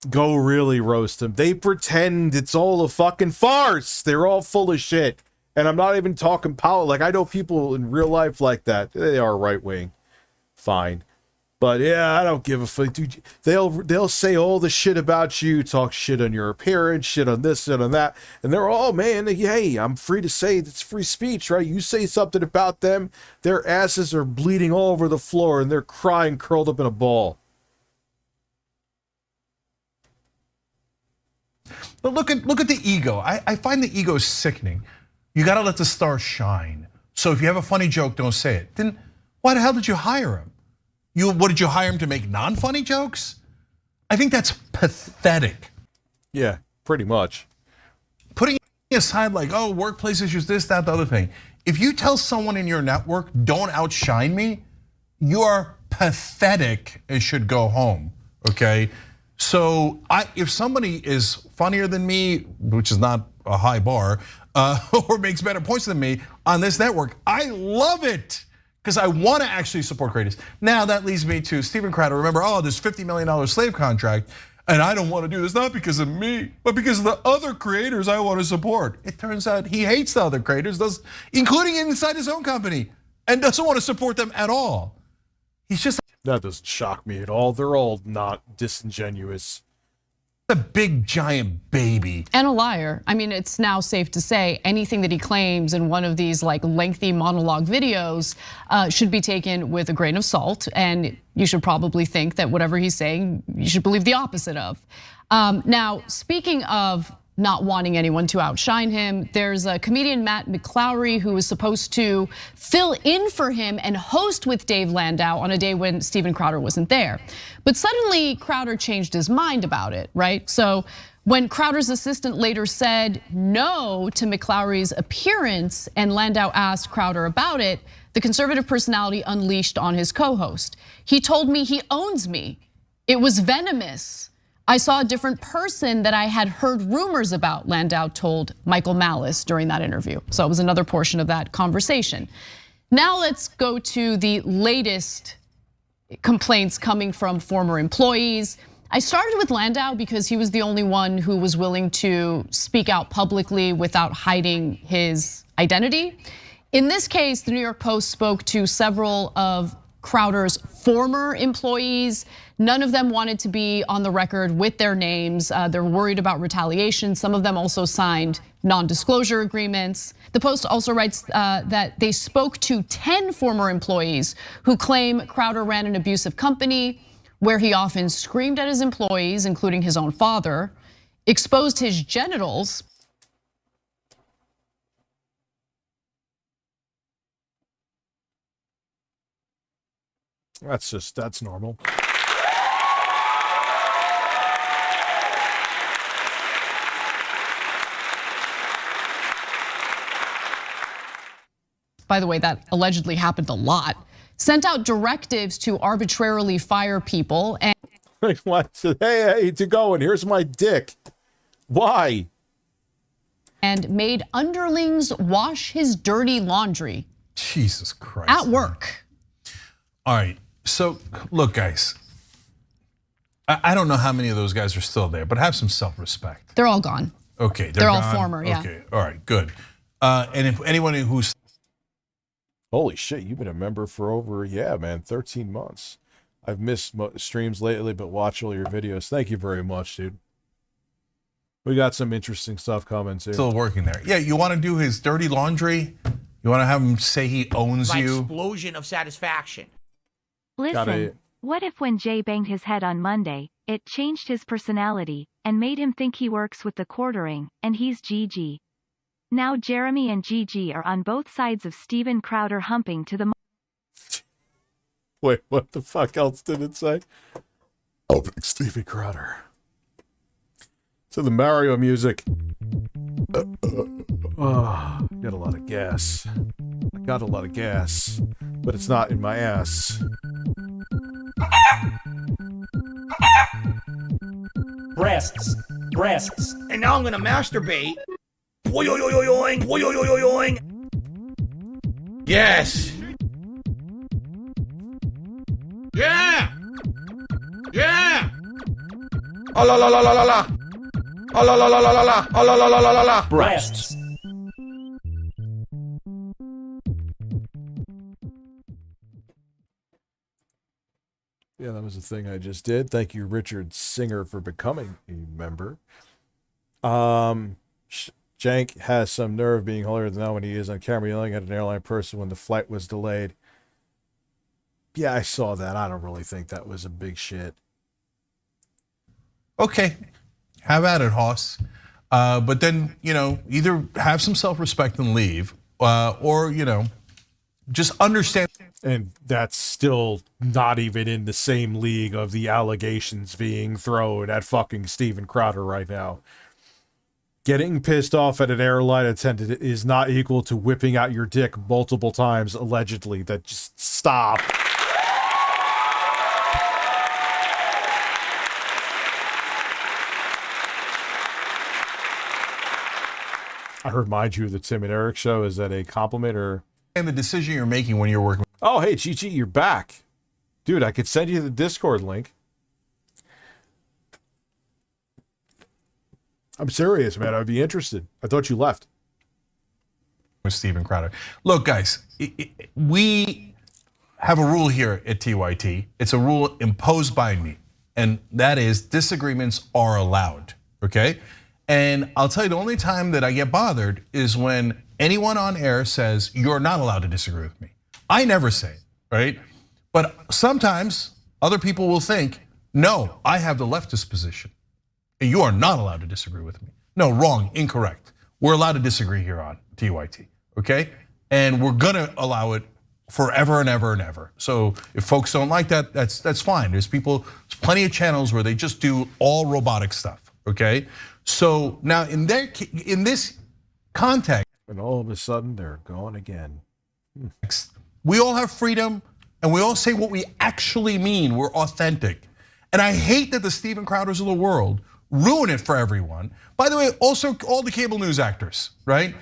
Go really roast them. They pretend it's all a fucking farce. They're all full of shit. And I'm not even talking power. Like, I know people in real life like that. They are right wing. Fine. But yeah, I don't give a fuck, dude. They'll say all the shit about you, talk shit on your appearance, shit on this, shit on that, and they're all, man, hey, I'm free to say it's free speech, right? You say something about them, their asses are bleeding all over the floor, and they're crying, curled up in a ball. But look at the ego. I find the ego sickening. You got to let the stars shine. So if you have a funny joke, don't say it. Then why the hell did you hire him? What did you hire him to make non-funny jokes? I think that's pathetic. Yeah, pretty much. Putting aside like, oh, workplace issues, this, that, the other thing. If you tell someone in your network, don't outshine me, you are pathetic and should go home, okay? So if somebody is funnier than me, which is not a high bar, or makes better points than me on this network, I love it. Because I want to actually support creators. Now that leads me to Steven Crowder. Remember, this $50 million slave contract, and I don't want to do this, not because of me, but because of the other creators I want to support. It turns out he hates the other creators, including inside his own company, and doesn't want to support them at all. He's just— That doesn't shock me at all. They're all not disingenuous. A big giant baby. And a liar. I mean, it's now safe to say anything that he claims in one of these like lengthy monologue videos should be taken with a grain of salt. And you should probably think that whatever he's saying, you should believe the opposite of. Now, speaking of not wanting anyone to outshine him, there's a comedian, Matt McClowry, who was supposed to fill in for him and host with Dave Landau on a day when Steven Crowder wasn't there. But suddenly Crowder changed his mind about it, right? So When Crowder's assistant later said no to McLaury's appearance and Landau asked Crowder about it, the conservative personality unleashed on his co-host. He told me he owns me. It was venomous. I saw a different person that I had heard rumors about, Landau told Michael Malice during that interview. So it was another portion of that conversation. Now let's go to the latest complaints coming from former employees. I started with Landau because he was the only one who was willing to speak out publicly without hiding his identity. In this case, the New York Post spoke to several of Crowder's former employees. None of them wanted to be on the record with their names. They're worried about retaliation. Some of them also signed non-disclosure agreements. The Post also writes that they spoke to 10 former employees who claim Crowder ran an abusive company where he often screamed at his employees, including his own father, exposed his genitals. That's normal. By the way, that allegedly happened a lot. Sent out directives to arbitrarily fire people and what? Hey, to go and here's my dick. Why? And made underlings wash his dirty laundry. Jesus Christ. At work. All right, so look, guys. I don't know how many of those guys are still there, but have some self-respect. They're all gone. Okay, they're all gone? former, yeah. Okay, all right, good. And if anyone who's holy shit, you've been a member for over 13 months. I've missed streams lately, but watch all your videos. Thank you very much, dude. We got some interesting stuff coming too. Still working there. Yeah, you want to do his dirty laundry? You want to have him say he owns My you? explosion of satisfaction. Listen, what if when Jay banged his head on Monday, it changed his personality and made him think he works with the quartering, and he's GG. Now Jeremy and Gigi are on both sides of Steven Crowder humping to the... Wait, what the fuck else did it say? Opening Steven Crowder. To the Mario music. Oh, got a lot of gas. I got a lot of gas, but it's not in my ass. Breasts. Breasts. And now I'm gonna masturbate. Boing, boing. Yes. Yeah. Yeah. Oh la la la la la la. Oh la la la la la la. Oh la la la la la la. Breasts. Yeah, that was the thing I just did. Thank you, Richard Singer, for becoming a member. Jank has some nerve being holier than thou when he is on camera yelling at an airline person when the flight was delayed. Yeah, I saw that. I don't really think that was a big shit. Okay, have at it, Hoss. But then, either have some self-respect and leave, or, just understand. And that's still not even in the same league of the allegations being thrown at fucking Steven Crowder right now. Getting pissed off at an airline attendant is not equal to whipping out your dick multiple times, allegedly. That just stop. I remind you, the Tim and Eric show, is that a compliment or? And the decision you're making when you're working. Oh, hey, Gigi, you're back. Dude, I could send you the Discord link. I'm serious, man. I'd be interested. I thought you left. With Steven Crowder. Look, guys, we have a rule here at TYT. It's a rule imposed by me, and that is disagreements are allowed, okay? And I'll tell you, the only time that I get bothered is when anyone on air says, you're not allowed to disagree with me. I never say it, right? But sometimes other people will think, no, I have the leftist position. And you are not allowed to disagree with me. No, wrong, incorrect. We're allowed to disagree here on TYT, okay? And we're gonna allow it forever and ever and ever. So if folks don't like that, that's fine. There's plenty of channels where they just do all robotic stuff, okay? So now in this context, and all of a sudden they're gone again. We all have freedom, and we all say what we actually mean. We're authentic. And I hate that the Steven Crowders of the world ruin it for everyone. By the way, also all the cable news actors, right?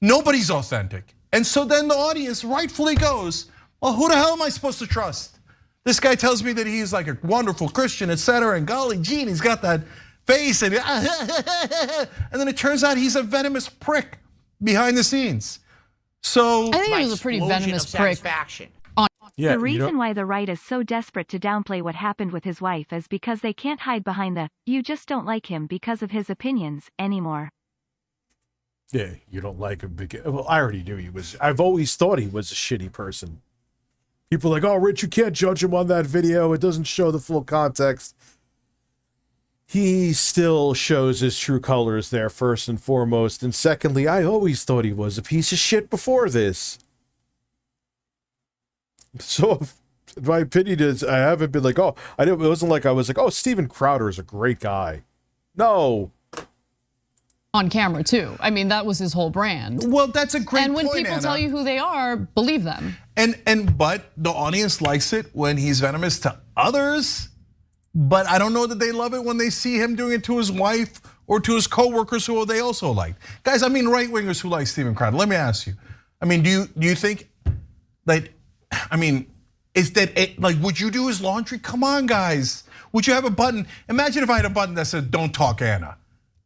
Nobody's authentic. And so then the audience rightfully goes, well, who the hell am I supposed to trust? This guy tells me that he's like a wonderful Christian, etc. And golly gee, he's got that face and then it turns out he's a venomous prick behind the scenes. So I think he was a pretty venomous prick. The reason why the right is so desperate to downplay what happened with his wife is because they can't hide behind the "you just don't like him because of his opinions" anymore. Yeah, you don't like him because, well, I already knew he was. I've always thought he was a shitty person. People are like, oh, Rich, you can't judge him on that video. It doesn't show the full context. He still shows his true colors there, first and foremost. And secondly, I always thought he was a piece of shit before this. So, my opinion is, I haven't been like, oh, it wasn't like I was like, oh, Steven Crowder is a great guy. No. On camera too. I mean, that was his whole brand. Well, that's a great point, And when people Anna. tell you who they are, believe them. But the audience likes it when he's venomous to others. But I don't know that they love it when they see him doing it to his wife or to his coworkers who they also like. Guys, I mean right wingers who like Steven Crowder. Let me ask you. I mean, do you think that? I mean, is that like? Would you do his laundry? Come on, guys. Would you have a button? Imagine if I had a button that said "Don't talk, Anna."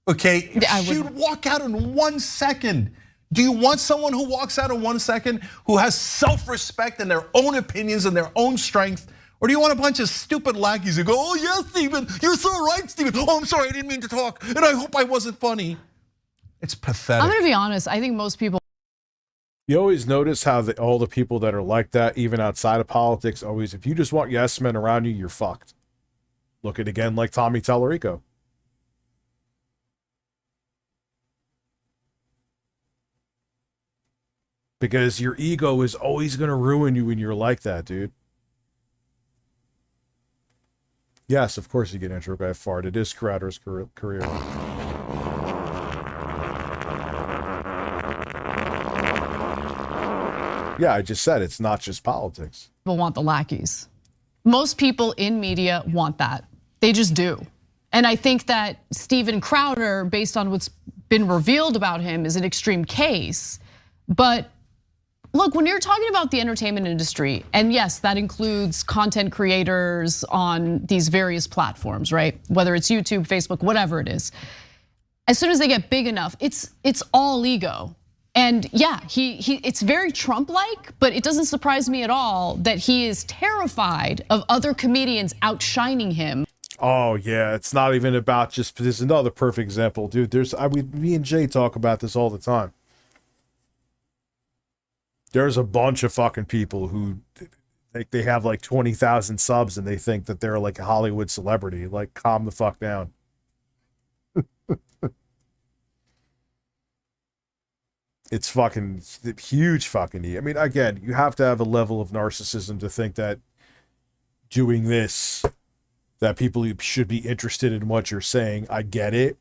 Okay, she'd walk out in 1 second. Do you want someone who walks out in 1 second who has self-respect and their own opinions and their own strength? Or do you want a bunch of stupid lackeys who go, oh yeah, Steven, you're so right, Steven. Oh, I'm sorry, I didn't mean to talk, and I hope I wasn't funny. It's pathetic. I'm gonna be honest, I think most people. You always notice how all the people that are like that, even outside of politics, always, if you just want yes men around you, you're fucked. Look at again like Tommy Tallarico. Because your ego is always going to ruin you when you're like that, dude. Yes, of course you get intro by a fart. It is Crowder's career. Yeah, I just said it's not just politics. People want the lackeys. Most people in media want that. They just do. And I think that Steven Crowder, based on what's been revealed about him, is an extreme case. But look, when you're talking about the entertainment industry, and yes, that includes content creators on these various platforms, right? Whether it's YouTube, Facebook, whatever it is. As soon as they get big enough, it's all ego. And yeah, it's very Trump-like, but it doesn't surprise me at all that he is terrified of other comedians outshining him. Oh yeah, it's not even about just, there's another perfect example, dude. Me and Jay talk about this all the time. There's a bunch of fucking people who they have like 20,000 subs and they think that they're like a Hollywood celebrity. Like, calm the fuck down. It's fucking huge fucking. I mean, again, you have to have a level of narcissism to think that doing this, that people should be interested in what you're saying. I get it.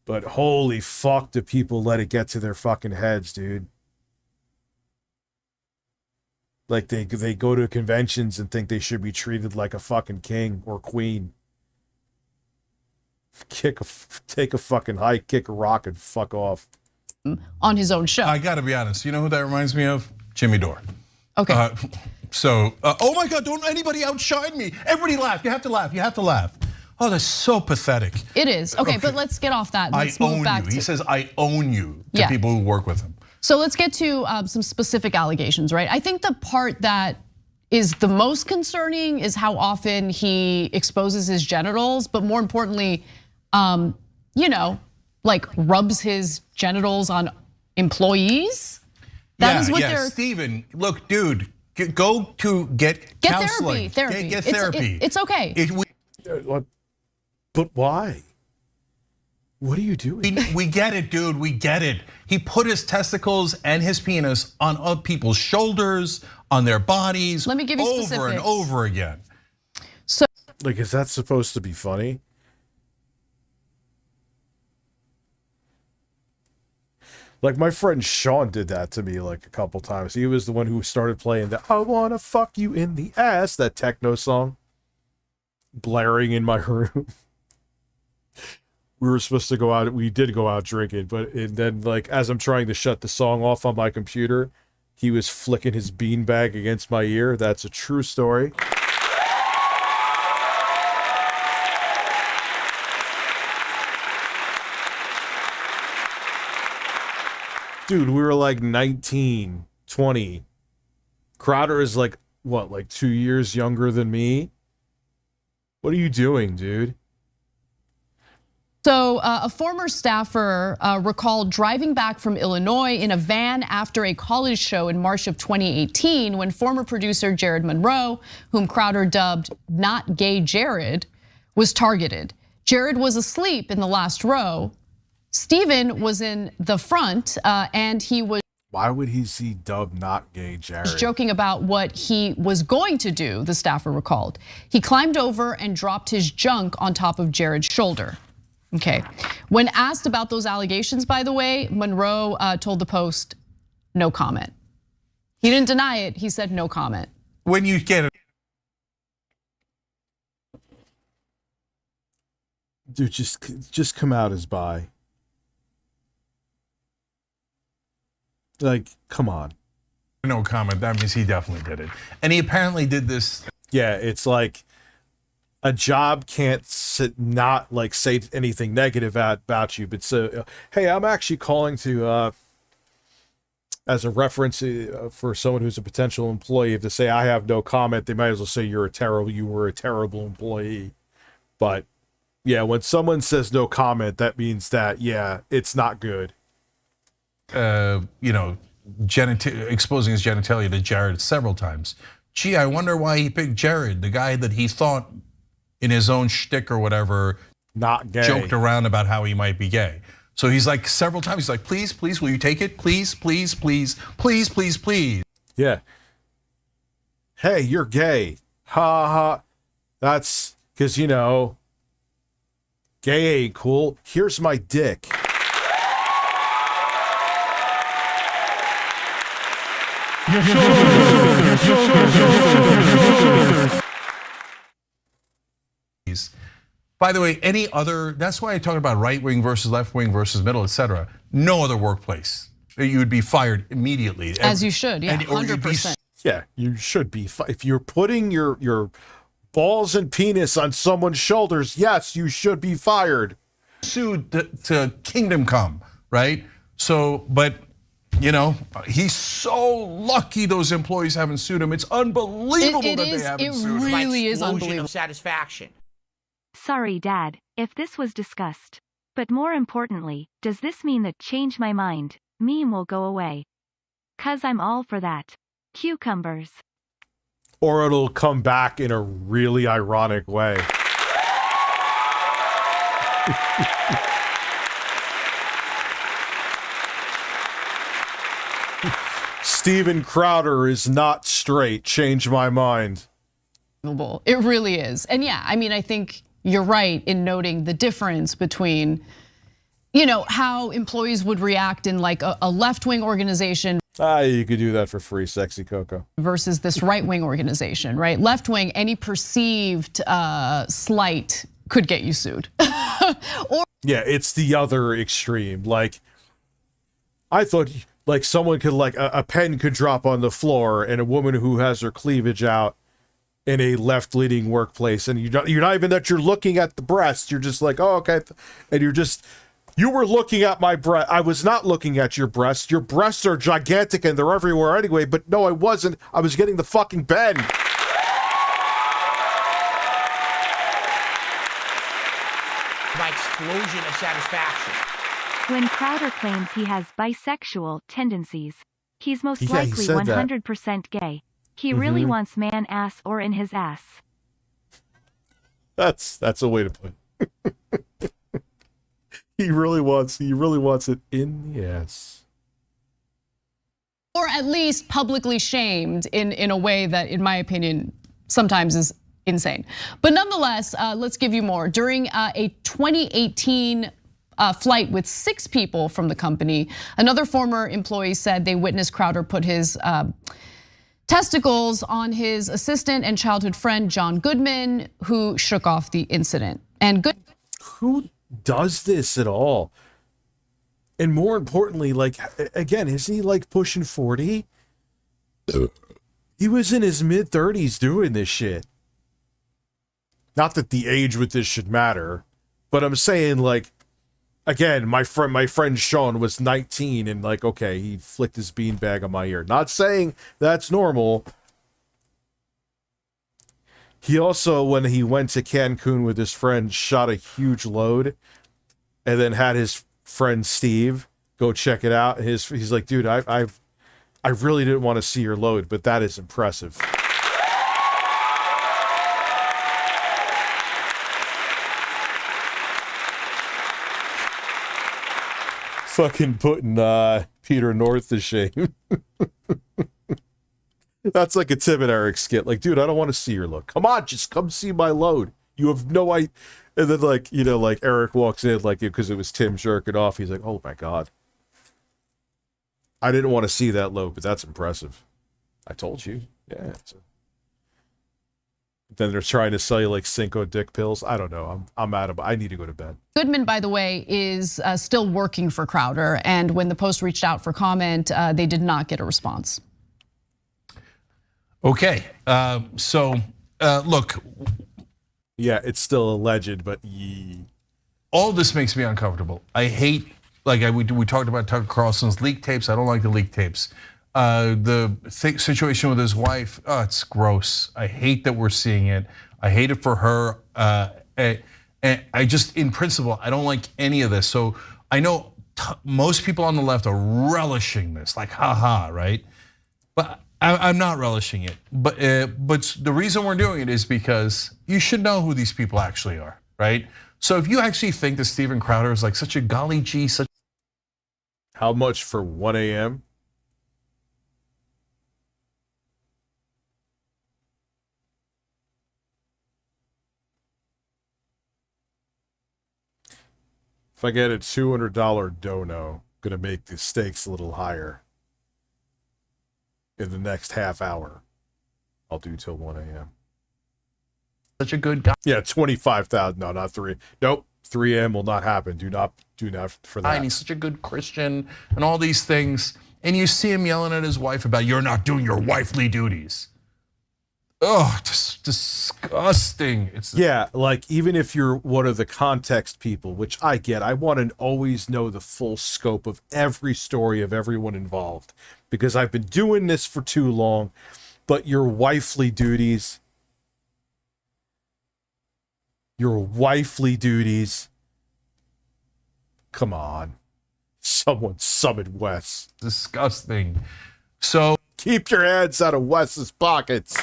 But holy fuck, do people let it get to their fucking heads, dude. Like they go to conventions and think they should be treated like a fucking king or queen. Take a fucking hike, kick a rock, and fuck off. On his own show. I gotta be honest, you know who that reminds me of? Jimmy Dore. Okay. Oh my God, don't anybody outshine me. Everybody laugh, you have to laugh, you have to laugh. Oh, that's so pathetic. It is, okay, but let's get off that. Let's move back you. He says, I own you to people who work with him. So let's get to some specific allegations, right? I think the part that is the most concerning is how often he exposes his genitals, but more importantly, like rubs his genitals on employees. That is what they're. Steven, look, dude, go to get counseling. Therapy. Get therapy. It's okay. But why? What are you doing? We get it, dude. We get it. He put his testicles and his penis on other people's shoulders, on their bodies. Let me give you over specifics. And over again. So, like, is that supposed to be funny? Like my friend Sean did that to me like a couple times. He was the one who started playing the "I wanna fuck you in the ass," that techno song, blaring in my room. We were supposed to go out. We did go out drinking, and then like as I'm trying to shut the song off on my computer, he was flicking his beanbag against my ear. That's a true story. Dude, we were like 19, 20. Crowder is like, what, like 2 years younger than me? What are you doing, dude? So a former staffer recalled driving back from Illinois in a van after a college show in March of 2018 when former producer Jared Monroe, whom Crowder dubbed "Not Gay Jared," was targeted. Jared was asleep in the last row. Steven was in the front and he was— Why would he see dubbed "Not Gay Jared"? Joking about what he was going to do, the staffer recalled. He climbed over and dropped his junk on top of Jared's shoulder. Okay. When asked about those allegations, by the way, Monroe told the Post, no comment. He didn't deny it, he said no comment. When you get it. Dude, just come out as bi. Like, come on. No comment, that means he definitely did it. And he apparently did this. Yeah, it's like a job can't not like say anything negative about you, but so, hey, I'm actually calling to, as a reference for someone who's a potential employee, if they say I have no comment, they might as well say you were a terrible employee. But yeah, when someone says no comment, that means that, yeah, it's not good. Exposing his genitalia to Jared several times. Gee, I wonder why he picked Jared, the guy that he thought in his own shtick or whatever, not gay, joked around about how he might be gay. So he's like several times, he's like, please, will you take it? Please. Yeah. Hey, you're gay. Ha ha. That's because, gay ain't cool. Here's my dick. By the way, that's why I talk about right wing versus left wing versus middle, etc. No other workplace. You would be fired immediately. As you should, yeah, 100%. Yeah, you should be. If you're putting your balls and penis on someone's shoulders, yes, you should be fired. Sued to Kingdom Come, right? So, but he's so lucky those employees haven't sued him. It's unbelievable that they haven't sued him. It really is unbelievable. Of satisfaction. Sorry, Dad, if this was discussed. But more importantly, does this mean that change my mind meme will go away? 'Cause I'm all for that. Cucumbers. Or it'll come back in a really ironic way. Steven Crowder is not straight. Change my mind. It really is. And yeah, I mean, I think you're right in noting the difference between, how employees would react in like a left-wing organization. You could do that for free, Sexy Coco. Versus this right-wing organization, right? Left-wing, any perceived slight could get you sued. Yeah, it's the other extreme. Like, I thought like someone could a pen could drop on the floor and a woman who has her cleavage out in a left-leaning workplace, and you're not even that you're looking at the breast. You're just like, oh, okay, and you were looking at my breast. I was not looking at your breasts. Your breasts are gigantic and they're everywhere anyway. But no, I wasn't. I was getting the fucking pen. My explosion of satisfaction. When Crowder claims he has bisexual tendencies, he's most he likely said 100% gay. He really wants man ass or in his ass. That's a way to put it. He really wants it in the ass. Or at least publicly shamed in a way that, in my opinion, sometimes is insane. But nonetheless, let's give you more. During a 2018 flight with 6 people from the company. Another former employee said they witnessed Crowder put his testicles on his assistant and childhood friend John Goodman, who shook off the incident. And who does this at all? And more importantly, like, again, is he like pushing 40? He was in his mid-30s doing this shit. Not that the age with this should matter, but I'm saying, like, again, my friend Sean was 19 and like, okay, he flicked his beanbag on my ear. Not saying that's normal. He also, when he went to Cancun with his friend, shot a huge load and then had his friend Steve go check it out. He's like, dude, I really didn't want to see your load, but that is impressive. Fucking putting Peter North to shame. That's like a Tim and Eric skit. Like, dude, I don't want to see your load. Come on, just come see my load. You have no idea. And then, like, you know, like Eric walks in, like, because it was Tim jerking off. He's like, oh my God. I didn't want to see that load, but that's impressive. I told you. Yeah. Then they're trying to sell you like Cinco dick pills. I don't know. I'm out of. I need to go to bed. Goodman, by the way, is still working for Crowder, and when the Post reached out for comment, they did not get a response. Okay, so look. Yeah, it's still alleged, but all this makes me uncomfortable. I hate, like we talked about Tucker Carlson's leak tapes. I don't like the leak tapes. The situation with his wife, oh, it's gross. I hate that we're seeing it. I hate it for her. And I just, in principle, I don't like any of this. So I know most people on the left are relishing this, like, haha, right? But I'm not relishing it. But the reason we're doing it is because you should know who these people actually are, right? So if you actually think that Steven Crowder is like such a golly gee, such. How much for 1 a.m.? If I get a $200 dono, gonna make the stakes a little higher in the next half hour. I'll do till 1 a.m. Such a good guy. Yeah, 25,000. No, not 3. Nope, 3 a.m. will not happen. Do not for that. And he's such a good Christian and all these things. And you see him yelling at his wife about you're not doing your wifely duties. Oh, just disgusting. Yeah, like even if you're one of the context people, which I get, I want to always know the full scope of every story of everyone involved because I've been doing this for too long. But your wifely duties, come on. Someone summon Wes. Disgusting. So keep your hands out of Wes's pockets.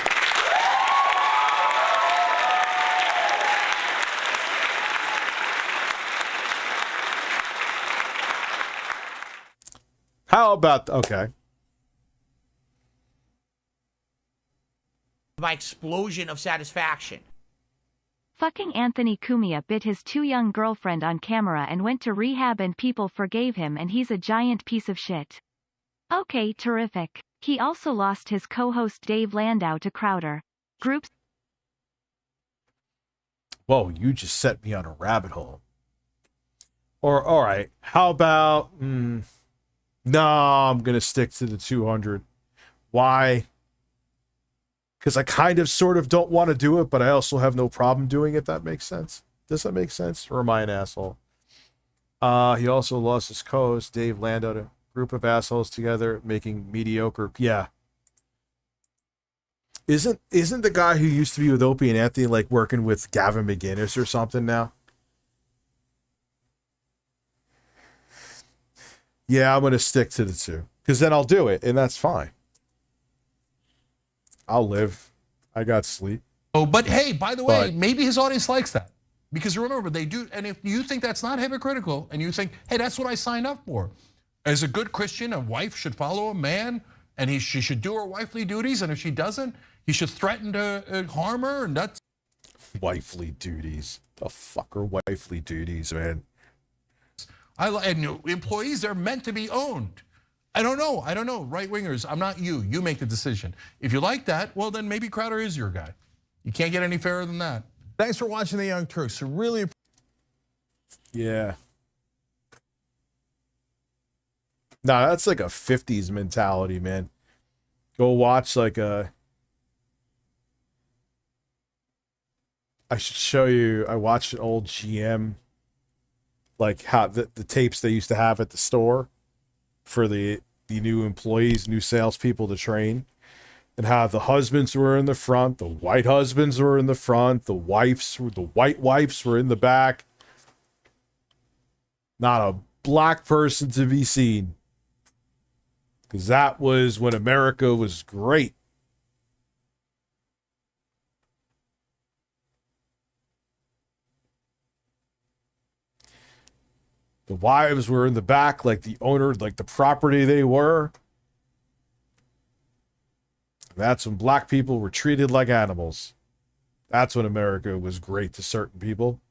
How about, okay. My explosion of satisfaction. Fucking Anthony Cumia bit his too young girlfriend on camera and went to rehab and people forgave him and he's a giant piece of shit. Okay, terrific. He also lost his co-host Dave Landau to Crowder. Groups. Whoa, you just set me on a rabbit hole. Or, all right, how about, no, I'm going to stick to the 200. Why? Because I kind of sort of don't want to do it, but I also have no problem doing it. That makes sense. Does that make sense? Or am I an asshole? He also lost his co-host, Dave Landau, to a group of assholes together making mediocre. Yeah. Isn't the guy who used to be with Opie and Anthony like working with Gavin McGinnis or something now? Yeah, I'm going to stick to the 2. Because then I'll do it, and that's fine. I'll live. I got sleep. Oh, but hey, by the way, maybe his audience likes that. Because remember, they do, and if you think that's not hypocritical, and you think, hey, that's what I signed up for. As a good Christian, a wife should follow a man, and she should do her wifely duties, and if she doesn't, he should threaten to harm her, and that's... Wifely duties. The fucker wifely duties, man. And employees are meant to be owned. I don't know. Right-wingers, I'm not you. You make the decision. If you like that, well, then maybe Crowder is your guy. You can't get any fairer than that. Thanks for watching The Young Turks. Really. Yeah. Nah, that's like a 50s mentality, man. Go watch like a... I should show you, I watched an old GM, like how the tapes they used to have at the store for the new employees, new salespeople to train, and how the husbands were in the front, the white husbands were in the front, the white wives were in the back. Not a black person to be seen. Because that was when America was great. The wives were in the back like the owner, like the property they were. That's when black people were treated like animals. That's when America was great to certain people.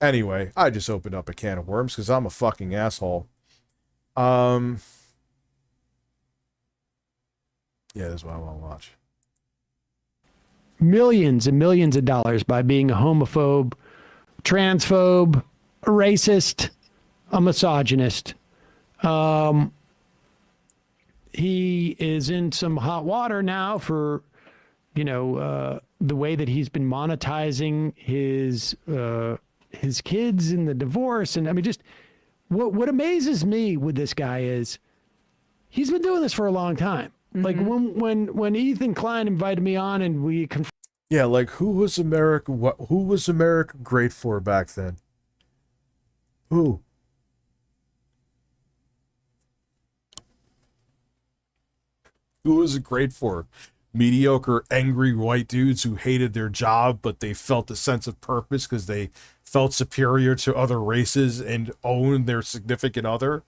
Anyway, I just opened up a can of worms because I'm a fucking asshole. Yeah, that's what I want to watch. Millions and millions of dollars by being a homophobe, transphobe, a racist, a misogynist. He is in some hot water now for, the way that he's been monetizing his kids in the divorce. And I mean, just what amazes me with this guy is he's been doing this for a long time. Like when Ethan Klein invited me on and we yeah, like who was America great for back then? Who? Who was it great for? Mediocre, angry white dudes who hated their job, but they felt a sense of purpose because they felt superior to other races and owned their significant other?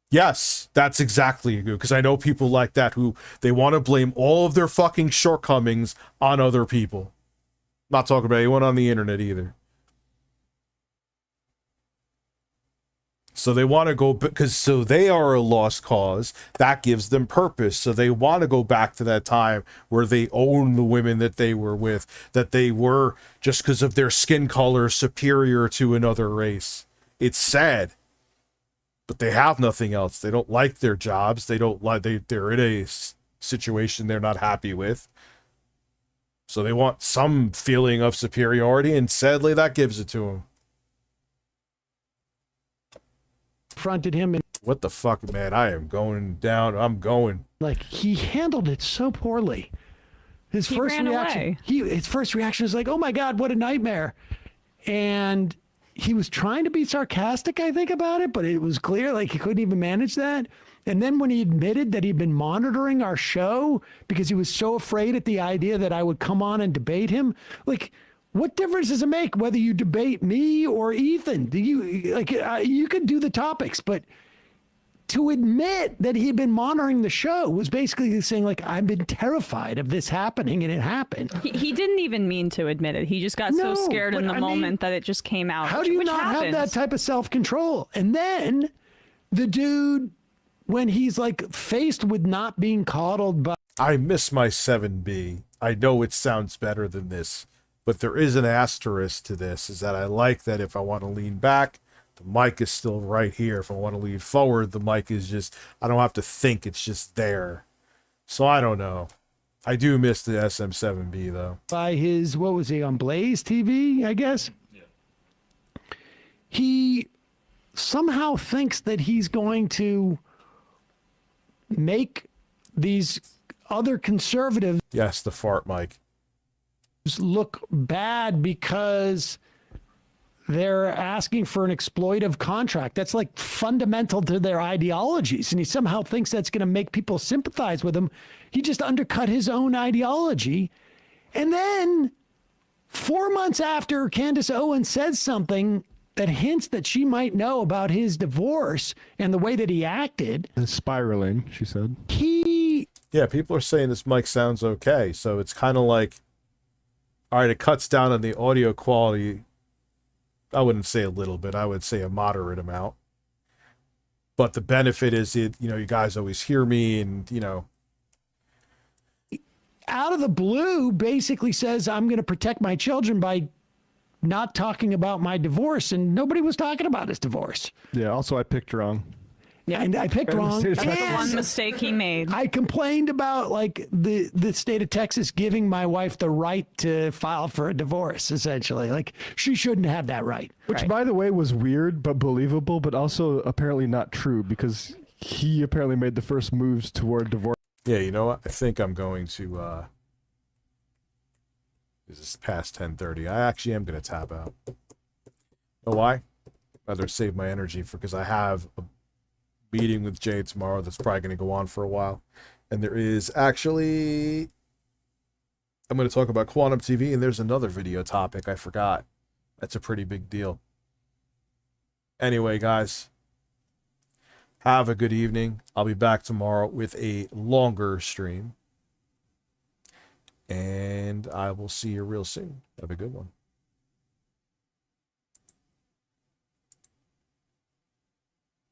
Yes, that's exactly good, because I know people like that who they want to blame all of their fucking shortcomings on other people. Not talking about anyone on the internet either. So they want to go, because so they are a lost cause. That gives them purpose. So they want to go back to that time where they owned the women that they were with, that they were, just because of their skin color, superior to another race. It's sad. But they have nothing else. They don't like their jobs. They don't like, they're in a situation they're not happy with. So they want some feeling of superiority, and sadly that gives it to them. Confronted him and what the fuck, man? I am going down. I'm going. Like, he handled it so poorly. His first reaction is like, "Oh my God, what a nightmare!" And he was trying to be sarcastic, I think, about it, but it was clear like he couldn't even manage that. And then when he admitted that he'd been monitoring our show because he was so afraid at the idea that I would come on and debate him, like, what difference does it make whether you debate me or Ethan? Do you like you could do the topics, but to admit that he had been monitoring the show was basically saying, like, I've been terrified of this happening, and it happened. He didn't even mean to admit it. He just got so scared in the moment that it just came out. How do you not have that type of self-control? And then the dude, when he's like faced with not being coddled by... I miss my 7B. I know it sounds better than this, but there is an asterisk to this, is that I like that if I want to lean back, the mic is still right here. If I want to lean forward, the mic is just, I don't have to think, it's just there. So I don't know. I do miss the SM7B though. By his, what was he, on Blaze TV, I guess? Yeah. He somehow thinks that he's going to make these other conservatives... Yes, the fart mic. ...look bad because... they're asking for an exploitive contract. That's like fundamental to their ideologies. And he somehow thinks that's going to make people sympathize with him. He just undercut his own ideology. And then 4 months after Candace Owens says something that hints that she might know about his divorce and the way that he acted. Spiraling, she said. Yeah, people are saying this mic sounds okay. So it's kind of like, all right, it cuts down on the audio quality I wouldn't say a little bit. I would say a moderate amount. But the benefit is you guys always hear me and, out of the blue basically says, I'm going to protect my children by not talking about my divorce. And nobody was talking about his divorce. Yeah. Also, I picked wrong. Yeah, and I picked wrong. That's the one mistake he made. I complained about the state of Texas giving my wife the right to file for a divorce, essentially. Like, she shouldn't have that right. Which, by the way, was weird but believable, but also apparently not true because he apparently made the first moves toward divorce. Yeah, you know what? I think I'm going to, this is past 10:30. I actually am going to tap out. You know why? Rather save my energy because I have a meeting with Jay tomorrow that's probably going to go on for a while. And there is actually, I'm going to talk about Quantum TV, and there's another video topic I forgot. That's a pretty big deal. Anyway, guys, have a good evening. I'll be back tomorrow with a longer stream. And I will see you real soon. Have a good one.